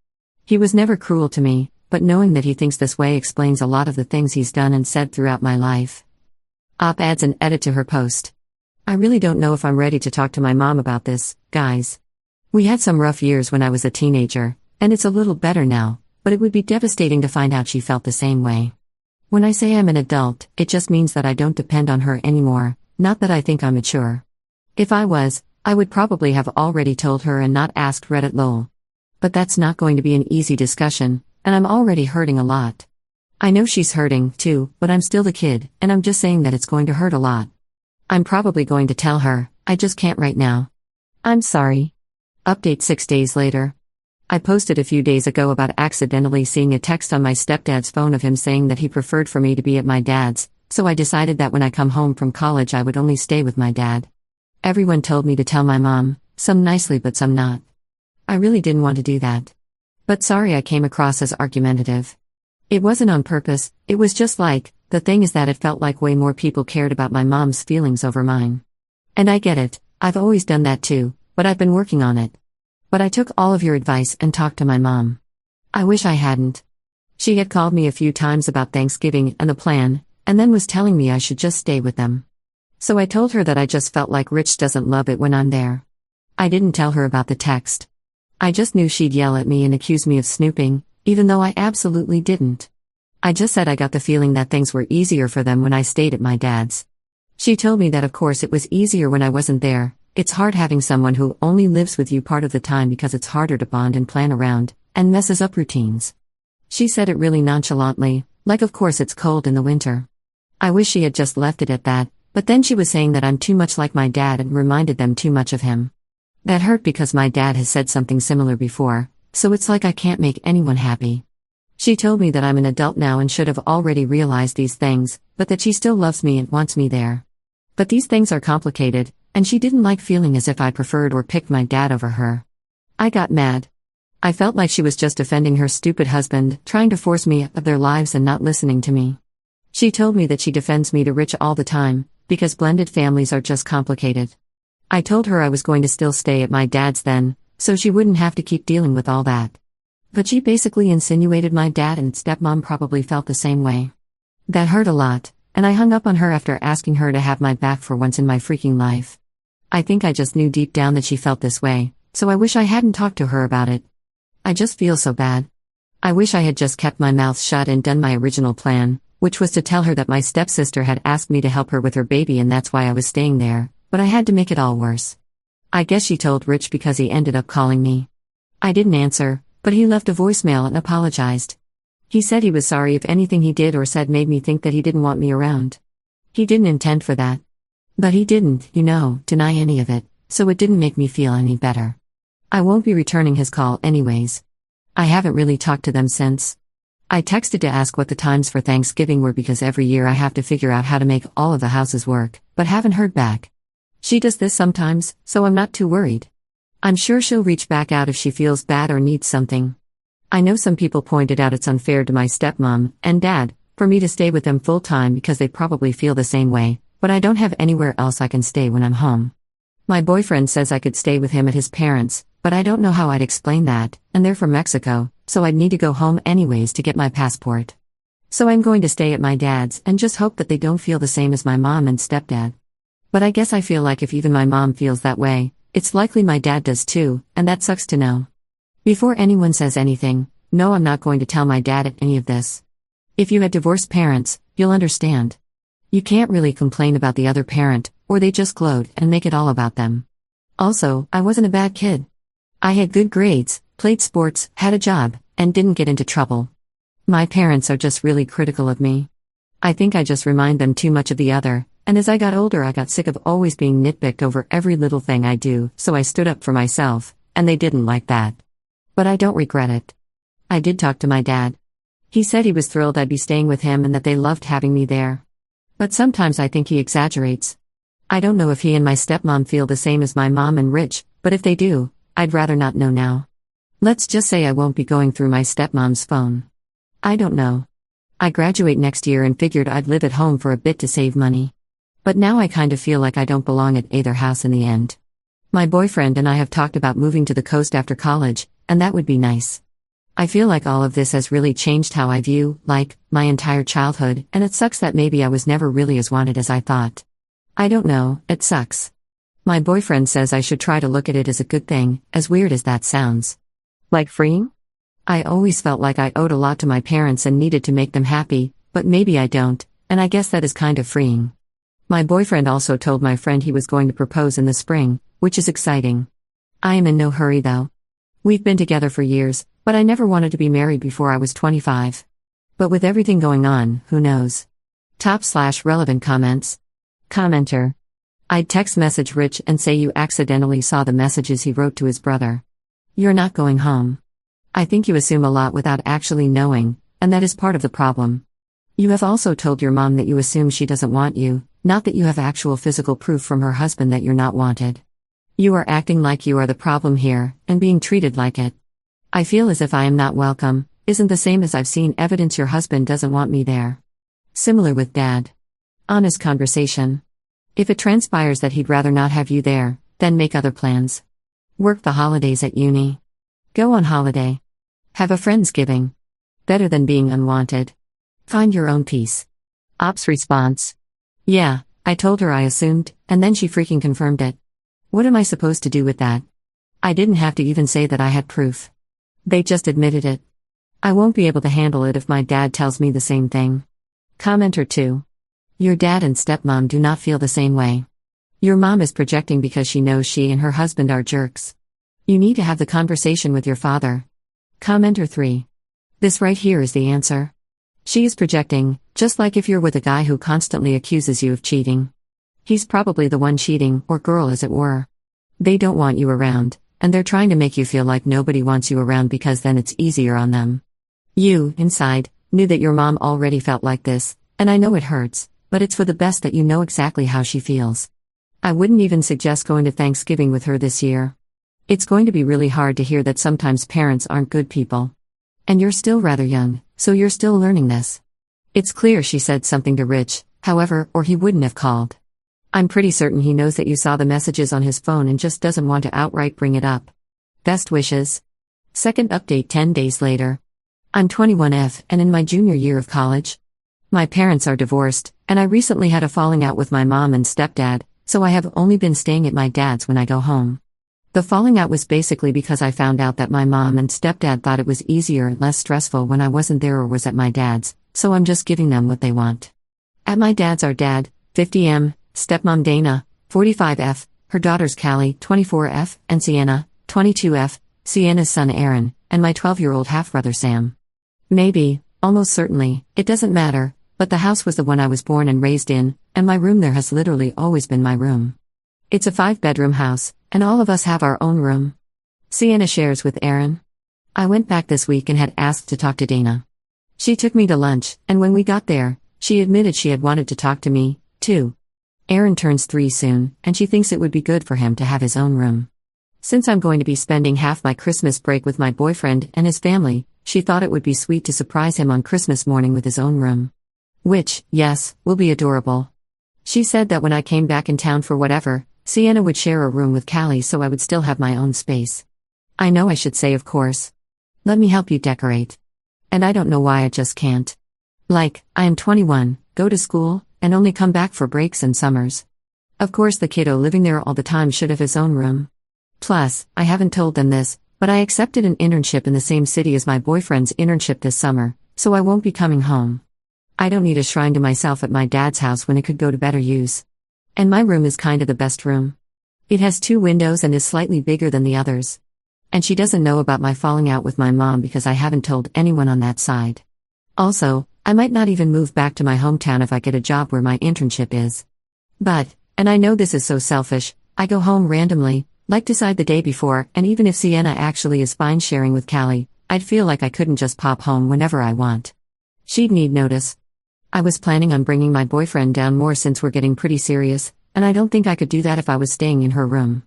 He was never cruel to me, but knowing that he thinks this way explains a lot of the things he's done and said throughout my life. Op adds an edit to her post. I really don't know if I'm ready to talk to my mom about this, guys. We had some rough years when I was a teenager, and it's a little better now, but it would be devastating to find out she felt the same way. When I say I'm an adult, it just means that I don't depend on her anymore, not that I think I'm mature. If I was, I would probably have already told her and not asked Reddit lol. But that's not going to be an easy discussion, and I'm already hurting a lot. I know she's hurting, too, but I'm still the kid, and I'm just saying that it's going to hurt a lot. I'm probably going to tell her, I just can't right now. I'm sorry. Update 6 days later. I posted a few days ago about accidentally seeing a text on my stepdad's phone of him saying that he preferred for me to be at my dad's, so I decided that when I come home from college I would only stay with my dad. Everyone told me to tell my mom, some nicely but some not. I really didn't want to do that. But sorry I came across as argumentative. It wasn't on purpose, it was just like, the thing is that it felt like way more people cared about my mom's feelings over mine. And I get it, I've always done that too, but I've been working on it. But I took all of your advice and talked to my mom. I wish I hadn't. She had called me a few times about Thanksgiving and the plan, and then was telling me I should just stay with them. So I told her that I just felt like Rich doesn't love it when I'm there. I didn't tell her about the text. I just knew she'd yell at me and accuse me of snooping, even though I absolutely didn't. I just said I got the feeling that things were easier for them when I stayed at my dad's. She told me that of course it was easier when I wasn't there. It's hard having someone who only lives with you part of the time because it's harder to bond and plan around, and messes up routines. She said it really nonchalantly, like of course it's cold in the winter. I wish she had just left it at that, but then she was saying that I'm too much like my dad and reminded them too much of him. That hurt because my dad has said something similar before, so it's like I can't make anyone happy. She told me that I'm an adult now and should have already realized these things, but that she still loves me and wants me there. But these things are complicated, and she didn't like feeling as if I preferred or picked my dad over her. I got mad. I felt like she was just defending her stupid husband, trying to force me out of their lives and not listening to me. She told me that she defends me to Rich all the time, because blended families are just complicated. I told her I was going to still stay at my dad's then, so she wouldn't have to keep dealing with all that. But she basically insinuated my dad and stepmom probably felt the same way. That hurt a lot, and I hung up on her after asking her to have my back for once in my freaking life. I think I just knew deep down that she felt this way, so I wish I hadn't talked to her about it. I just feel so bad. I wish I had just kept my mouth shut and done my original plan, which was to tell her that my stepsister had asked me to help her with her baby and that's why I was staying there, but I had to make it all worse. I guess she told Rich because he ended up calling me. I didn't answer, but he left a voicemail and apologized. He said he was sorry if anything he did or said made me think that he didn't want me around. He didn't intend for that. But he didn't, deny any of it, so it didn't make me feel any better. I won't be returning his call anyways. I haven't really talked to them since. I texted to ask what the times for Thanksgiving were because every year I have to figure out how to make all of the houses work, but haven't heard back. She does this sometimes, so I'm not too worried. I'm sure she'll reach back out if she feels bad or needs something. I know some people pointed out it's unfair to my stepmom and dad for me to stay with them full time because they probably feel the same way, but I don't have anywhere else I can stay when I'm home. My boyfriend says I could stay with him at his parents', but I don't know how I'd explain that, and they're from Mexico, so I'd need to go home anyways to get my passport. So I'm going to stay at my dad's and just hope that they don't feel the same as my mom and stepdad. But I guess I feel like if even my mom feels that way, it's likely my dad does too, and that sucks to know. Before anyone says anything, no, I'm not going to tell my dad any of this. If you had divorced parents, you'll understand. You can't really complain about the other parent, or they just gloat and make it all about them. Also, I wasn't a bad kid. I had good grades, played sports, had a job, and didn't get into trouble. My parents are just really critical of me. I think I just remind them too much of the other, and as I got older I got sick of always being nitpicked over every little thing I do, so I stood up for myself, and they didn't like that. But I don't regret it. I did talk to my dad. He said he was thrilled I'd be staying with him and that they loved having me there. But sometimes I think he exaggerates. I don't know if he and my stepmom feel the same as my mom and Rich, but if they do, I'd rather not know now. Let's just say I won't be going through my stepmom's phone. I don't know. I graduate next year and figured I'd live at home for a bit to save money. But now I kind of feel like I don't belong at either house in the end. My boyfriend and I have talked about moving to the coast after college, and that would be nice. I feel like all of this has really changed how I view, my entire childhood, and it sucks that maybe I was never really as wanted as I thought. I don't know, it sucks. My boyfriend says I should try to look at it as a good thing, as weird as that sounds. Like freeing? I always felt like I owed a lot to my parents and needed to make them happy, but maybe I don't, and I guess that is kind of freeing. My boyfriend also told my friend he was going to propose in the spring, which is exciting. I am in no hurry though. We've been together for years, but I never wanted to be married before I was 25. But with everything going on, who knows? /relevant comments. Commenter. I'd text message Rich and say you accidentally saw the messages he wrote to his brother. You're not going home. I think you assume a lot without actually knowing, and that is part of the problem. You have also told your mom that you assume she doesn't want you, not that you have actual physical proof from her husband that you're not wanted. You are acting like you are the problem here, and being treated like it. I feel as if I am not welcome, isn't the same as I've seen evidence your husband doesn't want me there. Similar with Dad. Honest conversation. If it transpires that he'd rather not have you there, then make other plans. Work the holidays at uni. Go on holiday. Have a Friendsgiving. Better than being unwanted. Find your own peace. Ops response. Yeah, I told her I assumed, and then she freaking confirmed it. What am I supposed to do with that? I didn't have to even say that I had proof. They just admitted it. I won't be able to handle it if my dad tells me the same thing. Commenter 2. Your dad and stepmom do not feel the same way. Your mom is projecting because she knows she and her husband are jerks. You need to have the conversation with your father. Commenter 3. This right here is the answer. She is projecting, just like if you're with a guy who constantly accuses you of cheating. He's probably the one cheating, or girl as it were. They don't want you around, and they're trying to make you feel like nobody wants you around because then it's easier on them. You, inside, knew that your mom already felt like this, and I know it hurts, but it's for the best that you know exactly how she feels. I wouldn't even suggest going to Thanksgiving with her this year. It's going to be really hard to hear that sometimes parents aren't good people. And you're still rather young, so you're still learning this. It's clear she said something to Rich, however, or he wouldn't have called. I'm pretty certain he knows that you saw the messages on his phone and just doesn't want to outright bring it up. Best wishes. Second update 10 days later. I'm 21F and in my junior year of college. My parents are divorced, and I recently had a falling out with my mom and stepdad, so I have only been staying at my dad's when I go home. The falling out was basically because I found out that my mom and stepdad thought it was easier and less stressful when I wasn't there or was at my dad's, so I'm just giving them what they want. At my dad's are dad, 50M, stepmom Dana, 45F, her daughters Callie, 24F, and Sienna, 22F, Sienna's son Aaron, and my 12-year-old half-brother Sam. Maybe, almost certainly, it doesn't matter, but the house was the one I was born and raised in, and my room there has literally always been my room. It's a 5-bedroom house, and all of us have our own room. Sienna shares with Aaron. I went back this week and had asked to talk to Dana. She took me to lunch, and when we got there, she admitted she had wanted to talk to me, too. Aaron turns 3 soon, and she thinks it would be good for him to have his own room. Since I'm going to be spending half my Christmas break with my boyfriend and his family, she thought it would be sweet to surprise him on Christmas morning with his own room. Which, yes, will be adorable. She said that when I came back in town for whatever, Sienna would share a room with Callie so I would still have my own space. I know I should say of course. Let me help you decorate. And I don't know why I just can't. Like, I am 21, go to school, and only come back for breaks and summers. Of course the kiddo living there all the time should have his own room. Plus, I haven't told them this, but I accepted an internship in the same city as my boyfriend's internship this summer, so I won't be coming home. I don't need a shrine to myself at my dad's house when it could go to better use. And my room is kinda the best room. It has 2 windows and is slightly bigger than the others. And she doesn't know about my falling out with my mom because I haven't told anyone on that side. Also, I might not even move back to my hometown if I get a job where my internship is. But, and I know this is so selfish, I go home randomly, like decide the day before, and even if Sienna actually is fine sharing with Callie, I'd feel like I couldn't just pop home whenever I want. She'd need notice. I was planning on bringing my boyfriend down more since we're getting pretty serious, and I don't think I could do that if I was staying in her room.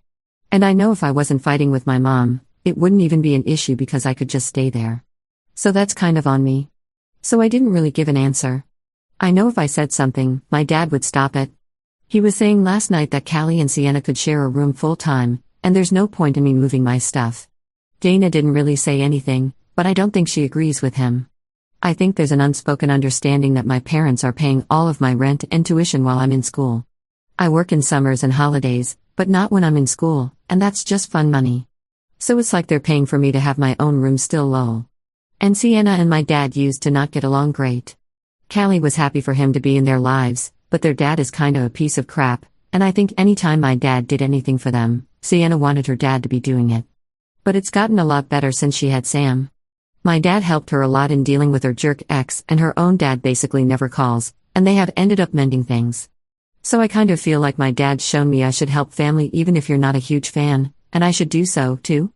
And I know if I wasn't fighting with my mom, it wouldn't even be an issue because I could just stay there. So that's kind of on me. So I didn't really give an answer. I know if I said something, my dad would stop it. He was saying last night that Callie and Sienna could share a room full time, and there's no point in me moving my stuff. Dana didn't really say anything, but I don't think she agrees with him. I think there's an unspoken understanding that my parents are paying all of my rent and tuition while I'm in school. I work in summers and holidays, but not when I'm in school, and that's just fun money. So it's like they're paying for me to have my own room still lol. And Sienna and my dad used to not get along great. Callie was happy for him to be in their lives, but their dad is kinda a piece of crap, and I think anytime my dad did anything for them, Sienna wanted her dad to be doing it. But it's gotten a lot better since she had Sam. My dad helped her a lot in dealing with her jerk ex, and her own dad basically never calls, and they have ended up mending things. So I kind of feel like my dad's shown me I should help family even if you're not a huge fan, and I should do so, too.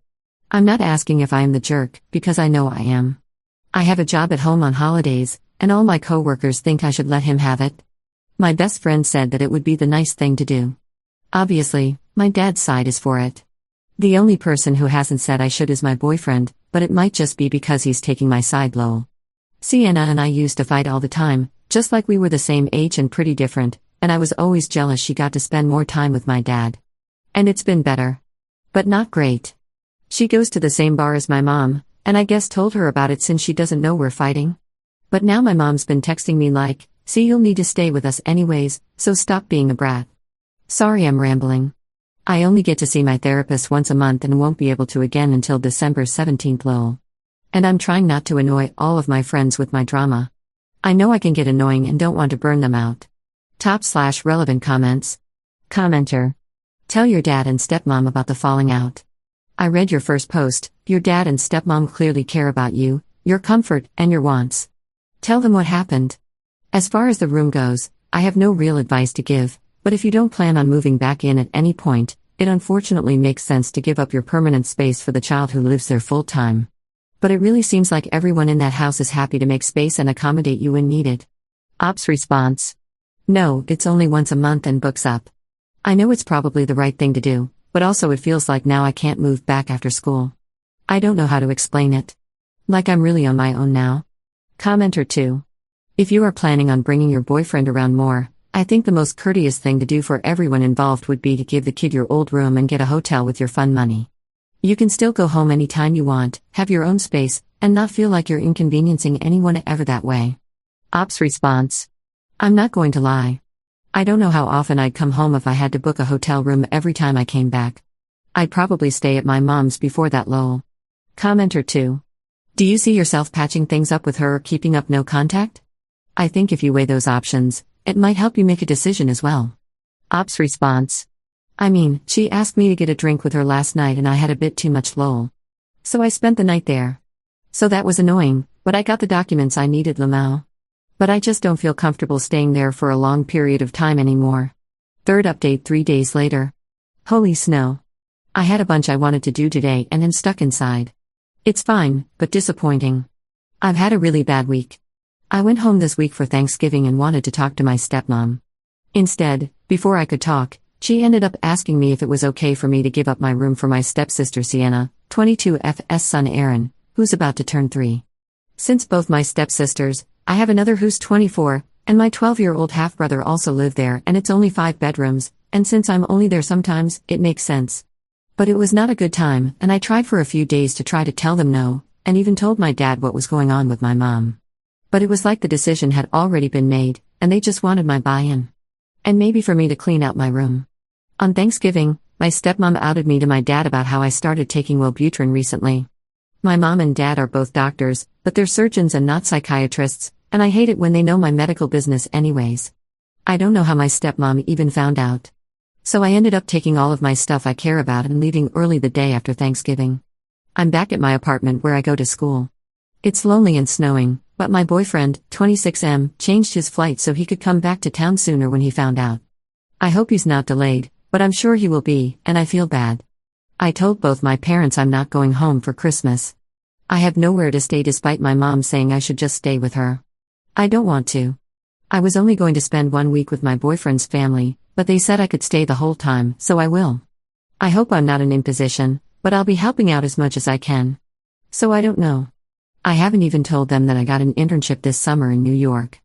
I'm not asking if I am the jerk, because I know I am. I have a job at home on holidays, and all my coworkers think I should let him have it. My best friend said that it would be the nice thing to do. Obviously, my dad's side is for it. The only person who hasn't said I should is my boyfriend, but it might just be because he's taking my side lol. Sienna and I used to fight all the time, just like we were the same age and pretty different, and I was always jealous she got to spend more time with my dad. And it's been better. But not great. She goes to the same bar as my mom, and I guess told her about it since she doesn't know we're fighting. But now my mom's been texting me like, See, you'll need to stay with us anyways, so stop being a brat. Sorry I'm rambling. I only get to see my therapist once a month and won't be able to again until December 17th lol. And I'm trying not to annoy all of my friends with my drama. I know I can get annoying and don't want to burn them out. Top/relevant comments. Commenter. Tell your dad and stepmom about the falling out. I read your first post. Your dad and stepmom clearly care about you, your comfort, and your wants. Tell them what happened. As far as the room goes, I have no real advice to give, but if you don't plan on moving back in at any point, it unfortunately makes sense to give up your permanent space for the child who lives there full time. But it really seems like everyone in that house is happy to make space and accommodate you when needed. Ops response. No, it's only once a month and books up. I know it's probably the right thing to do, but also it feels like now I can't move back after school. I don't know how to explain it. Like I'm really on my own now. Commenter 2. If you are planning on bringing your boyfriend around more, I think the most courteous thing to do for everyone involved would be to give the kid your old room and get a hotel with your fun money. You can still go home anytime you want, have your own space, and not feel like you're inconveniencing anyone ever that way. Ops response. I'm not going to lie. I don't know how often I'd come home if I had to book a hotel room every time I came back. I'd probably stay at my mom's before that lol. Commenter 2. Do you see yourself patching things up with her or keeping up no contact? I think if you weigh those options, it might help you make a decision as well. Ops response. I mean, she asked me to get a drink with her last night and I had a bit too much lol. So I spent the night there. So that was annoying, but I got the documents I needed lamau. But I just don't feel comfortable staying there for a long period of time anymore. Third update 3 days later. Holy snow. I had a bunch I wanted to do today and am stuck inside. It's fine, but disappointing. I've had a really bad week. I went home this week for Thanksgiving and wanted to talk to my stepmom. Instead, before I could talk, she ended up asking me if it was okay for me to give up my room for my stepsister Sienna, 22F's son Aaron, who's about to turn 3. Since both my stepsisters, I have another who's 24, and my 12-year-old half-brother also live there and it's only 5 bedrooms, and since I'm only there sometimes, it makes sense. But it was not a good time, and I tried for a few days to try to tell them no, and even told my dad what was going on with my mom. But it was like the decision had already been made, and they just wanted my buy-in. And maybe for me to clean out my room. On Thanksgiving, my stepmom outed me to my dad about how I started taking Wellbutrin recently. My mom and dad are both doctors, but they're surgeons and not psychiatrists, and I hate it when they know my medical business anyways. I don't know how my stepmom even found out. So I ended up taking all of my stuff I care about and leaving early the day after Thanksgiving. I'm back at my apartment where I go to school. It's lonely and snowing, but my boyfriend, 26M, changed his flight so he could come back to town sooner when he found out. I hope he's not delayed, but I'm sure he will be, and I feel bad. I told both my parents I'm not going home for Christmas. I have nowhere to stay despite my mom saying I should just stay with her. I don't want to. I was only going to spend 1 week with my boyfriend's family, but they said I could stay the whole time, so I will. I hope I'm not an imposition, but I'll be helping out as much as I can. So I don't know. I haven't even told them that I got an internship this summer in New York.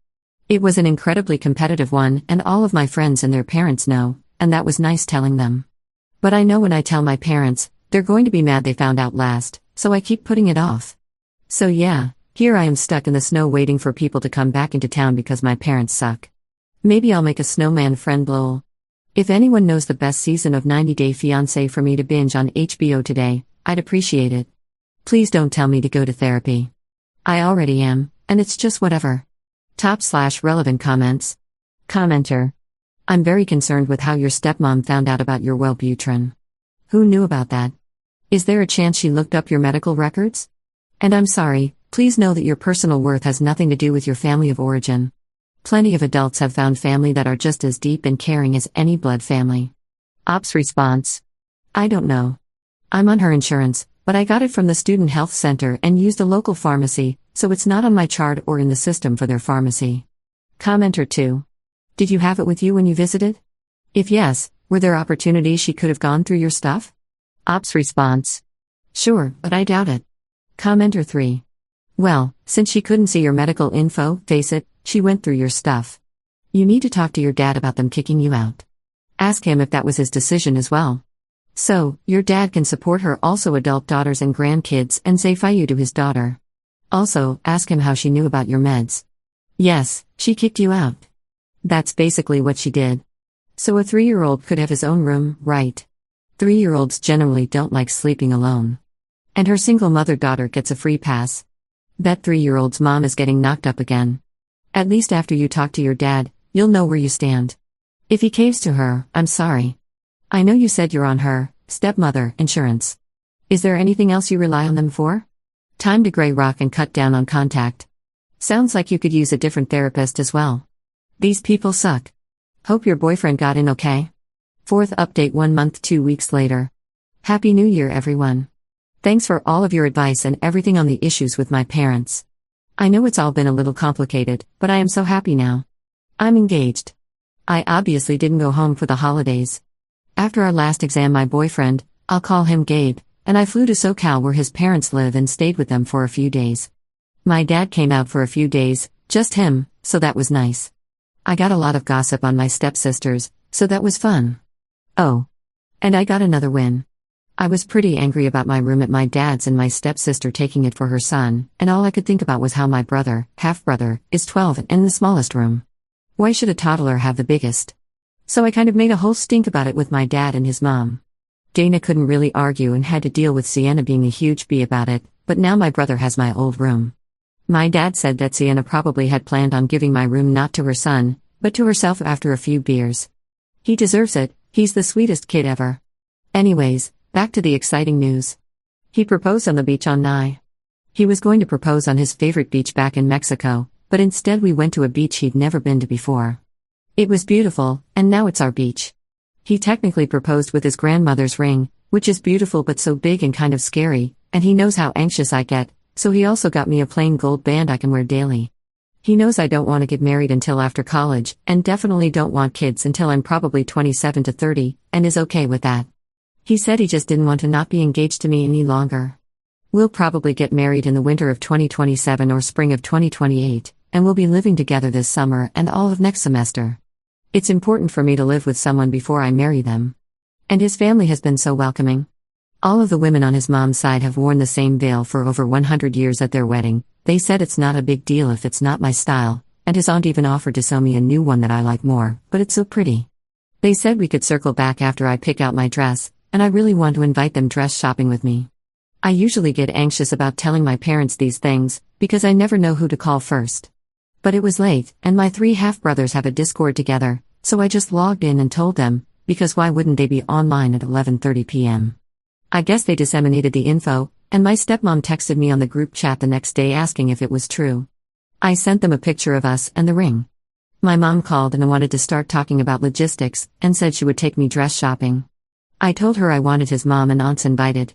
It was an incredibly competitive one, and all of my friends and their parents know, and that was nice telling them. But I know when I tell my parents, they're going to be mad they found out last, so I keep putting it off. So yeah, here I am stuck in the snow waiting for people to come back into town because my parents suck. Maybe I'll make a snowman friend lol. If anyone knows the best season of 90 Day Fiancé for me to binge on HBO today, I'd appreciate it. Please don't tell me to go to therapy. I already am, and it's just whatever. Top/relevant comments. Commenter. I'm very concerned with how your stepmom found out about your Wellbutrin. Who knew about that? Is there a chance she looked up your medical records? And I'm sorry, please know that your personal worth has nothing to do with your family of origin. Plenty of adults have found family that are just as deep and caring as any blood family. Ops response. I don't know. I'm on her insurance, but I got it from the student health center and used a local pharmacy, so it's not on my chart or in the system for their pharmacy. Commenter 2. Did you have it with you when you visited? If yes, were there opportunities she could have gone through your stuff? Ops response. Sure, but I doubt it. Commenter 3. Well, since she couldn't see your medical info, face it, she went through your stuff. You need to talk to your dad about them kicking you out. Ask him if that was his decision as well. So, your dad can support her also adult daughters and grandkids and say "Fayu" to his daughter. Also, ask him how she knew about your meds. Yes, she kicked you out. That's basically what she did. So a 3-year-old could have his own room, right? 3-year-olds generally don't like sleeping alone. And her single mother daughter gets a free pass. Bet 3-year-old's mom is getting knocked up again. At least after you talk to your dad, you'll know where you stand. If he caves to her, I'm sorry. I know you said you're on her stepmother insurance. Is there anything else you rely on them for? Time to gray rock and cut down on contact. Sounds like you could use a different therapist as well. These people suck. Hope your boyfriend got in okay. Fourth update 1 month 2 weeks later. Happy New Year everyone. Thanks for all of your advice and everything on the issues with my parents. I know it's all been a little complicated, but I am so happy now. I'm engaged. I obviously didn't go home for the holidays. After our last exam, my boyfriend, I'll call him Gabe, and I flew to SoCal where his parents live and stayed with them for a few days. My dad came out for a few days, just him, so that was nice. I got a lot of gossip on my stepsisters, so that was fun. Oh. And I got another win. I was pretty angry about my room at my dad's and my stepsister taking it for her son, and all I could think about was how my brother, half-brother, is 12 and in the smallest room. Why should a toddler have the biggest? So I kind of made a whole stink about it with my dad and his mom. Dana couldn't really argue and had to deal with Sienna being a huge bee about it, but now my brother has my old room. My dad said that Sienna probably had planned on giving my room not to her son, but to herself after a few beers. He deserves it, he's the sweetest kid ever. Anyways, back to the exciting news. He proposed on the beach on Nye. He was going to propose on his favorite beach back in Mexico, but instead we went to a beach he'd never been to before. It was beautiful, and now it's our beach. He technically proposed with his grandmother's ring, which is beautiful but so big and kind of scary, and he knows how anxious I get, so he also got me a plain gold band I can wear daily. He knows I don't want to get married until after college, and definitely don't want kids until I'm probably 27 to 30, and is okay with that. He said he just didn't want to not be engaged to me any longer. We'll probably get married in the winter of 2027 or spring of 2028, and we'll be living together this summer and all of next semester. It's important for me to live with someone before I marry them. And his family has been so welcoming. All of the women on his mom's side have worn the same veil for over 100 years at their wedding. They said it's not a big deal if it's not my style, and his aunt even offered to sew me a new one that I like more, but it's so pretty. They said we could circle back after I pick out my dress, and I really want to invite them dress shopping with me. I usually get anxious about telling my parents these things, because I never know who to call first. But it was late, and my 3 half-brothers have a Discord together, so I just logged in and told them, because why wouldn't they be online at 11:30 p.m.? I guess they disseminated the info, and my stepmom texted me on the group chat the next day asking if it was true. I sent them a picture of us and the ring. My mom called and wanted to start talking about logistics, and said she would take me dress shopping. I told her I wanted his mom and aunts invited.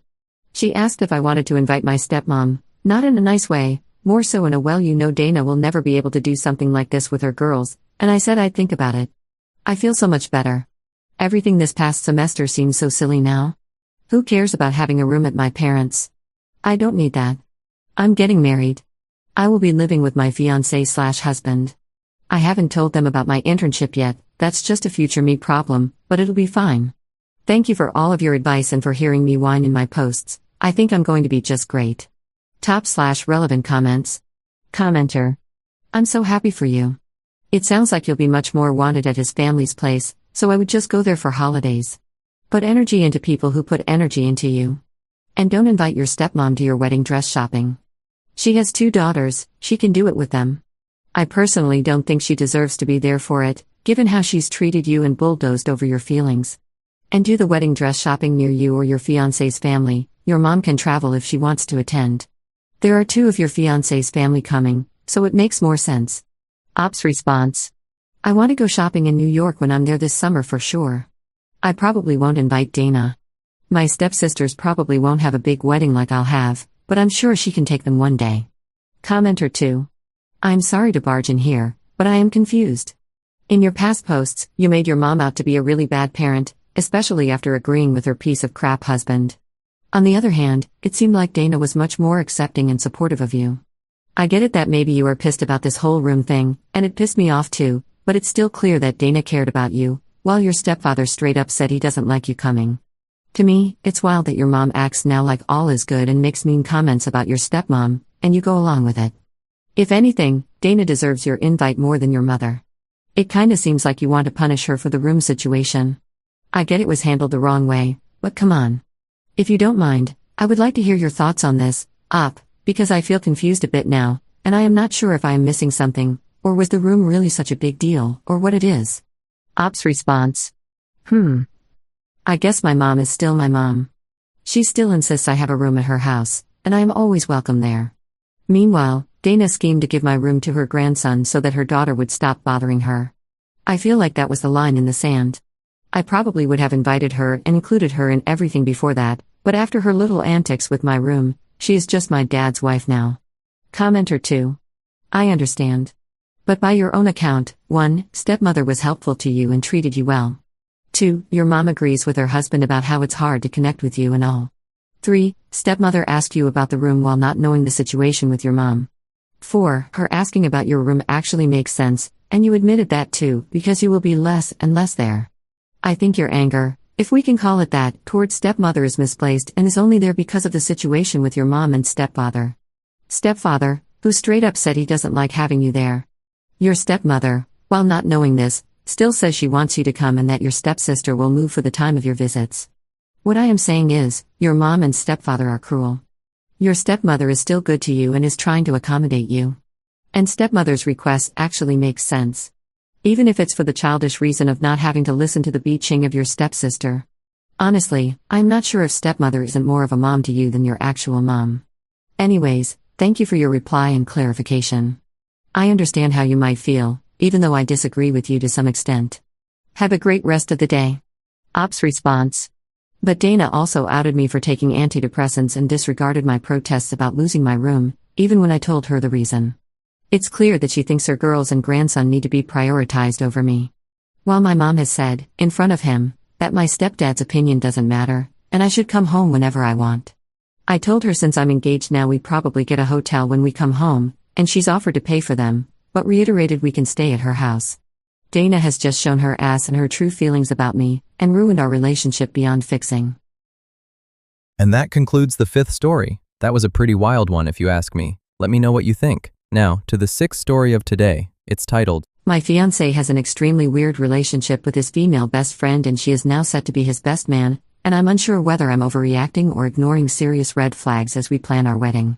She asked if I wanted to invite my stepmom, not in a nice way, more so in a well you know Dana will never be able to do something like this with her girls, and I said I'd think about it. I feel so much better. Everything this past semester seems so silly now. Who cares about having a room at my parents'? I don't need that. I'm getting married. I will be living with my fiancé/husband. I haven't told them about my internship yet, that's just a future me problem, but it'll be fine. Thank you for all of your advice and for hearing me whine in my posts. I think I'm going to be just great. Top/relevant comments. Commenter. I'm so happy for you. It sounds like you'll be much more wanted at his family's place, so I would just go there for holidays. Put energy into people who put energy into you. And don't invite your stepmom to your wedding dress shopping. She has 2 daughters, she can do it with them. I personally don't think she deserves to be there for it, given how she's treated you and bulldozed over your feelings. And do the wedding dress shopping near you or your fiancé's family. Your mom can travel if she wants to attend. There are 2 of your fiancé's family coming, so it makes more sense. Ops response. I want to go shopping in New York when I'm there this summer for sure. I probably won't invite Dana. My stepsisters probably won't have a big wedding like I'll have, but I'm sure she can take them one day. Commenter 2. I'm sorry to barge in here, but I am confused. In your past posts, you made your mom out to be a really bad parent, especially after agreeing with her piece of crap husband. On the other hand, it seemed like Dana was much more accepting and supportive of you. I get it that maybe you are pissed about this whole room thing, and it pissed me off too, but it's still clear that Dana cared about you, while your stepfather straight up said he doesn't like you coming. To me, it's wild that your mom acts now like all is good and makes mean comments about your stepmom, and you go along with it. If anything, Dana deserves your invite more than your mother. It kinda seems like you want to punish her for the room situation. I get it was handled the wrong way, but come on. If you don't mind, I would like to hear your thoughts on this, because I feel confused a bit now, and I am not sure if I am missing something, or was the room really such a big deal, or what it is. Op's response. I guess my mom is still my mom. She still insists I have a room at her house, and I am always welcome there. Meanwhile, Dana schemed to give my room to her grandson so that her daughter would stop bothering her. I feel like that was the line in the sand. I probably would have invited her and included her in everything before that, but after her little antics with my room, she is just my dad's wife now. Commenter 2. I understand. But by your own account, 1, stepmother was helpful to you and treated you well. 2, your mom agrees with her husband about how it's hard to connect with you and all. 3, stepmother asked you about the room while not knowing the situation with your mom. 4, her asking about your room actually makes sense, and you admitted that too, because you will be less and less there. I think your anger, if we can call it that, towards stepmother is misplaced and is only there because of the situation with your mom and stepfather. Stepfather, who straight up said he doesn't like having you there. Your stepmother, while not knowing this, still says she wants you to come and that your stepsister will move for the time of your visits. What I am saying is, your mom and stepfather are cruel. Your stepmother is still good to you and is trying to accommodate you. And stepmother's request actually makes sense. Even if it's for the childish reason of not having to listen to the bitching of your stepsister. Honestly, I'm not sure if stepmother isn't more of a mom to you than your actual mom. Anyways, thank you for your reply and clarification. I understand how you might feel, even though I disagree with you to some extent. Have a great rest of the day. Op's response. But Dana also outed me for taking antidepressants and disregarded my protests about losing my room, even when I told her the reason. It's clear that she thinks her girls and grandson need to be prioritized over me. While my mom has said, in front of him, that my stepdad's opinion doesn't matter, and I should come home whenever I want. I told her since I'm engaged now we probably get a hotel when we come home, and she's offered to pay for them, but reiterated we can stay at her house. Dana has just shown her ass and her true feelings about me, and ruined our relationship beyond fixing. And that concludes the 5th story. That was a pretty wild one if you ask me. Let me know what you think. Now, to the 6th story of today. It's titled, My fiancé has an extremely weird relationship with his female best friend and she is now set to be his best man, and I'm unsure whether I'm overreacting or ignoring serious red flags as we plan our wedding.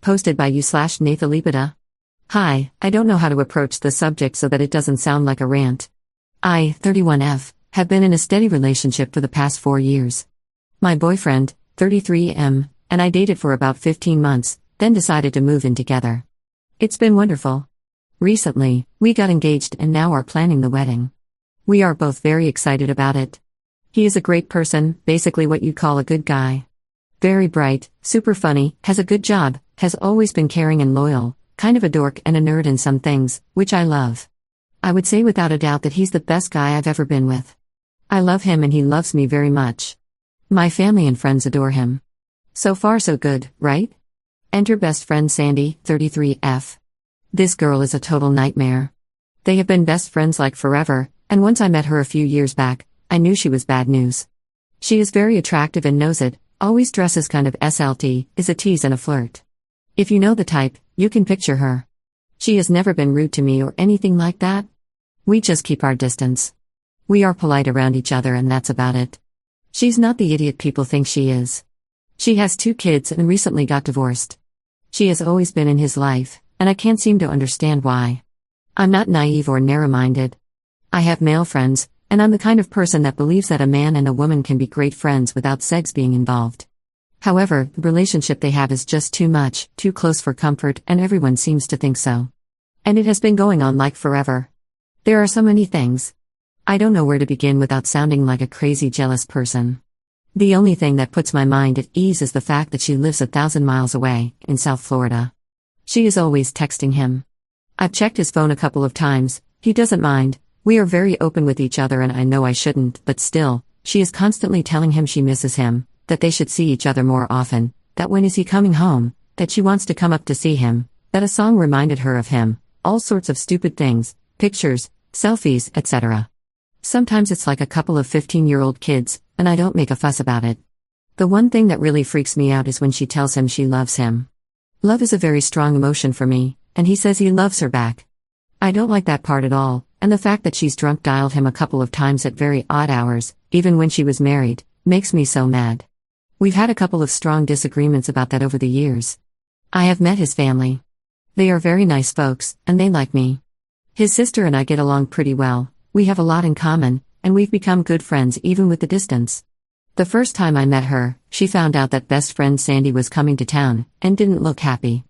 Posted by you/Nathalipita. Hi, I don't know how to approach the subject so that it doesn't sound like a rant. I, 31F, have been in a steady relationship for the past 4 years. My boyfriend, 33M, and I dated for about 15 months, then decided to move in together. It's been wonderful. Recently, we got engaged and now are planning the wedding. We are both very excited about it. He is a great person, basically what you'd call a good guy. Very bright, super funny, has a good job, has always been caring and loyal, kind of a dork and a nerd in some things, which I love. I would say without a doubt that he's the best guy I've ever been with. I love him and he loves me very much. My family and friends adore him. So far so good, right? Enter best friend Sandy, 33F. This girl is a total nightmare. They have been best friends like forever, and once I met her a few years back, I knew she was bad news. She is very attractive and knows it, always dresses kind of SLT, is a tease and a flirt. If you know the type, you can picture her. She has never been rude to me or anything like that. We just keep our distance. We are polite around each other and that's about it. She's not the idiot people think she is. She has 2 kids and recently got divorced. She has always been in his life, and I can't seem to understand why. I'm not naive or narrow-minded. I have male friends, and I'm the kind of person that believes that a man and a woman can be great friends without sex being involved. However, the relationship they have is just too much, too close for comfort, and everyone seems to think so. And it has been going on like forever. There are so many things. I don't know where to begin without sounding like a crazy jealous person. The only thing that puts my mind at ease is the fact that she lives 1,000 miles away, in South Florida. She is always texting him. I've checked his phone a couple of times, he doesn't mind, we are very open with each other and I know I shouldn't, but still, she is constantly telling him she misses him, that they should see each other more often, that when is he coming home, that she wants to come up to see him, that a song reminded her of him, all sorts of stupid things, pictures, selfies, etc. Sometimes it's like a couple of 15-year-old kids, and I don't make a fuss about it. The one thing that really freaks me out is when she tells him she loves him. Love is a very strong emotion for me, and he says he loves her back. I don't like that part at all, and the fact that she's drunk dialed him a couple of times at very odd hours, even when she was married, makes me so mad. We've had a couple of strong disagreements about that over the years. I have met his family. They are very nice folks, and they like me. His sister and I get along pretty well, we have a lot in common, and we've become good friends even with the distance. The first time I met her, she found out that best friend Sandy was coming to town, and didn't look happy.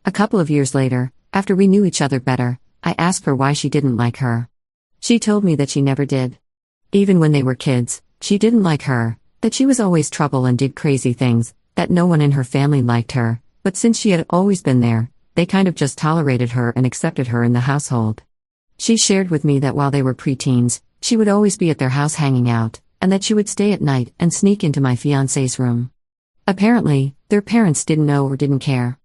A couple of years later, after we knew each other better, I asked her why she didn't like her. She told me that she never did. Even when they were kids, she didn't like her, that she was always trouble and did crazy things, that no one in her family liked her, but since she had always been there, they kind of just tolerated her and accepted her in the household. She shared with me that while they were preteens, she would always be at their house hanging out, and that she would stay at night and sneak into my fiancé's room. Apparently, their parents didn't know or didn't care.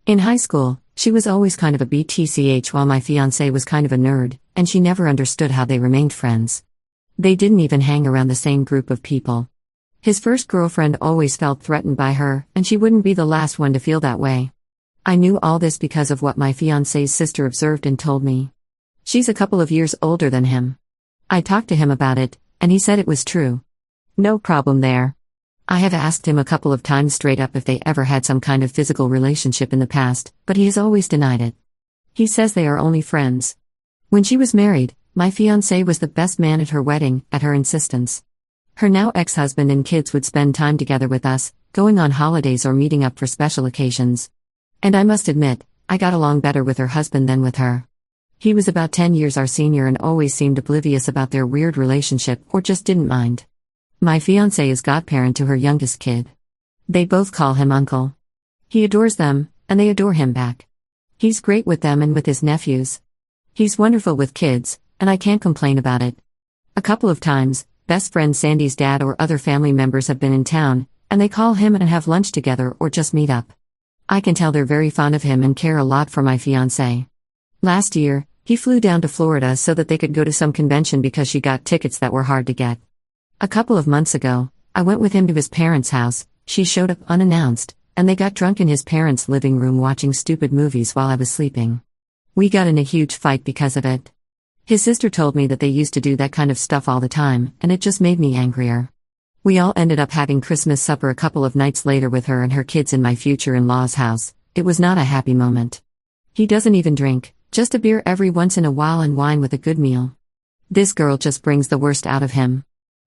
In high school, she was always kind of a BTCH while my fiancé was kind of a nerd, and she never understood how they remained friends. They didn't even hang around the same group of people. His first girlfriend always felt threatened by her, and she wouldn't be the last one to feel that way. I knew all this because of what my fiancé's sister observed and told me. She's a couple of years older than him. I talked to him about it, and he said it was true. No problem there. I have asked him a couple of times straight up if they ever had some kind of physical relationship in the past, but he has always denied it. He says they are only friends. When she was married, my fiancé was the best man at her wedding, at her insistence. Her now ex-husband and kids would spend time together with us, going on holidays or meeting up for special occasions. And I must admit, I got along better with her husband than with her. He was about 10 years our senior and always seemed oblivious about their weird relationship or just didn't mind. My fiancé is godparent to her youngest kid. They both call him uncle. He adores them, and they adore him back. He's great with them and with his nephews. He's wonderful with kids, and I can't complain about it. A couple of times, best friend Sandy's dad or other family members have been in town, and they call him and have lunch together or just meet up. I can tell they're very fond of him and care a lot for my fiancé. Last year, he flew down to Florida so that they could go to some convention because she got tickets that were hard to get. A couple of months ago, I went with him to his parents' house. She showed up unannounced, and they got drunk in his parents' living room watching stupid movies while I was sleeping. We got in a huge fight because of it. His sister told me that they used to do that kind of stuff all the time, and it just made me angrier. We all ended up having Christmas supper a couple of nights later with her and her kids in my future in-law's house. It was not a happy moment. He doesn't even drink, just a beer every once in a while and wine with a good meal. This girl just brings the worst out of him.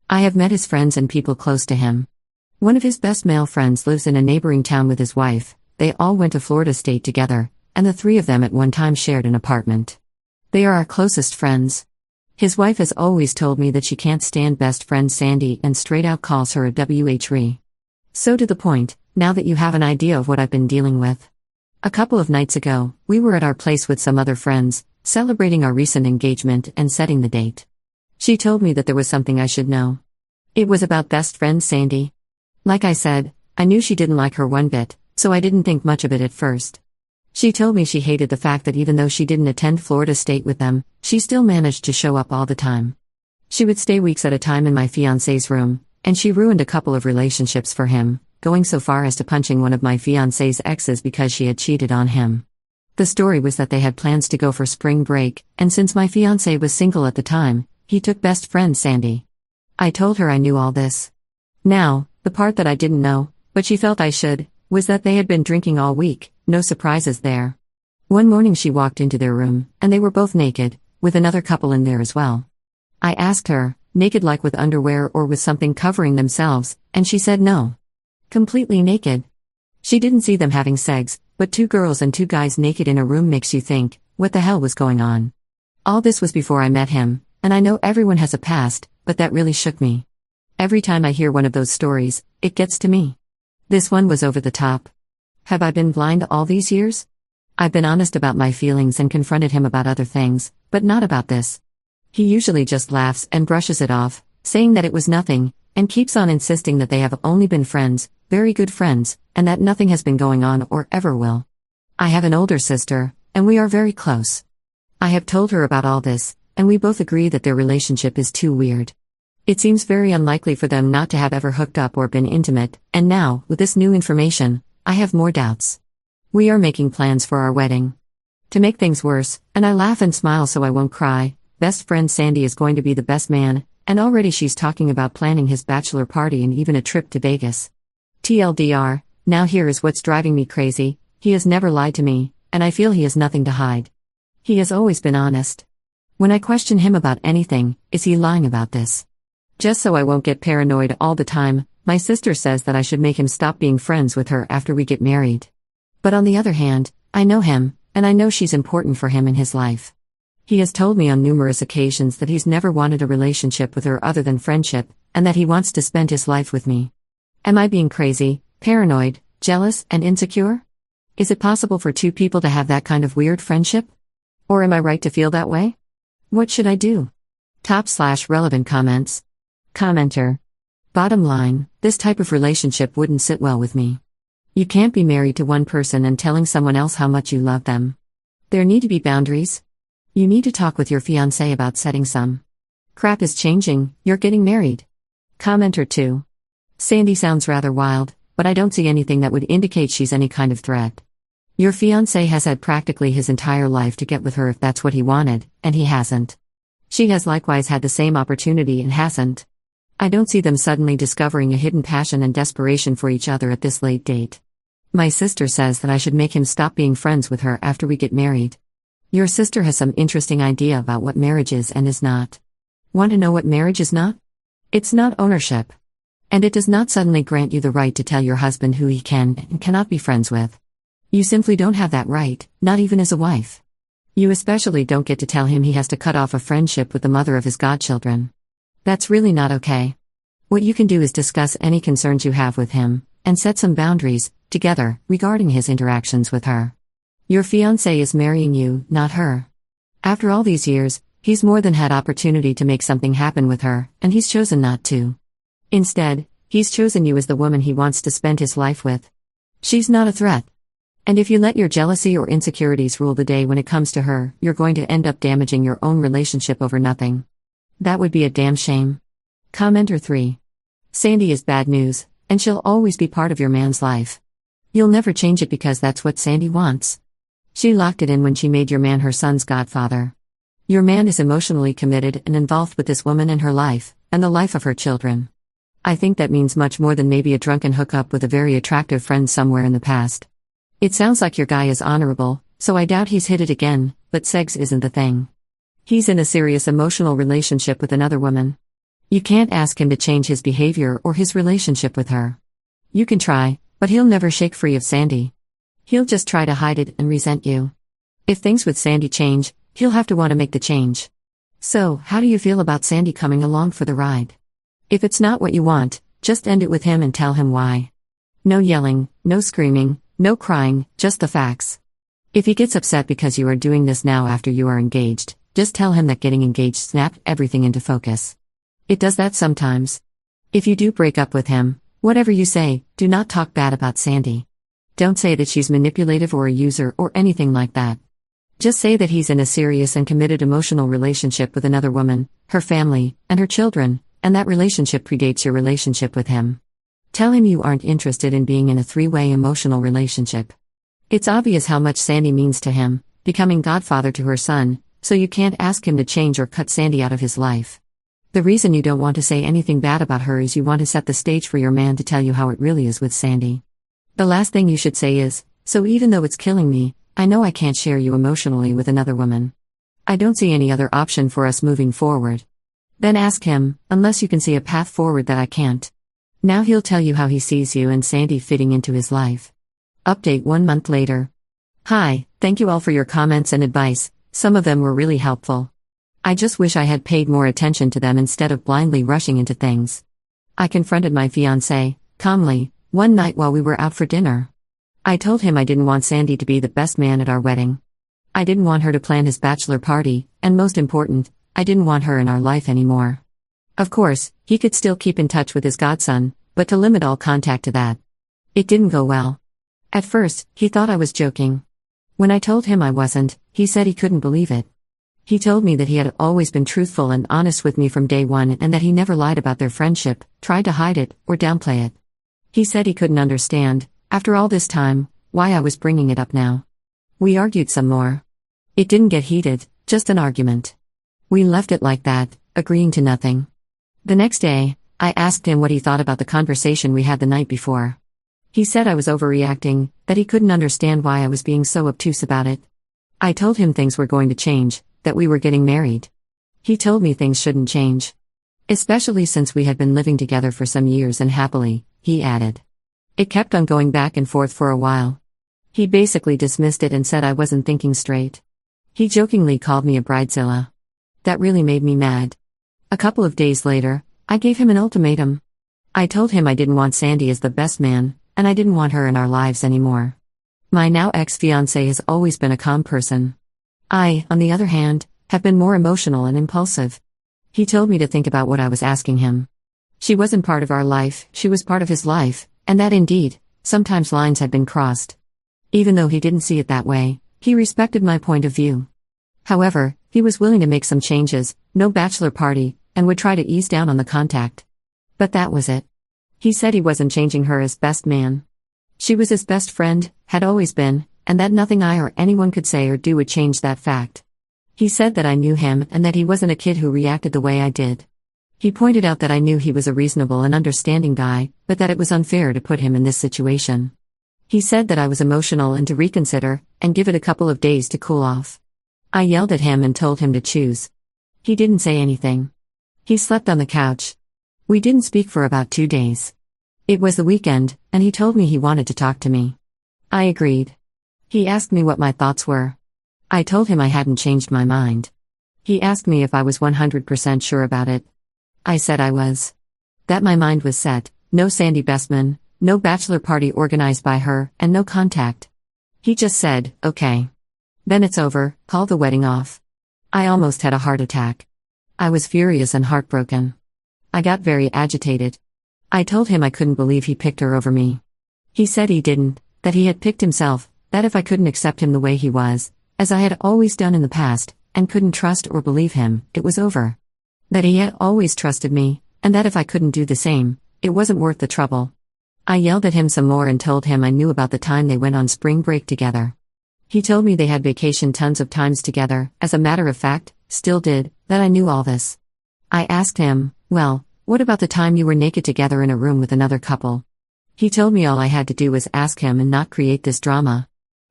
I have met his friends and people close to him. One of his best male friends lives in a neighboring town with his wife. They all went to Florida State together, and the three of them at one time shared an apartment. They are our closest friends. His wife has always told me that she can't stand best friend Sandy and straight out calls her a WHRE. So to the point, now that you have an idea of what I've been dealing with. A couple of nights ago, we were at our place with some other friends, celebrating our recent engagement and setting the date. She told me that there was something I should know. It was about best friend Sandy. Like I said, I knew she didn't like her one bit, so I didn't think much of it at first. She told me she hated the fact that even though she didn't attend Florida State with them, she still managed to show up all the time. She would stay weeks at a time in my fiancé's room, and she ruined a couple of relationships for him, going so far as to punching one of my fiancé's exes because she had cheated on him. The story was that they had plans to go for spring break, and since my fiancé was single at the time, he took best friend Sandy. I told her I knew all this. Now, the part that I didn't know, but she felt I should, was that they had been drinking all week, no surprises there. One morning she walked into their room, and they were both naked, with another couple in there as well. I asked her, naked like with underwear or with something covering themselves, and she said no. Completely naked. She didn't see them having sex, but two girls and two guys naked in a room makes you think, what the hell was going on? All this was before I met him, and I know everyone has a past, but that really shook me. Every time I hear one of those stories, it gets to me. This one was over the top. Have I been blind all these years? I've been honest about my feelings and confronted him about other things, but not about this. He usually just laughs and brushes it off, saying that it was nothing, and keeps on insisting that they have only been friends, very good friends, and that nothing has been going on or ever will. I have an older sister, and we are very close. I have told her about all this, and we both agree that their relationship is too weird. It seems very unlikely for them not to have ever hooked up or been intimate, and now, with this new information, I have more doubts. We are making plans for our wedding. To make things worse, and I laugh and smile so I won't cry, best friend Sandy is going to be the best man, and already she's talking about planning his bachelor party and even a trip to Vegas. TLDR, now here is what's driving me crazy: he has never lied to me, and I feel he has nothing to hide. He has always been honest. When I question him about anything, is he lying about this? Just so I won't get paranoid all the time, my sister says that I should make him stop being friends with her after we get married. But on the other hand, I know him, and I know she's important for him in his life. He has told me on numerous occasions that he's never wanted a relationship with her other than friendship, and that he wants to spend his life with me. Am I being crazy, paranoid, jealous, and insecure? Is it possible for two people to have that kind of weird friendship? Or am I right to feel that way? What should I do? /relevant comments. Commenter. Bottom line, this type of relationship wouldn't sit well with me. You can't be married to one person and telling someone else how much you love them. There need to be boundaries. You need to talk with your fiancé about setting some. Crap is changing, you're getting married. Commenter 2. Sandy sounds rather wild, but I don't see anything that would indicate she's any kind of threat. Your fiancé has had practically his entire life to get with her if that's what he wanted, and he hasn't. She has likewise had the same opportunity and hasn't. I don't see them suddenly discovering a hidden passion and desperation for each other at this late date. My sister says that I should make him stop being friends with her after we get married. Your sister has some interesting idea about what marriage is and is not. Want to know what marriage is not? It's not ownership. And it does not suddenly grant you the right to tell your husband who he can and cannot be friends with. You simply don't have that right, not even as a wife. You especially don't get to tell him he has to cut off a friendship with the mother of his godchildren. That's really not okay. What you can do is discuss any concerns you have with him, and set some boundaries, together, regarding his interactions with her. Your fiancé is marrying you, not her. After all these years, he's more than had opportunity to make something happen with her, and he's chosen not to. Instead, he's chosen you as the woman he wants to spend his life with. She's not a threat. And if you let your jealousy or insecurities rule the day when it comes to her, you're going to end up damaging your own relationship over nothing. That would be a damn shame. Commenter 3. Sandy is bad news, and she'll always be part of your man's life. You'll never change it because that's what Sandy wants. She locked it in when she made your man her son's godfather. Your man is emotionally committed and involved with this woman and her life, and the life of her children. I think that means much more than maybe a drunken hookup with a very attractive friend somewhere in the past. It sounds like your guy is honorable, so I doubt he's hit it again, but sex isn't the thing. He's in a serious emotional relationship with another woman. You can't ask him to change his behavior or his relationship with her. You can try, but he'll never shake free of Sandy. He'll just try to hide it and resent you. If things with Sandy change, he'll have to want to make the change. So, how do you feel about Sandy coming along for the ride? If it's not what you want, just end it with him and tell him why. No yelling, no screaming, no crying, just the facts. If he gets upset because you are doing this now after you are engaged, just tell him that getting engaged snapped everything into focus. It does that sometimes. If you do break up with him, whatever you say, do not talk bad about Sandy. Don't say that she's manipulative or a user or anything like that. Just say that he's in a serious and committed emotional relationship with another woman, her family, and her children, and that relationship predates your relationship with him. Tell him you aren't interested in being in a three-way emotional relationship. It's obvious how much Sandy means to him, becoming godfather to her son, so you can't ask him to change or cut Sandy out of his life. The reason you don't want to say anything bad about her is you want to set the stage for your man to tell you how it really is with Sandy. The last thing you should say is, "So even though it's killing me, I know I can't share you emotionally with another woman. I don't see any other option for us moving forward." Then ask him, "Unless you can see a path forward that I can't." Now he'll tell you how he sees you and Sandy fitting into his life. Update 1 month later. Hi, thank you all for your comments and advice, some of them were really helpful. I just wish I had paid more attention to them instead of blindly rushing into things. I confronted my fiancé, calmly, one night while we were out for dinner. I told him I didn't want Sandy to be the best man at our wedding. I didn't want her to plan his bachelor party, and most important, I didn't want her in our life anymore. Of course, he could still keep in touch with his godson, but to limit all contact to that. It didn't go well. At first, he thought I was joking. When I told him I wasn't, he said he couldn't believe it. He told me that he had always been truthful and honest with me from day one and that he never lied about their friendship, tried to hide it, or downplay it. He said he couldn't understand, after all this time, why I was bringing it up now. We argued some more. It didn't get heated, just an argument. We left it like that, agreeing to nothing. The next day, I asked him what he thought about the conversation we had the night before. He said I was overreacting, that he couldn't understand why I was being so obtuse about it. I told him things were going to change, that we were getting married. He told me things shouldn't change. Especially since we had been living together for some years and happily, he added. It kept on going back and forth for a while. He basically dismissed it and said I wasn't thinking straight. He jokingly called me a bridezilla. That really made me mad. A couple of days later, I gave him an ultimatum. I told him I didn't want Sandy as the best man, and I didn't want her in our lives anymore. My now ex-fiancé has always been a calm person. I, on the other hand, have been more emotional and impulsive. He told me to think about what I was asking him. She wasn't part of our life, she was part of his life, and that indeed, sometimes lines had been crossed. Even though he didn't see it that way, he respected my point of view. However, he was willing to make some changes, no bachelor party, and would try to ease down on the contact. But that was it. He said he wasn't changing her as best man. She was his best friend, had always been, and that nothing I or anyone could say or do would change that fact. He said that I knew him and that he wasn't a kid who reacted the way I did. He pointed out that I knew he was a reasonable and understanding guy, but that it was unfair to put him in this situation. He said that I was emotional and to reconsider, and give it a couple of days to cool off. I yelled at him and told him to choose. He didn't say anything. He slept on the couch. We didn't speak for about 2 days. It was the weekend, and he told me he wanted to talk to me. I agreed. He asked me what my thoughts were. I told him I hadn't changed my mind. He asked me if I was 100% sure about it. I said I was. That my mind was set, no Sandy Bestman, no bachelor party organized by her, and no contact. He just said, okay. Then it's over, call the wedding off. I almost had a heart attack. I was furious and heartbroken. I got very agitated. I told him I couldn't believe he picked her over me. He said he didn't, that he had picked himself, that if I couldn't accept him the way he was, as I had always done in the past, and couldn't trust or believe him, it was over. That he had always trusted me, and that if I couldn't do the same, it wasn't worth the trouble. I yelled at him some more and told him I knew about the time they went on spring break together. He told me they had vacationed tons of times together, as a matter of fact, still did, that I knew all this. I asked him, well, what about the time you were naked together in a room with another couple? He told me all I had to do was ask him and not create this drama.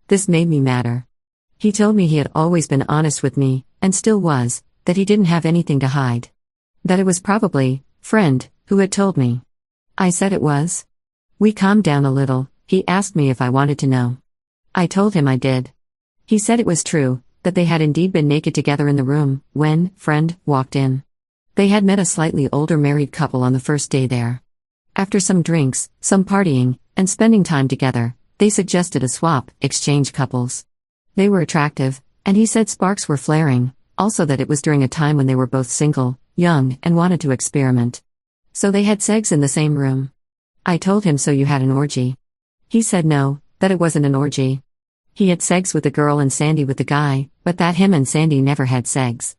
This made me madder. He told me he had always been honest with me, and still was, that he didn't have anything to hide. That it was probably, friend, who had told me. I said it was. We calmed down a little, he asked me if I wanted to know. I told him I did. He said it was true, that they had indeed been naked together in the room, when, friend, walked in. They had met a slightly older married couple on the first day there. After some drinks, some partying, and spending time together, they suggested a swap, exchange couples. They were attractive, and he said sparks were flaring, also that it was during a time when they were both single, young, and wanted to experiment. So they had sex in the same room. I told him so you had an orgy. He said no, that it wasn't an orgy. He had sex with the girl and Sandy with the guy, but that him and Sandy never had sex.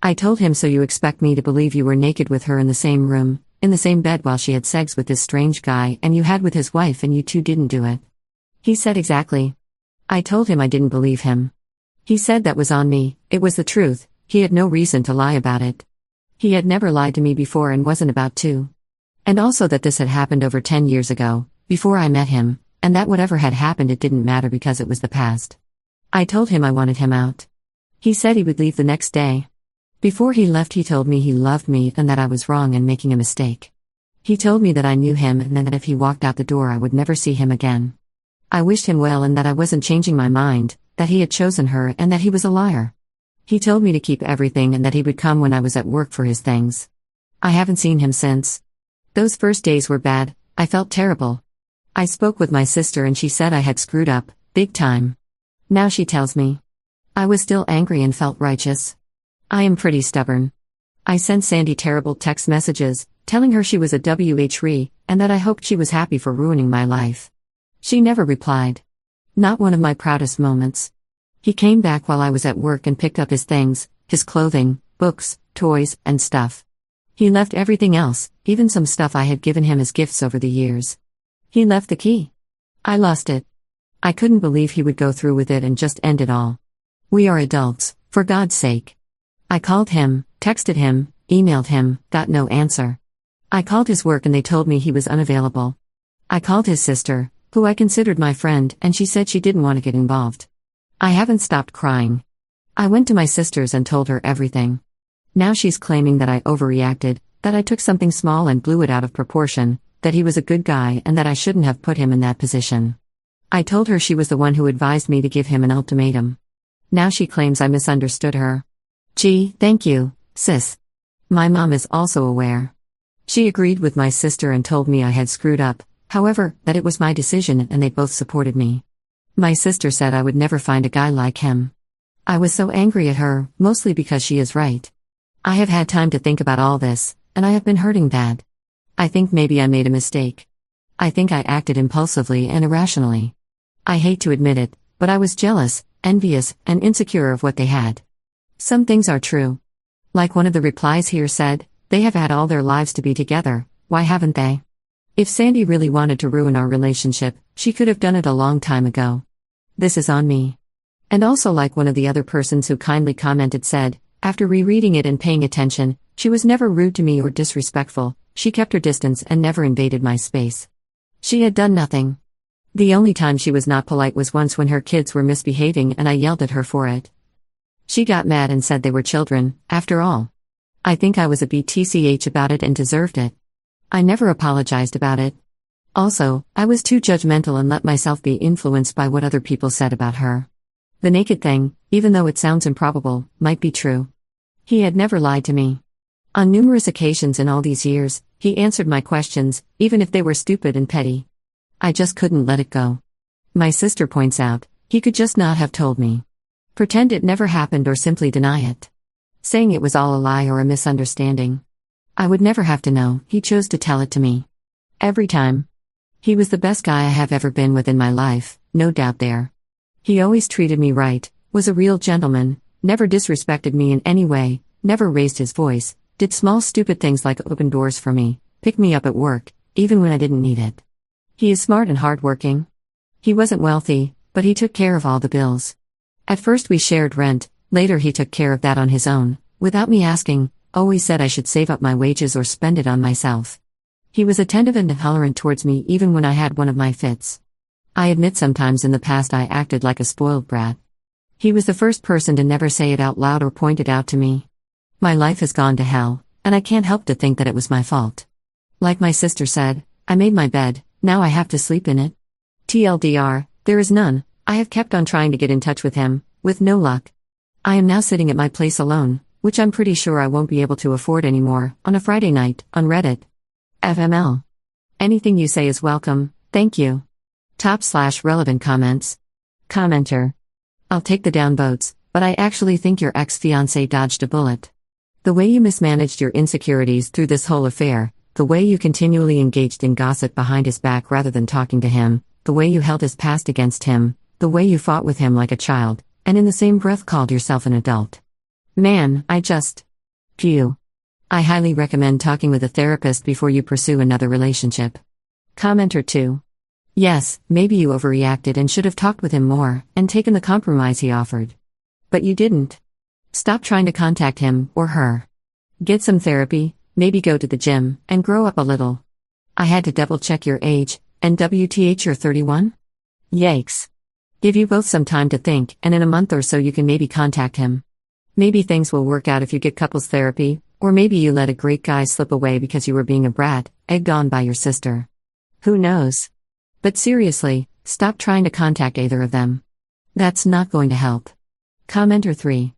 I told him so you expect me to believe you were naked with her in the same room, in the same bed while she had sex with this strange guy and you had with his wife and you two didn't do it. He said exactly. I told him I didn't believe him. He said that was on me, it was the truth, he had no reason to lie about it. He had never lied to me before and wasn't about to. And also that this had happened over 10 years ago, before I met him, and that whatever had happened it didn't matter because it was the past. I told him I wanted him out. He said he would leave the next day. Before he left he told me he loved me and that I was wrong and making a mistake. He told me that I knew him and that if he walked out the door I would never see him again. I wished him well and that I wasn't changing my mind, that he had chosen her and that he was a liar. He told me to keep everything and that he would come when I was at work for his things. I haven't seen him since. Those first days were bad, I felt terrible. I spoke with my sister and she said I had screwed up, big time. Now she tells me. I was still angry and felt righteous. I am pretty stubborn. I sent Sandy terrible text messages, telling her she was a WHRE, and that I hoped she was happy for ruining my life. She never replied. Not one of my proudest moments. He came back while I was at work and picked up his things, his clothing, books, toys, and stuff. He left everything else, even some stuff I had given him as gifts over the years. He left the key. I lost it. I couldn't believe he would go through with it and just end it all. We are adults, for God's sake. I called him, texted him, emailed him, got no answer. I called his work and they told me he was unavailable. I called his sister, who I considered my friend, and she said she didn't want to get involved. I haven't stopped crying. I went to my sister's and told her everything. Now she's claiming that I overreacted, that I took something small and blew it out of proportion, that he was a good guy and that I shouldn't have put him in that position. I told her she was the one who advised me to give him an ultimatum. Now she claims I misunderstood her. Gee, thank you, sis. My mom is also aware. She agreed with my sister and told me I had screwed up, however, that it was my decision and they both supported me. My sister said I would never find a guy like him. I was so angry at her, mostly because she is right. I have had time to think about all this, and I have been hurting bad. I think maybe I made a mistake. I think I acted impulsively and irrationally. I hate to admit it, but I was jealous, envious, and insecure of what they had. Some things are true. Like one of the replies here said, they have had all their lives to be together, why haven't they? If Sandy really wanted to ruin our relationship, she could have done it a long time ago. This is on me. And also, like one of the other persons who kindly commented said, after rereading it and paying attention, she was never rude to me or disrespectful, she kept her distance and never invaded my space. She had done nothing. The only time she was not polite was once when her kids were misbehaving and I yelled at her for it. She got mad and said they were children, after all. I think I was a BTCH about it and deserved it. I never apologized about it. Also, I was too judgmental and let myself be influenced by what other people said about her. The naked thing, even though it sounds improbable, might be true. He had never lied to me. On numerous occasions in all these years, he answered my questions, even if they were stupid and petty. I just couldn't let it go. My sister points out, he could just not have told me. Pretend it never happened or simply deny it. Saying it was all a lie or a misunderstanding. I would never have to know, he chose to tell it to me. Every time. He was the best guy I have ever been with in my life, no doubt there. He always treated me right, was a real gentleman, never disrespected me in any way, never raised his voice, did small stupid things like open doors for me, pick me up at work, even when I didn't need it. He is smart and hardworking. He wasn't wealthy, but he took care of all the bills. At first we shared rent, later he took care of that on his own, without me asking, always said I should save up my wages or spend it on myself. He was attentive and tolerant towards me even when I had one of my fits. I admit sometimes in the past I acted like a spoiled brat. He was the first person to never say it out loud or point it out to me. My life has gone to hell, and I can't help to think that it was my fault. Like my sister said, I made my bed, now I have to sleep in it. TLDR, there is none. I have kept on trying to get in touch with him, with no luck. I am now sitting at my place alone, which I'm pretty sure I won't be able to afford anymore, on a Friday night, on Reddit. FML. Anything you say is welcome, thank you. /relevant comments. Commenter. I'll take the downvotes, but I actually think your ex-fiancé dodged a bullet. The way you mismanaged your insecurities through this whole affair, the way you continually engaged in gossip behind his back rather than talking to him, the way you held his past against him, the way you fought with him like a child, and in the same breath called yourself an adult. Man, Phew. I highly recommend talking with a therapist before you pursue another relationship. Commenter 2. Yes, maybe you overreacted and should have talked with him more, and taken the compromise he offered. But you didn't. Stop trying to contact him, or her. Get some therapy, maybe go to the gym, and grow up a little. I had to double check your age, and WTH you're 31? Yikes. Give you both some time to think, and in a month or so you can maybe contact him. Maybe things will work out if you get couples therapy, or maybe you let a great guy slip away because you were being a brat, egged on by your sister. Who knows? But seriously, stop trying to contact either of them. That's not going to help. Commenter 3.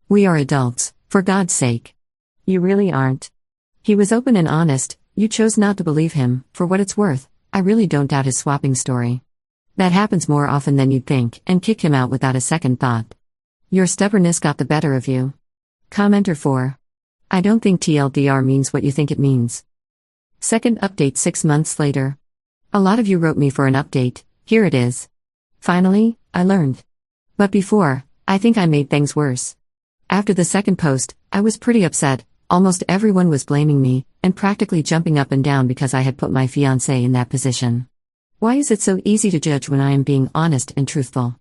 We are adults, for God's sake. You really aren't. He was open and honest, you chose not to believe him, for what it's worth, I really don't doubt his swapping story. That happens more often than you'd think, and kick him out without a second thought. Your stubbornness got the better of you. Commenter 4. I don't think TLDR means what you think it means. Second update 6 months later. A lot of you wrote me for an update, here it is. Finally, I learned. But before, I think I made things worse. After the second post, I was pretty upset, almost everyone was blaming me, and practically jumping up and down because I had put my fiancé in that position. Why is it so easy to judge when I am being honest and truthful?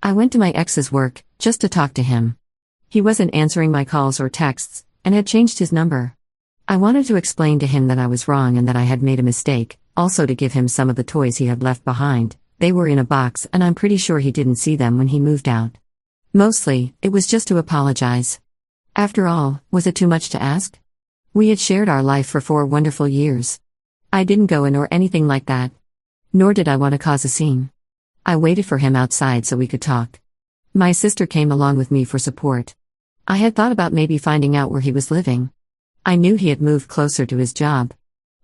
I went to my ex's work, just to talk to him. He wasn't answering my calls or texts, and had changed his number. I wanted to explain to him that I was wrong and that I had made a mistake, also to give him some of the toys he had left behind. They were in a box and I'm pretty sure he didn't see them when he moved out. Mostly, it was just to apologize. After all, was it too much to ask? We had shared our life for 4 wonderful years. I didn't go in or anything like that. Nor did I want to cause a scene. I waited for him outside so we could talk. My sister came along with me for support. I had thought about maybe finding out where he was living. I knew he had moved closer to his job.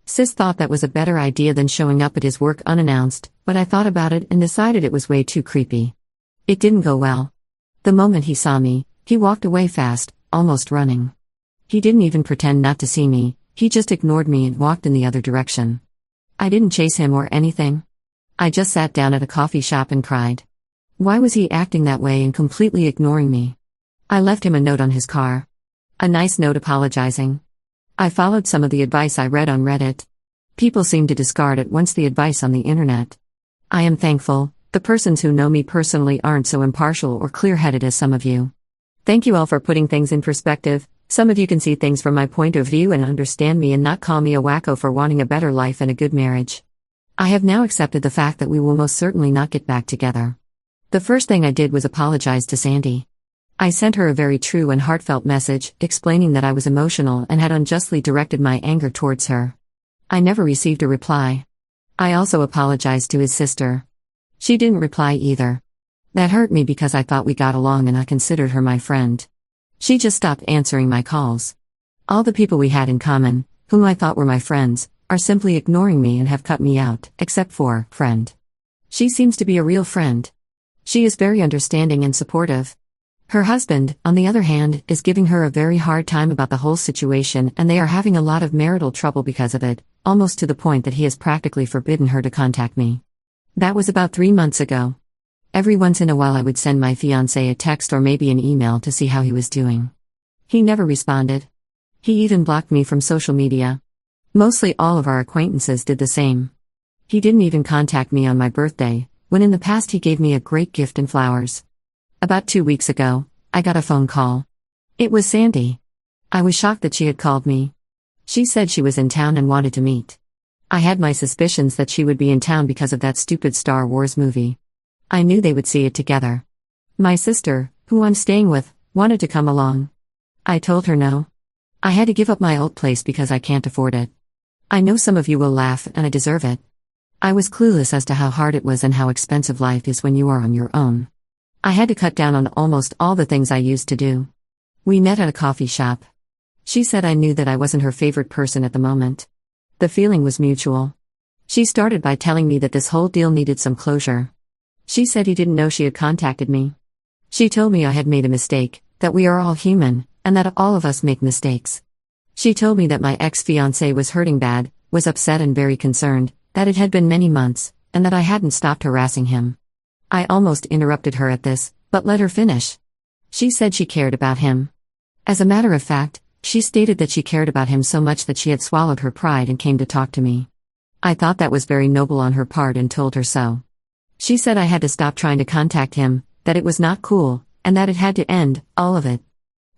Sis thought that was a better idea than showing up at his work unannounced, but I thought about it and decided it was way too creepy. It didn't go well. The moment he saw me, he walked away fast, almost running. He didn't even pretend not to see me, he just ignored me and walked in the other direction. I didn't chase him or anything. I just sat down at a coffee shop and cried. Why was he acting that way and completely ignoring me? I left him a note on his car. A nice note apologizing. I followed some of the advice I read on Reddit. People seem to discard at once the advice on the internet. I am thankful, the persons who know me personally aren't so impartial or clear-headed as some of you. Thank you all for putting things in perspective. Some of you can see things from my point of view and understand me and not call me a wacko for wanting a better life and a good marriage. I have now accepted the fact that we will most certainly not get back together. The first thing I did was apologize to Sandy. I sent her a very true and heartfelt message, explaining that I was emotional and had unjustly directed my anger towards her. I never received a reply. I also apologized to his sister. She didn't reply either. That hurt me because I thought we got along and I considered her my friend. She just stopped answering my calls. All the people we had in common, whom I thought were my friends, are simply ignoring me and have cut me out, except for friend. She seems to be a real friend. She is very understanding and supportive. Her husband, on the other hand, is giving her a very hard time about the whole situation and they are having a lot of marital trouble because of it, almost to the point that he has practically forbidden her to contact me. That was about 3 months ago. Every once in a while I would send my fiancé a text or maybe an email to see how he was doing. He never responded. He even blocked me from social media. Mostly all of our acquaintances did the same. He didn't even contact me on my birthday, when in the past he gave me a great gift and flowers. About 2 weeks ago, I got a phone call. It was Sandy. I was shocked that she had called me. She said she was in town and wanted to meet. I had my suspicions that she would be in town because of that stupid Star Wars movie. I knew they would see it together. My sister, who I'm staying with, wanted to come along. I told her no. I had to give up my old place because I can't afford it. I know some of you will laugh, and I deserve it. I was clueless as to how hard it was and how expensive life is when you are on your own. I had to cut down on almost all the things I used to do. We met at a coffee shop. She said I knew that I wasn't her favorite person at the moment. The feeling was mutual. She started by telling me that this whole deal needed some closure. She said he didn't know she had contacted me. She told me I had made a mistake, that we are all human, and that all of us make mistakes. She told me that my ex-fiancé was hurting bad, was upset and very concerned, that it had been many months, and that I hadn't stopped harassing him. I almost interrupted her at this, but let her finish. She said she cared about him. As a matter of fact, she stated that she cared about him so much that she had swallowed her pride and came to talk to me. I thought that was very noble on her part and told her so. She said I had to stop trying to contact him, that it was not cool, and that it had to end, all of it.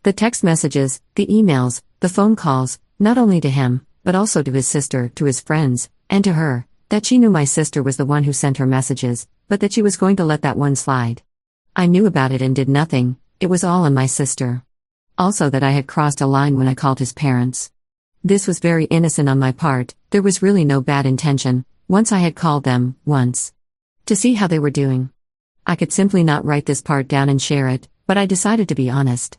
The text messages, the emails, the phone calls, not only to him, but also to his sister, to his friends, and to her, that she knew my sister was the one who sent her messages, but that she was going to let that one slide. I knew about it and did nothing, it was all on my sister. Also that I had crossed a line when I called his parents. This was very innocent on my part, there was really no bad intention, once I had called them, once. To see how they were doing. I could simply not write this part down and share it, but I decided to be honest.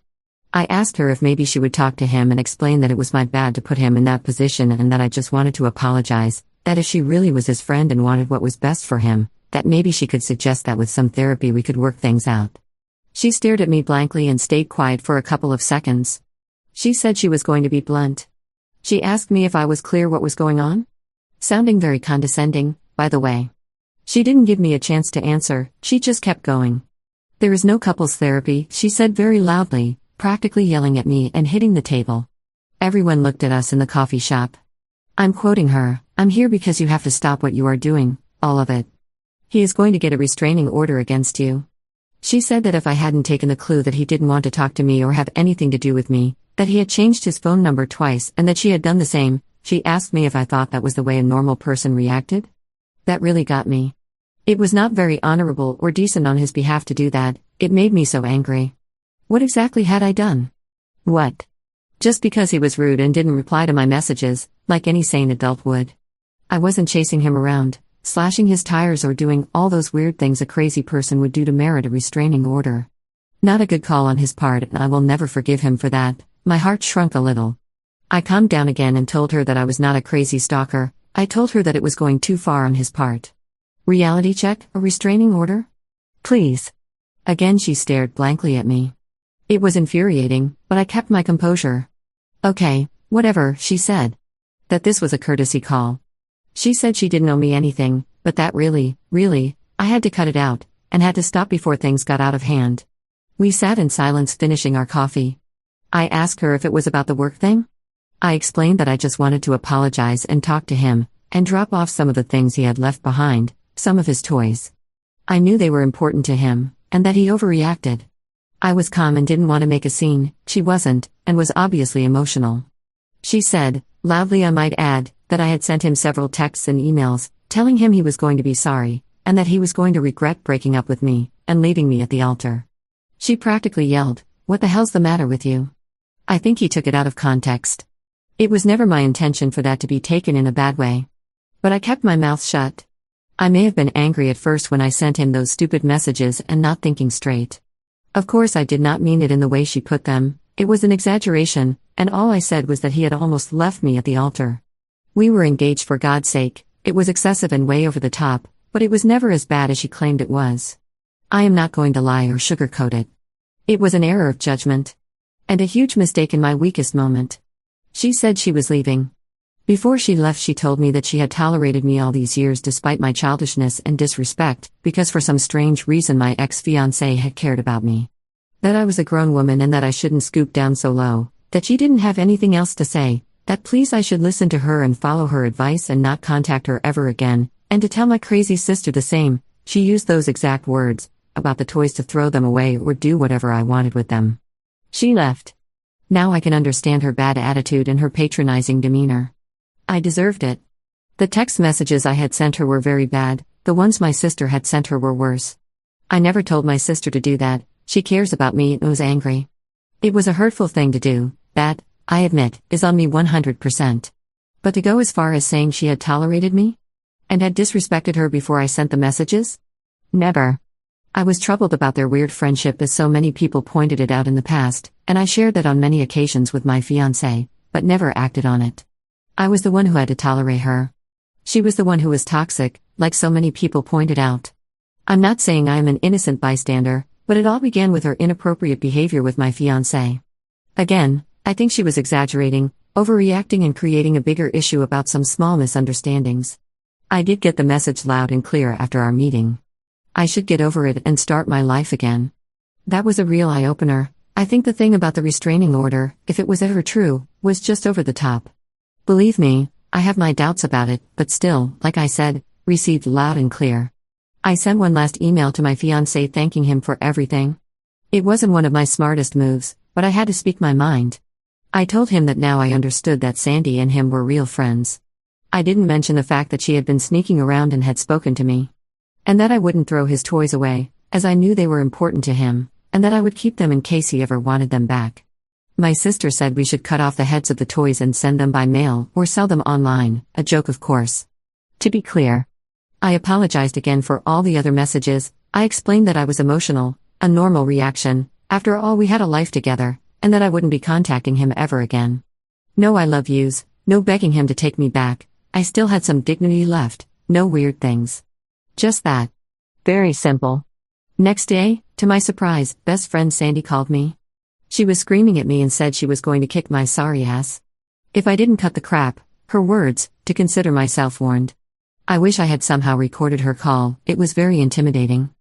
I asked her if maybe she would talk to him and explain that it was my bad to put him in that position and that I just wanted to apologize, that if she really was his friend and wanted what was best for him, that maybe she could suggest that with some therapy we could work things out. She stared at me blankly and stayed quiet for a couple of seconds. She said she was going to be blunt. She asked me if I was clear what was going on? Sounding very condescending, by the way. She didn't give me a chance to answer, she just kept going. There is no couples therapy, she said very loudly, practically yelling at me and hitting the table. Everyone looked at us in the coffee shop. I'm quoting her, I'm here because you have to stop what you are doing, all of it. He is going to get a restraining order against you. She said that if I hadn't taken the clue that he didn't want to talk to me or have anything to do with me, that he had changed his phone number twice and that she had done the same. She asked me if I thought that was the way a normal person reacted. That really got me. It was not very honorable or decent on his behalf to do that. It made me so angry. What exactly had I done? What? Just because he was rude and didn't reply to my messages, like any sane adult would. I wasn't chasing him around, slashing his tires or doing all those weird things a crazy person would do to merit a restraining order. Not a good call on his part, and I will never forgive him for that. My heart shrunk a little. I calmed down again and told her that I was not a crazy stalker. I told her that it was going too far on his part. Reality check, a restraining order? Please. Again she stared blankly at me. It was infuriating, but I kept my composure. Okay, whatever, she said. That this was a courtesy call. She said she didn't owe me anything, but that really, I had to cut it out, and had to stop before things got out of hand. We sat in silence finishing our coffee. I asked her if it was about the work thing. I explained that I just wanted to apologize and talk to him, and drop off some of the things he had left behind, some of his toys. I knew they were important to him, and that he overreacted. I was calm and didn't want to make a scene. She wasn't, and was obviously emotional. She said, loudly I might add, that I had sent him several texts and emails, telling him he was going to be sorry, and that he was going to regret breaking up with me, and leaving me at the altar. She practically yelled, "What the hell's the matter with you?" I think he took it out of context. It was never my intention for that to be taken in a bad way. But I kept my mouth shut. I may have been angry at first when I sent him those stupid messages and not thinking straight. Of course I did not mean it in the way she put them. It was an exaggeration, and all I said was that he had almost left me at the altar. We were engaged, for God's sake. It was excessive and way over the top, but it was never as bad as she claimed it was. I am not going to lie or sugarcoat it. It was an error of judgment. And a huge mistake in my weakest moment. She said she was leaving. Before she left, she told me that she had tolerated me all these years despite my childishness and disrespect, because for some strange reason my ex-fiancé had cared about me. That I was a grown woman and that I shouldn't scoop down so low, that she didn't have anything else to say, that please I should listen to her and follow her advice and not contact her ever again, and to tell my crazy sister the same. She used those exact words, about the toys, to throw them away or do whatever I wanted with them. She left. Now I can understand her bad attitude and her patronizing demeanor. I deserved it. The text messages I had sent her were very bad, the ones my sister had sent her were worse. I never told my sister to do that. She cares about me and was angry. It was a hurtful thing to do, that, I admit, is on me 100%. But to go as far as saying she had tolerated me? And had disrespected her before I sent the messages? Never. I was troubled about their weird friendship, as so many people pointed it out in the past, and I shared that on many occasions with my fiancé, but never acted on it. I was the one who had to tolerate her. She was the one who was toxic, like so many people pointed out. I'm not saying I am an innocent bystander, but it all began with her inappropriate behavior with my fiancé. Again, I think she was exaggerating, overreacting and creating a bigger issue about some small misunderstandings. I did get the message loud and clear after our meeting. I should get over it and start my life again. That was a real eye-opener. I think the thing about the restraining order, if it was ever true, was just over the top. Believe me, I have my doubts about it, but still, like I said, received loud and clear. I sent one last email to my fiancé thanking him for everything. It wasn't one of my smartest moves, but I had to speak my mind. I told him that now I understood that Sandy and him were real friends. I didn't mention the fact that she had been sneaking around and had spoken to me. And that I wouldn't throw his toys away, as I knew they were important to him, and that I would keep them in case he ever wanted them back. My sister said we should cut off the heads of the toys and send them by mail or sell them online, a joke of course. To be clear, I apologized again for all the other messages. I explained that I was emotional, a normal reaction, after all we had a life together, and that I wouldn't be contacting him ever again. No I love yous, no begging him to take me back. I still had some dignity left, no weird things. Just that. Very simple. Next day, to my surprise, best friend Sandy called me. She was screaming at me and said she was going to kick my sorry ass. If I didn't cut the crap, her words, to consider myself warned. I wish I had somehow recorded her call. It was very intimidating.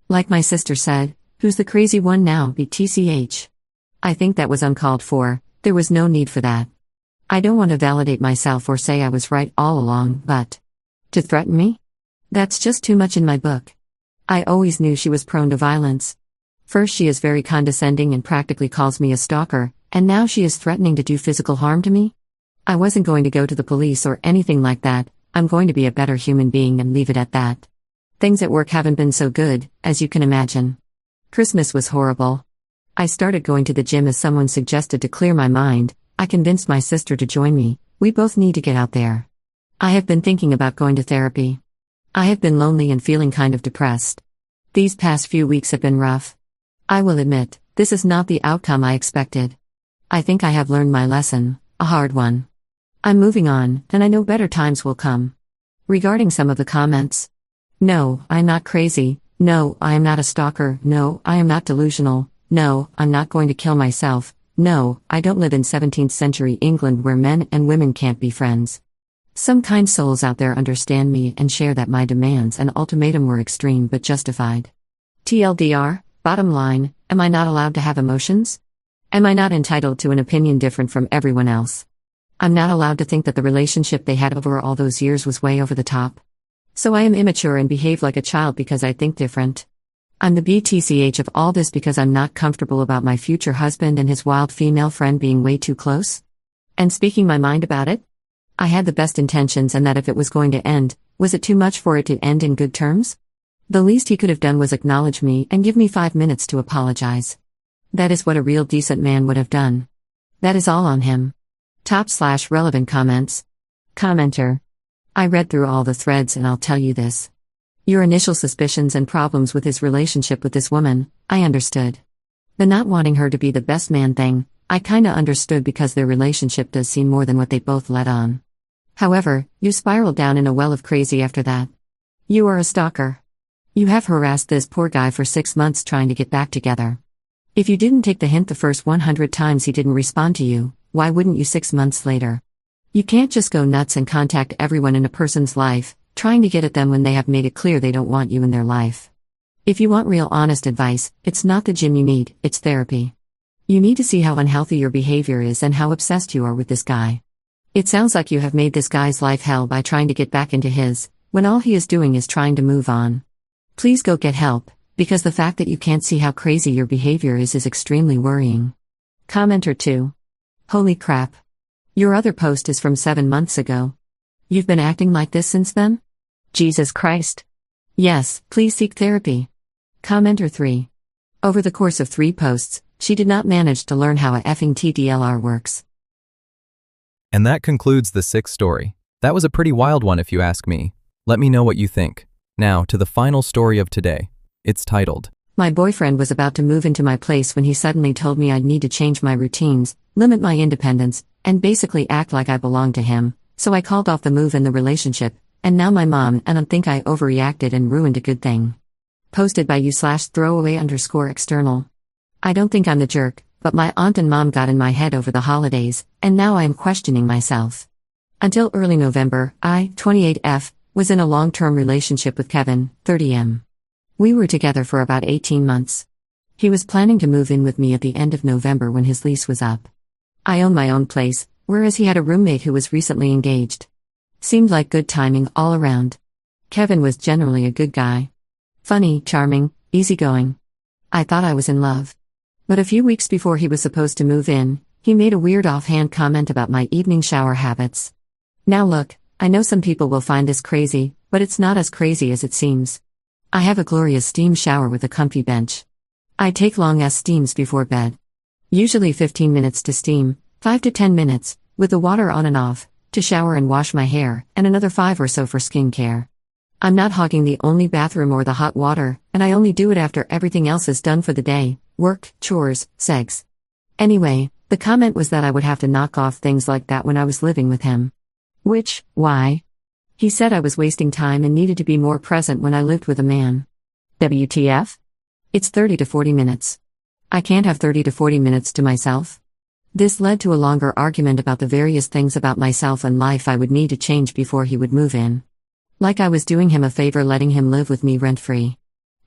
Like my sister said, who's the crazy one now, BTCH? I think that was uncalled for. There was no need for that. I don't want to validate myself or say I was right all along, but to threaten me? That's just too much in my book. I always knew she was prone to violence. First, she is very condescending and practically calls me a stalker, and now she is threatening to do physical harm to me? I wasn't going to go to the police or anything like that. I'm going to be a better human being and leave it at that. Things at work haven't been so good, as you can imagine. Christmas was horrible. I started going to the gym as someone suggested to clear my mind. I convinced my sister to join me. We both need to get out there. I have been thinking about going to therapy. I have been lonely and feeling kind of depressed. These past few weeks have been rough. I will admit, this is not the outcome I expected. I think I have learned my lesson, a hard one. I'm moving on, and I know better times will come. Regarding some of the comments. No, I'm not crazy. No, I am not a stalker. No, I am not delusional. No, I'm not going to kill myself. No, I don't live in 17th century England where men and women can't be friends. Some kind souls out there understand me and share that my demands and ultimatum were extreme but justified. TLDR, bottom line, am I not allowed to have emotions? Am I not entitled to an opinion different from everyone else? I'm not allowed to think that the relationship they had over all those years was way over the top. So I am immature and behave like a child because I think different. I'm the BTCH of all this because I'm not comfortable about my future husband and his wild female friend being way too close? And speaking my mind about it? I had the best intentions and that if it was going to end, was it too much for it to end in good terms? The least he could have done was acknowledge me and give me 5 minutes to apologize. That is what a real decent man would have done. That is all on him. /relevant comments. Commenter. I read through all the threads and I'll tell you this. Your initial suspicions and problems with his relationship with this woman, I understood. The not wanting her to be the best man thing, I kinda understood because their relationship does seem more than what they both let on. However, you spiraled down in a well of crazy after that. You are a stalker. You have harassed this poor guy for 6 months trying to get back together. If you didn't take the hint the first 100 times he didn't respond to you, why wouldn't you 6 months later? You can't just go nuts and contact everyone in a person's life, trying to get at them when they have made it clear they don't want you in their life. If you want real honest advice, it's not the gym you need, it's therapy. You need to see how unhealthy your behavior is and how obsessed you are with this guy. It sounds like you have made this guy's life hell by trying to get back into his, when all he is doing is trying to move on. Please go get help, because the fact that you can't see how crazy your behavior is extremely worrying. Commenter 2. Holy crap. Your other post is from 7 months ago. You've been acting like this since then? Jesus Christ. Yes, please seek therapy. Commenter 3. Over the course of 3 posts, she did not manage to learn how a effing TDLR works. And that concludes the 6th story. That was a pretty wild one if you ask me. Let me know what you think. Now, to the final story of today. It's titled, My boyfriend was about to move into my place when he suddenly told me I'd need to change my routines, limit my independence, and basically act like I belonged to him, so I called off the move in the relationship, and now my mom and I think I overreacted and ruined a good thing. Posted by you/throwaway_external. I don't think I'm the jerk, but my aunt and mom got in my head over the holidays, and now I am questioning myself. Until early November, I, 28F, was in a long-term relationship with Kevin, 30M. We were together for about 18 months. He was planning to move in with me at the end of November when his lease was up. I own my own place, whereas he had a roommate who was recently engaged. Seemed like good timing all around. Kevin was generally a good guy. Funny, charming, easygoing. I thought I was in love. But a few weeks before he was supposed to move in, he made a weird offhand comment about my evening shower habits. Now look, I know some people will find this crazy, but it's not as crazy as it seems. I have a glorious steam shower with a comfy bench. I take long-ass steams before bed. Usually 15 minutes to steam, 5 to 10 minutes, with the water on and off, to shower and wash my hair, and another 5 or so for skincare. I'm not hogging the only bathroom or the hot water, and I only do it after everything else is done for the day, work, chores, sex. Anyway, the comment was that I would have to knock off things like that when I was living with him. Why? He said I was wasting time and needed to be more present when I lived with a man. WTF? It's 30 to 40 minutes. I can't have 30 to 40 minutes to myself. This led to a longer argument about the various things about myself and life I would need to change before he would move in. Like I was doing him a favor letting him live with me rent-free.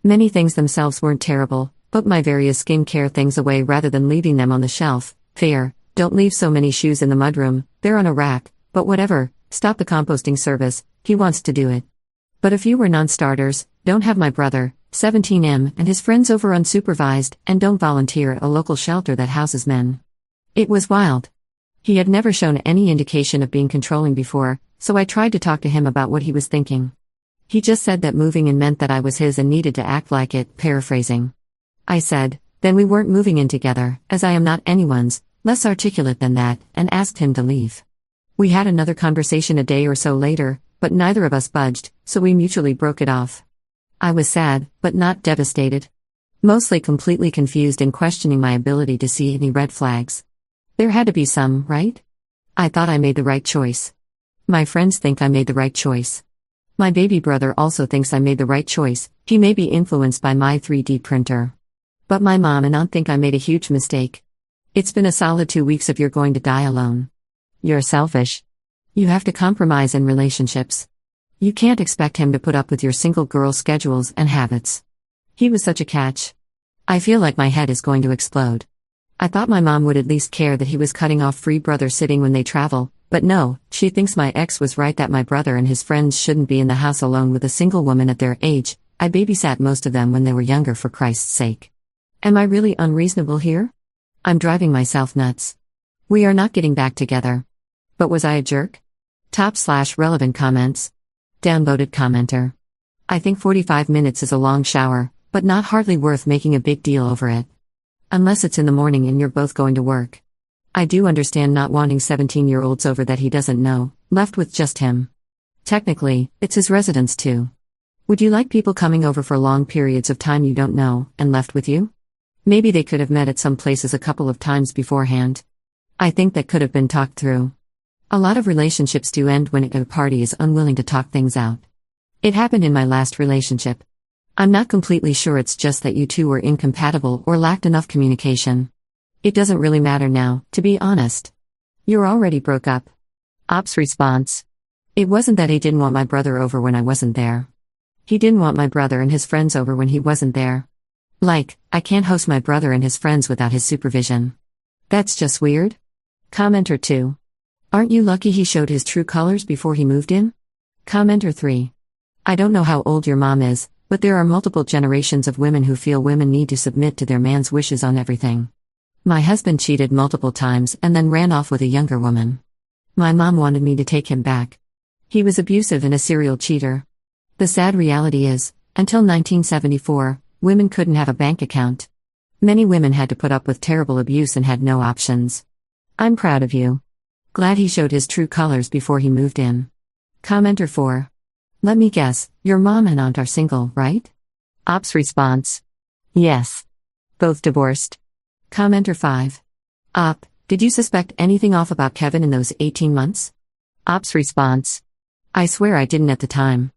Many things themselves weren't terrible, put my various skincare things away rather than leaving them on the shelf. Fair, don't leave so many shoes in the mudroom, they're on a rack, but whatever, stop the composting service, he wants to do it. But a few were non-starters, don't have my brother, 17M and his friends over unsupervised and don't volunteer at a local shelter that houses men. It was wild. He had never shown any indication of being controlling before, so I tried to talk to him about what he was thinking. He just said that moving in meant that I was his and needed to act like it, paraphrasing. I said, then we weren't moving in together, as I am not anyone's, less articulate than that, and asked him to leave. We had another conversation a day or so later, but neither of us budged, so we mutually broke it off. I was sad, but not devastated. Mostly completely confused and questioning my ability to see any red flags. There had to be some, right? I thought I made the right choice. My friends think I made the right choice. My baby brother also thinks I made the right choice. He may be influenced by my 3D printer. But my mom and aunt think I made a huge mistake. It's been a solid 2 weeks of you're going to die alone. You're selfish. You have to compromise in relationships. You can't expect him to put up with your single girl schedules and habits. He was such a catch. I feel like my head is going to explode. I thought my mom would at least care that he was cutting off free brother sitting when they travel, but no, she thinks my ex was right that my brother and his friends shouldn't be in the house alone with a single woman at their age. I babysat most of them when they were younger for Christ's sake. Am I really unreasonable here? I'm driving myself nuts. We are not getting back together. But was I a jerk? /relevant comments. Downvoted commenter. I think 45 minutes is a long shower, but not hardly worth making a big deal over it. Unless it's in the morning and you're both going to work. I do understand not wanting 17-year-olds over that he doesn't know, left with just him. Technically, it's his residence too. Would you like people coming over for long periods of time you don't know, and left with you? Maybe they could have met at some places a couple of times beforehand. I think that could have been talked through. A lot of relationships do end when a party is unwilling to talk things out. It happened in my last relationship. I'm not completely sure it's just that you two were incompatible or lacked enough communication. It doesn't really matter now, to be honest. You're already broke up. Ops response. It wasn't that he didn't want my brother over when I wasn't there. He didn't want my brother and his friends over when he wasn't there. Like, I can't host my brother and his friends without his supervision. That's just weird. Commenter 2. Aren't you lucky he showed his true colors before he moved in? Commenter 3. I don't know how old your mom is, but there are multiple generations of women who feel women need to submit to their man's wishes on everything. My husband cheated multiple times and then ran off with a younger woman. My mom wanted me to take him back. He was abusive and a serial cheater. The sad reality is, until 1974, women couldn't have a bank account. Many women had to put up with terrible abuse and had no options. I'm proud of you. Glad he showed his true colors before he moved in. Commenter 4. Let me guess, your mom and aunt are single, right? Ops response. Yes. Both divorced. Commenter 5. Op, did you suspect anything off about Kevin in those 18 months? Ops response. I swear I didn't at the time.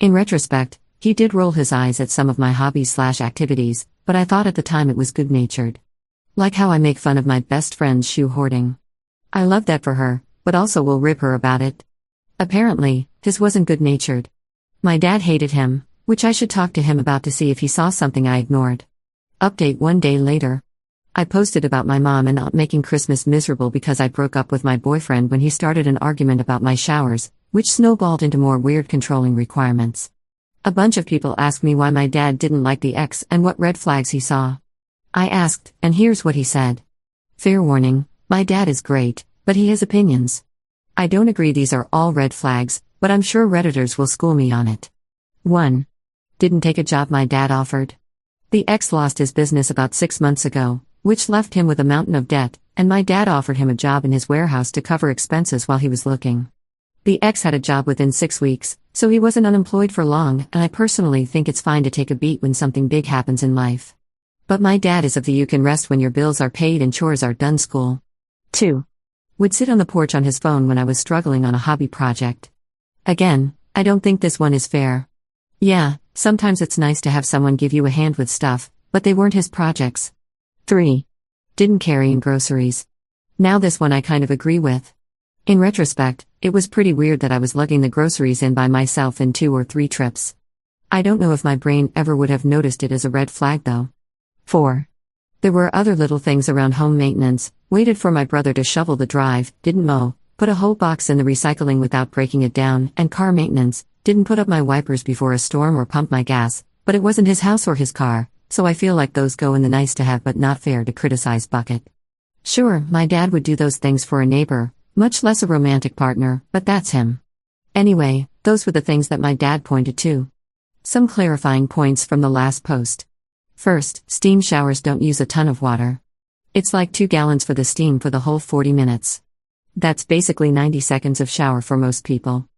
In retrospect, he did roll his eyes at some of my hobbies/activities, but I thought at the time it was good-natured. Like how I make fun of my best friend's shoe hoarding. I love that for her, but also will rib her about it. Apparently, his wasn't good-natured. My dad hated him, which I should talk to him about to see if he saw something I ignored. Update 1 day later. I posted about my mom and aunt making Christmas miserable because I broke up with my boyfriend when he started an argument about my showers, which snowballed into more weird controlling requirements. A bunch of people asked me why my dad didn't like the ex and what red flags he saw. I asked, and here's what he said. Fair warning, my dad is great, but he has opinions. I don't agree these are all red flags, but I'm sure Redditors will school me on it. 1. Didn't take a job my dad offered. The ex lost his business about 6 months ago, which left him with a mountain of debt, and my dad offered him a job in his warehouse to cover expenses while he was looking. The ex had a job within 6 weeks, so he wasn't unemployed for long, and I personally think it's fine to take a beat when something big happens in life. But my dad is of the you can rest when your bills are paid and chores are done school. 2. Would sit on the porch on his phone when I was struggling on a hobby project. Again, I don't think this one is fair. Yeah, sometimes it's nice to have someone give you a hand with stuff, but they weren't his projects. 3. Didn't carry in groceries. Now this one I kind of agree with. In retrospect, it was pretty weird that I was lugging the groceries in by myself in 2 or 3 trips. I don't know if my brain ever would have noticed it as a red flag though. 4. There were other little things around home maintenance, waited for my brother to shovel the drive, didn't mow, put a whole box in the recycling without breaking it down, and car maintenance, didn't put up my wipers before a storm or pump my gas, But it wasn't his house or his car, so I feel like those go in the nice to have but not fair to criticize bucket. Sure, my dad would do those things for a neighbor, much less a romantic partner, but that's him. Anyway, those were the things that my dad pointed to. Some clarifying points from the last post. First, steam showers don't use a ton of water. It's like 2 gallons for the steam for the whole 40 minutes. That's basically 90 seconds of shower for most people.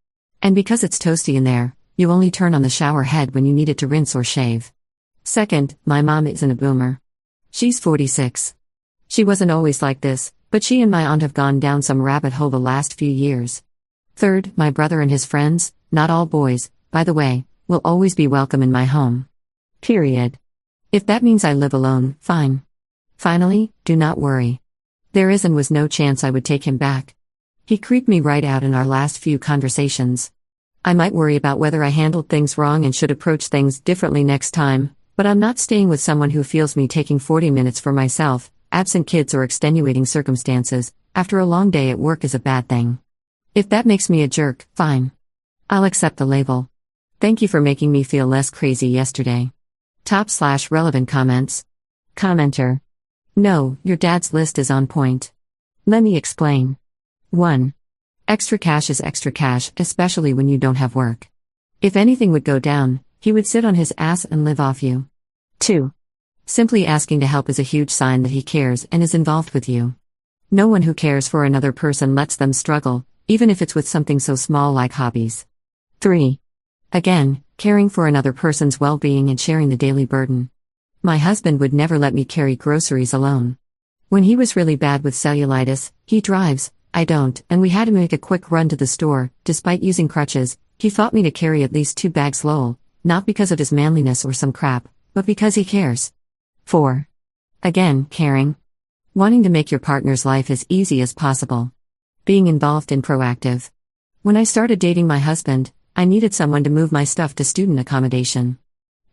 And because it's toasty in there, you only turn on the shower head when you need it to rinse or shave. Second, my mom isn't a boomer. She's 46. She wasn't always like this, but she and my aunt have gone down some rabbit hole the last few years. Third, my brother and his friends, not all boys, by the way, will always be welcome in my home. Period. If that means I live alone, fine. Finally, do not worry. There is and was no chance I would take him back. He creeped me right out in our last few conversations. I might worry about whether I handled things wrong and should approach things differently next time, but I'm not staying with someone who feels me taking 40 minutes for myself, absent kids or extenuating circumstances, after a long day at work is a bad thing. If that makes me a jerk, fine. I'll accept the label. Thank you for making me feel less crazy yesterday. Top/relevant comments. Commenter. No, your dad's list is on point. Let me explain. 1. Extra cash is extra cash, especially when you don't have work. If anything would go down, he would sit on his ass and live off you. 2. Simply asking to help is a huge sign that he cares and is involved with you. No one who cares for another person lets them struggle, even if it's with something so small like hobbies. 3. Again, caring for another person's well-being and sharing the daily burden. My husband would never let me carry groceries alone. When he was really bad with cellulitis, he drives, I don't, and we had to make a quick run to the store. Despite using crutches, he fought me to carry at least 2 bags lol, not because of his manliness or some crap, but because he cares. 4. Again, caring. Wanting to make your partner's life as easy as possible. Being involved and proactive. When I started dating my husband, I needed someone to move my stuff to student accommodation.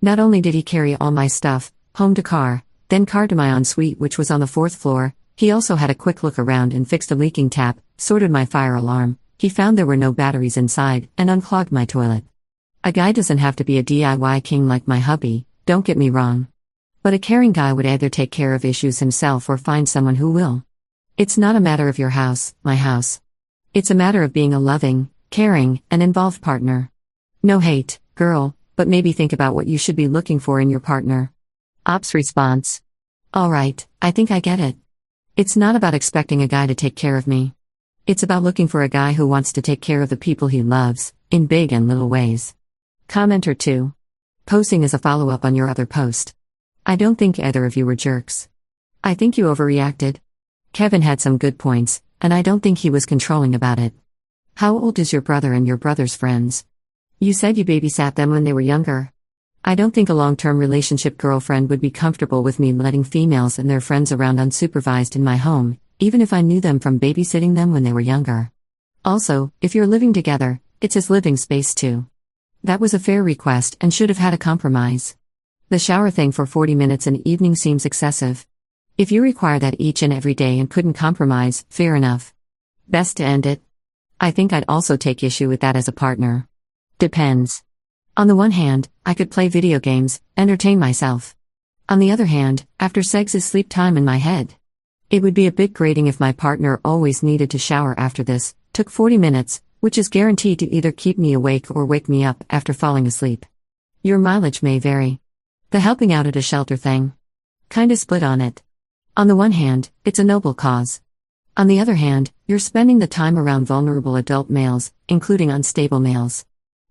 Not only did he carry all my stuff, home to car, then car to my ensuite which was on the 4th floor, he also had a quick look around and fixed a leaking tap, sorted my fire alarm, he found there were no batteries inside, and unclogged my toilet. A guy doesn't have to be a DIY king like my hubby, don't get me wrong. But a caring guy would either take care of issues himself or find someone who will. It's not a matter of your house, my house. It's a matter of being a loving, caring, and involved partner. No hate, girl, but maybe think about what you should be looking for in your partner. Ops response. Alright, I think I get it. It's not about expecting a guy to take care of me. It's about looking for a guy who wants to take care of the people he loves, in big and little ways. Commenter 2. Posting as a follow-up on your other post. I don't think either of you were jerks. I think you overreacted. Kevin had some good points, and I don't think he was controlling about it. How old is your brother and your brother's friends? You said you babysat them when they were younger. I don't think a long-term relationship girlfriend would be comfortable with me letting females and their friends around unsupervised in my home, even if I knew them from babysitting them when they were younger. Also, if you're living together, it's his living space too. That was a fair request and should have had a compromise. The shower thing for 40 minutes an evening seems excessive. If you require that each and every day and couldn't compromise, fair enough. Best to end it. I think I'd also take issue with that as a partner. Depends. On the one hand, I could play video games, entertain myself. On the other hand, after sex is sleep time in my head. It would be a bit grating if my partner always needed to shower after this, took 40 minutes, which is guaranteed to either keep me awake or wake me up after falling asleep. Your mileage may vary. The helping out at a shelter thing. Kinda split on it. On the one hand, it's a noble cause. On the other hand, you're spending the time around vulnerable adult males, including unstable males.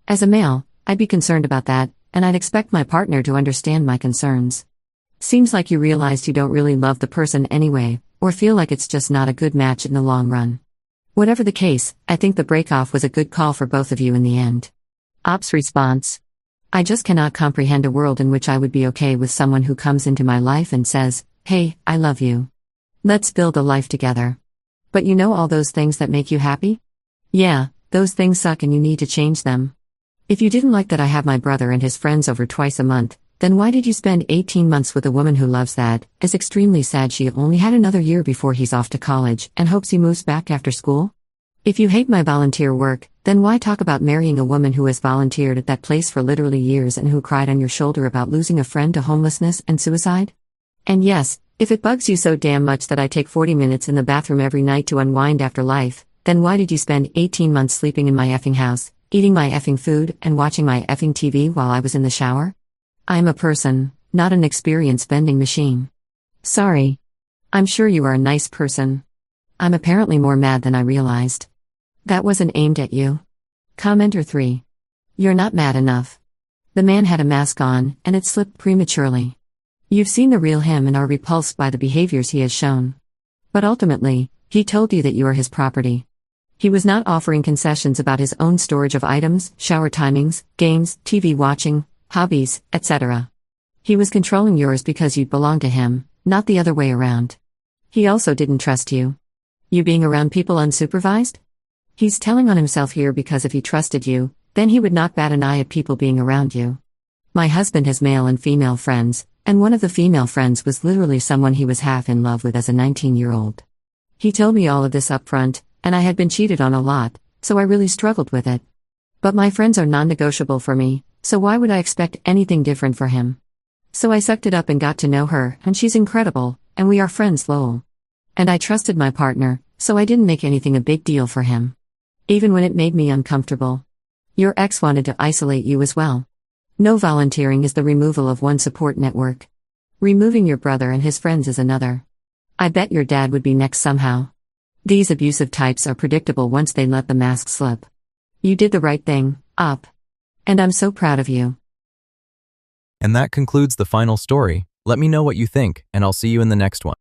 As a male, I'd be concerned about that, and I'd expect my partner to understand my concerns. Seems like you realized you don't really love the person anyway, or feel like it's just not a good match in the long run. Whatever the case, I think the break-off was a good call for both of you in the end. Ops response. I just cannot comprehend a world in which I would be okay with someone who comes into my life and says, hey, I love you. Let's build a life together. But you know all those things that make you happy? Yeah, those things suck and you need to change them. If you didn't like that I have my brother and his friends over twice a month, then why did you spend 18 months with a woman who loves that, is extremely sad she only had another year before he's off to college and hopes he moves back after school? If you hate my volunteer work, Then why talk about marrying a woman who has volunteered at that place for literally years and who cried on your shoulder about losing a friend to homelessness and suicide? And yes, if it bugs you so damn much that I take 40 minutes in the bathroom every night to unwind after life, then why did you spend 18 months sleeping in my effing house, eating my effing food, and watching my effing TV while I was in the shower? I'm a person, not an experience vending machine. Sorry. I'm sure you are a nice person. I'm apparently more mad than I realized. That wasn't aimed at you. Commenter 3. You're not mad enough. The man had a mask on, and it slipped prematurely. You've seen the real him and are repulsed by the behaviors he has shown. But ultimately, he told you that you are his property. He was not offering concessions about his own storage of items, shower timings, games, TV watching, hobbies, etc. He was controlling yours because you belonged to him, not the other way around. He also didn't trust you. You being around people unsupervised? He's telling on himself here because if he trusted you, then he would not bat an eye at people being around you. My husband has male and female friends, and one of the female friends was literally someone he was half in love with as a 19-year-old. He told me all of this up front, and I had been cheated on a lot, so I really struggled with it. But my friends are non-negotiable for me, so why would I expect anything different for him? So I sucked it up and got to know her, and she's incredible, and we are friends, lol. And I trusted my partner, so I didn't make anything a big deal for him. Even when it made me uncomfortable. Your ex wanted to isolate you as well. No volunteering is the removal of one support network. Removing your brother and his friends is another. I bet your dad would be next somehow. These abusive types are predictable once they let the mask slip. You did the right thing, up. And I'm so proud of you. And that concludes the final story. Let me know what you think, and I'll see you in the next one.